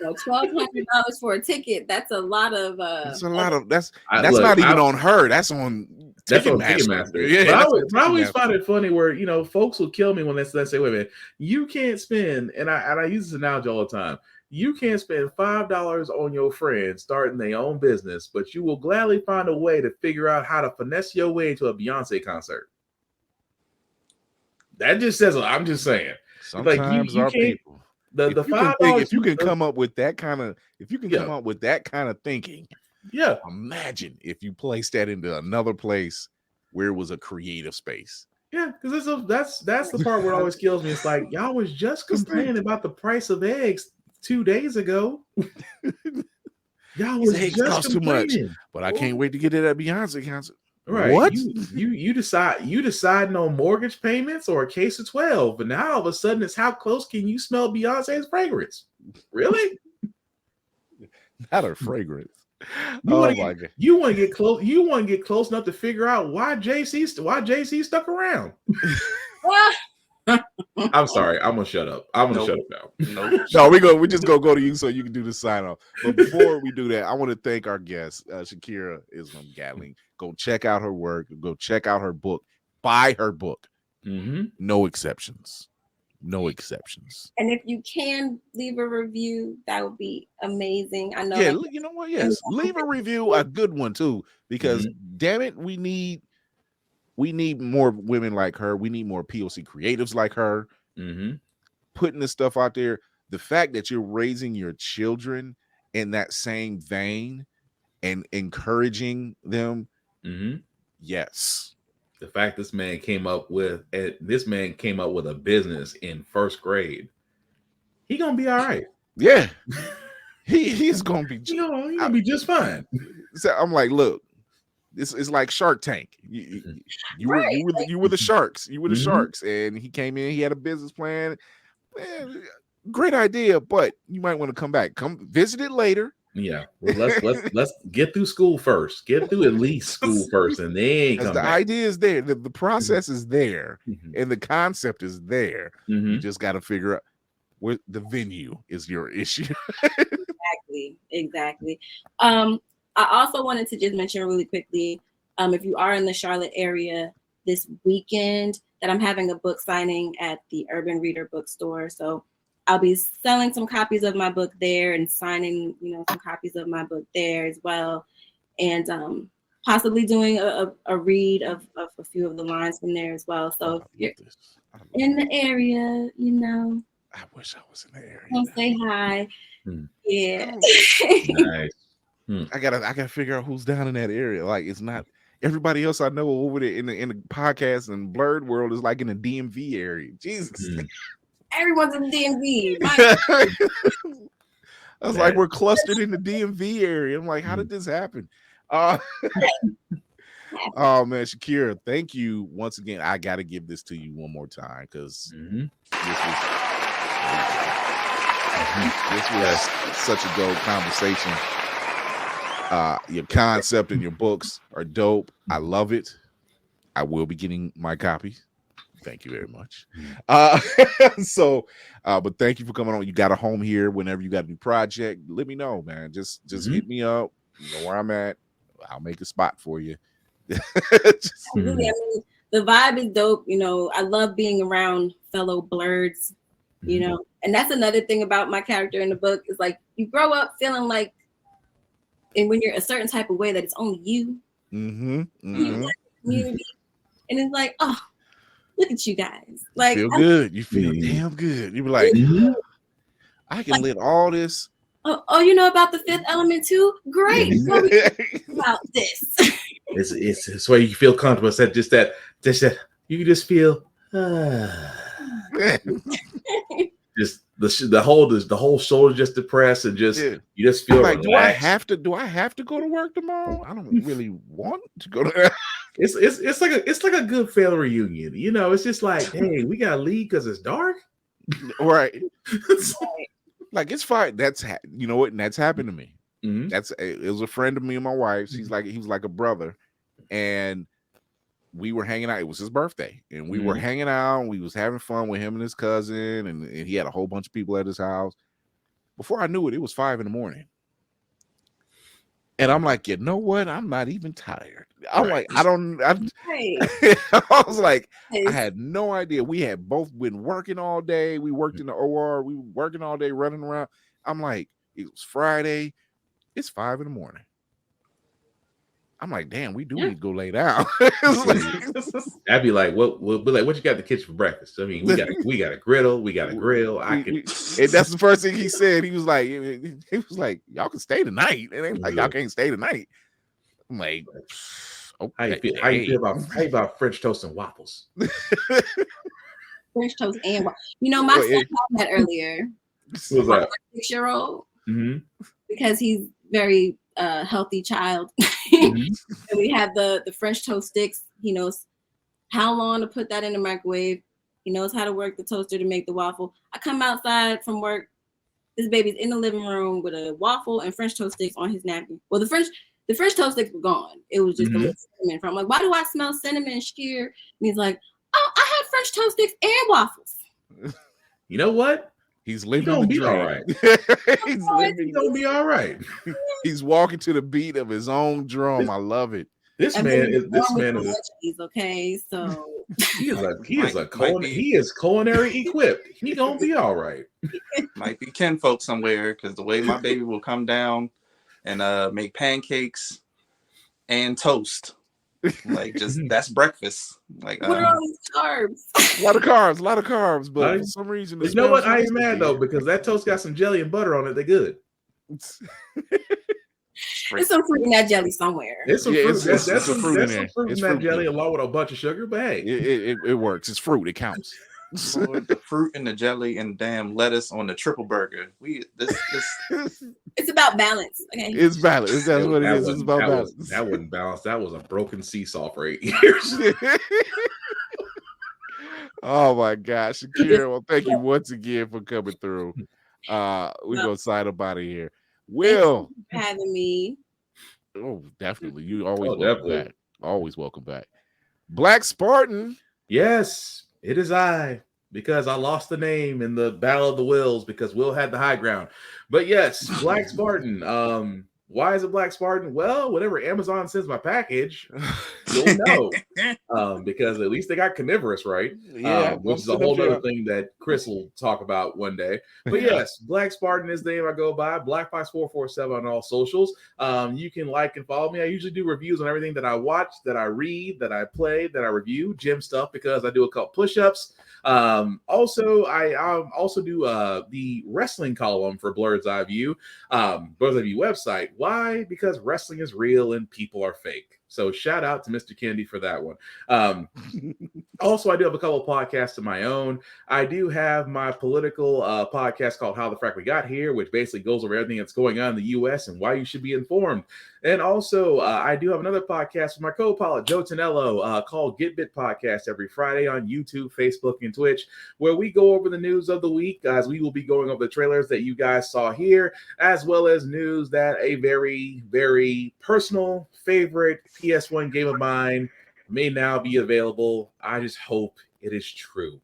$1,200 for a ticket. That's a lot of. That's a lot of. That's not even on her. That's on Ticketmaster. Yeah, but I always find it funny where folks will kill me when they say, "Wait a minute, you can't spend." And I use this analogy all the time. You can't spend $5 on your friend starting their own business, but you will gladly find a way to figure out how to finesse your way into a Beyonce concert. That just says, I'm just saying. Sometimes you our people. The $5. If you can come up with that kind of, thinking, yeah. Imagine if you placed that into another place where it was a creative space. Yeah, because that's the part where it always kills me. It's like y'all was just complaining about the price of eggs 2 days ago. Y'all was eggs just cost too much, but I can't wait to get it at Beyonce concert. Right? What you deciding on mortgage payments or a case of 12, but now all of a sudden it's how close can you smell Beyonce's fragrance? Really? Not her fragrance. You want to get close. You want to get close enough to figure out why JC stuck around. I'm sorry. I'm gonna shut up. I'm gonna shut up now. No, we just go to you so you can do the sign off. But before we do that, I want to thank our guest, Shakirah Islam-Gatling. Go check out her work. Go check out her book. Buy her book. Mm-hmm. No exceptions. No exceptions. And if you can leave a review, that would be amazing. I know. Yeah, you know what? Yes, leave a review, a good one too, because damn it, we need more women like her. We need more POC creatives like her. Putting this stuff out there. The fact that you're raising your children in that same vein and encouraging them. Yes. The fact this man came up with a business in first grade. He gonna be all right. Yeah. He's gonna be he's gonna be just fine. So I'm like, look, this is like Shark Tank. You were the sharks. You were the sharks, and he came in. He had a business plan. Man, great idea, but you might want to come back. Come visit it later. Yeah, well, let's get through school first. Get through at least school first, and then come back. Idea is there. The process is there, and the concept is there. You just got to figure out where the venue is your issue. Exactly. I also wanted to just mention really quickly, if you are in the Charlotte area this weekend, that I'm having a book signing at the Urban Reader Bookstore. So I'll be selling some copies of my book there and signing, some copies of my book there as well. And possibly doing a read of a few of the lines from there as well. So if you're in the area, I wish I was in the area. Come say hi. Yeah. Nice. I gotta figure out who's down in that area. Like, it's not everybody else I know over there in the podcast and blurred world is like in the DMV area. Jesus. Everyone's in the DMV. I was like, we're clustered in the DMV area. I'm like, how did this happen? Oh man, Shakirah, thank you once again. I gotta give this to you one more time because this was such a dope conversation. Your concept and your books are dope. I love it. I will be getting my copy. Thank you very much. But thank you for coming on. You got a home here. Whenever you got a new project, let me know, man. Just hit me up. You know where I'm at. I'll make a spot for you. Absolutely. I mean, the vibe is dope. I love being around fellow blurreds, and that's another thing about my character in the book is like you grow up feeling like, and when you're a certain type of way that it's only you, community, and it's like, oh, look at you guys. Like, you feel good. You feel damn good. You be like, I can let all this. Oh, you know about the fifth element too? Great. About this. It's where you feel comfortable. It's just that you can just feel just the whole shoulder just depressed and just you just feel like, relaxed. do I have to go to work tomorrow? I don't really want to go to it's like a good family reunion. It's just like, hey, we gotta leave because it's dark. Right. Like, it's fine. That's you know what, and that's happened to me. It was a friend of me and my wife's. He was like a brother, and we were hanging out. It was his birthday, and we were hanging out. We was having fun with him and his cousin, and he had a whole bunch of people at his house. Before I knew it, it was 5 a.m. And I'm like, you know what? I'm not even tired. I'm like, I was like, I had no idea. We had both been working all day. We worked in the OR. We were working all day, running around. I'm like, it was Friday. It's 5 a.m. I'm like, damn, we do need to go lay down. I'd be like, what you got in the kitchen for breakfast? I mean, we got a griddle, we got a grill. And that's the first thing he said. He was like, y'all can stay tonight. And they like, y'all can't stay tonight. I'm like, okay. How you feel about French toast and waffles? French toast and waffles. You know, my son called that earlier. What's that? 6-year-old. Because he's very healthy child. And we have the French toast sticks. He knows how long to put that in the microwave. He knows how to work the toaster to make the waffle. I come outside from work. This baby's in the living room with a waffle and French toast sticks on his napkin. Well, the French toast sticks were gone. It was just a little cinnamon. I'm like, why do I smell cinnamon, Shakir? And he's like, oh, I have French toast sticks and waffles. You know what? He's living the dream. All right. He's gonna be all right. He's walking to the beat of his own drum. I love it. This man is okay. So he is culinary equipped. He gonna be all right. Might be kinfolk somewhere, because the way my baby will come down and make pancakes and toast. Like, just that's breakfast. Like, what are all these carbs? A lot of carbs, but for some reason, you know what? I ain't mad though, because that toast got some jelly and butter on it. They're good. There's some fruit in that jelly somewhere. There's some fruit. There's some fruit in there. Fruit in that jelly, along with a bunch of sugar. But hey, it works. It's fruit. It counts. Lord, the fruit and the jelly and damn lettuce on the triple burger. It's about balance. Okay, it's balance. That's what it is. It's about balance. That wasn't balance. That was a broken seesaw for 8 years. Oh my gosh, Shakira. Well, thank you once again for coming through. We're gonna sign up out of here. Will, thank you for having me. Oh, definitely. You always welcome back. Always welcome back. Black Spartan. Yes. It is I, because I lost the name in the Battle of the Wills because Will had the high ground. But yes, Black Spartan. Why is it Black Spartan? Well, whenever Amazon sends my package, you'll know. Because at least they got carnivorous right. Yeah, which is a whole other thing that Chris will talk about one day. But yes, Black Spartan is the name I go by. BlackFox447 on all socials. You can like and follow me. I usually do reviews on everything that I watch, that I read, that I play, that I review, gym stuff, because I do a couple push-ups. Also, I also do the wrestling column for Blurred's Eye View, Blurred's Eye View website. Why? Because wrestling is real and people are fake. So shout out to Mr. Kennedy for that one. Also, I do have a couple of podcasts of my own. I do have my political podcast called How the Frack We Got Here, which basically goes over everything that's going on in the U.S. and why you should be informed. And also, I do have another podcast with my co-pilot, Joe Tonello, called Get Bit Podcast every Friday on YouTube, Facebook, and Twitch, where we go over the news of the week, as we will be going over the trailers that you guys saw here, as well as news that a very, very personal favorite PS1 game of mine may now be available. I just hope it is true.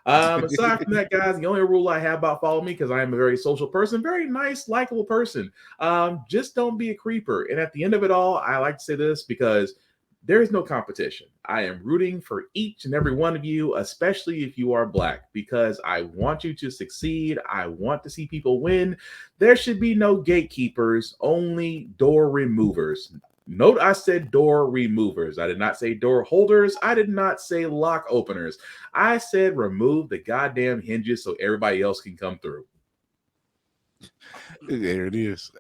Aside from that, guys, the only rule I have about following me, because I am a very social person, very nice, likable person, just don't be a creeper. And at the end of it all, I like to say this because there is no competition. I am rooting for each and every one of you, especially if you are Black, because I want you to succeed. I want to see people win. There should be no gatekeepers, only door removers. Note I said door removers. I did not say door holders. I did not say lock openers. I said remove the goddamn hinges so everybody else can come through. There it is.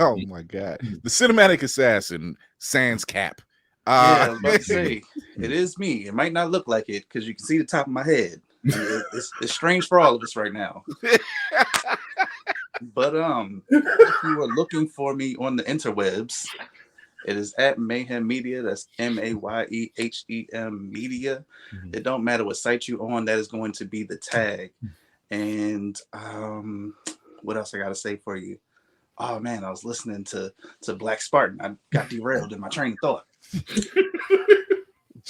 Oh my God. The cinematic assassin, sans cap. I was about to say, it is me. It might not look like it because you can see the top of my head. It's strange for all of us right now. But if you are looking for me on the interwebs, it is at Mayhem Media. That's MAYEHEM Media. It don't matter what site you on, that is going to be the tag. And what else I gotta say for you? oh man, I was listening to Black Spartan. I got derailed in my train of thought.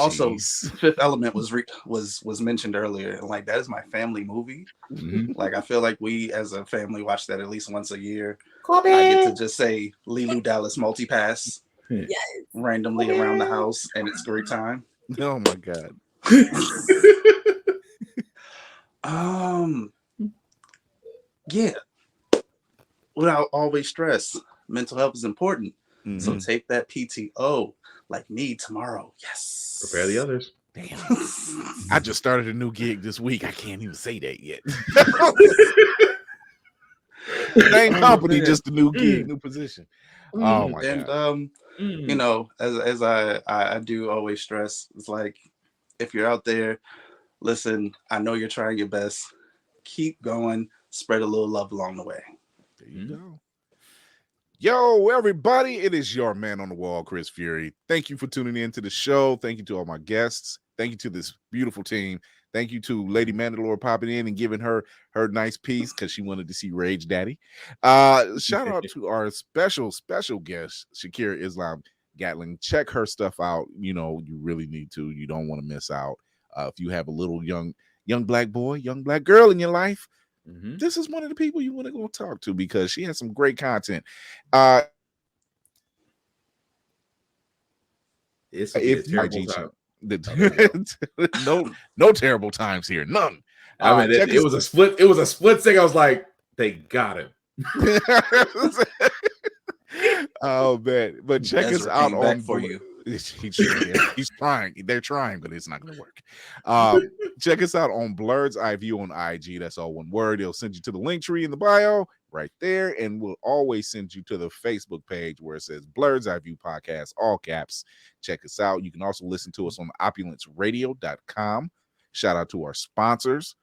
Also, Fifth Element was mentioned earlier, and like that is my family movie. Like I feel like we as a family watch that at least once a year. I get to just say Lilu Dallas multipass randomly around the house, and it's great time. Oh my god. Yeah. Without always stress, mental health is important. So take that PTO like me tomorrow. Yes. Prepare the others. Damn. I just started a new gig this week. I can't even say that yet. Same company, just a new gig, new position. Oh my god. You know, as I do always stress, it's like if you're out there, listen, I know you're trying your best. Keep going, spread a little love along the way. There you go. Yo, everybody, it is your man on the wall, Chris Fury. Thank you for tuning in to the show. Thank you to all my guests. Thank you to this beautiful team. Thank you to Lady Mandalore popping in and giving her nice piece because she wanted to see Rage Daddy. Shout out to our special guest, Shakirah Islam-Gatling. Check her stuff out. You know, you really need to. You don't want to miss out. If you have a little young black boy, young black girl in your life, this is one of the people you want to go talk to because she has some great content. It's a terrible time. No terrible times here. None. I mean, it was a split. It was a split second. I was like, they got him. Oh man, but check us out on for you. He's trying. They're trying, but it's not going to work. Check us out on Blurred's Eye View on IG. That's all one word. It'll send you to the link tree in the bio right there, and we'll always send you to the Facebook page where it says Blurred's Eye View Podcast, all caps. Check us out. You can also listen to us on opulenceradio.com. Shout out to our sponsors,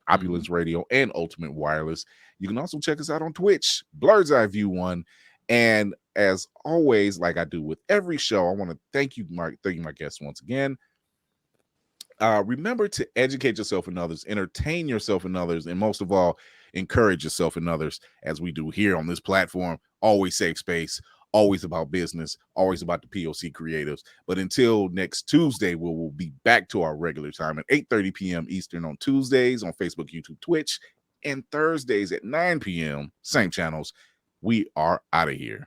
Opulence Radio and Ultimate Wireless. You can also check us out on Twitch, Blurred's Eye View 1. And as always, like I do with every show, I want to thank you, Mark. Thank you, my guests, once again. Remember to educate yourself and others, entertain yourself and others, and most of all, encourage yourself and others, as we do here on this platform. Always safe space, always about business, always about the POC creatives. But until next Tuesday, we'll be back to our regular time at 8:30 p.m. Eastern on Tuesdays on Facebook, YouTube, Twitch, and Thursdays at 9 p.m. Same channels. We are out of here.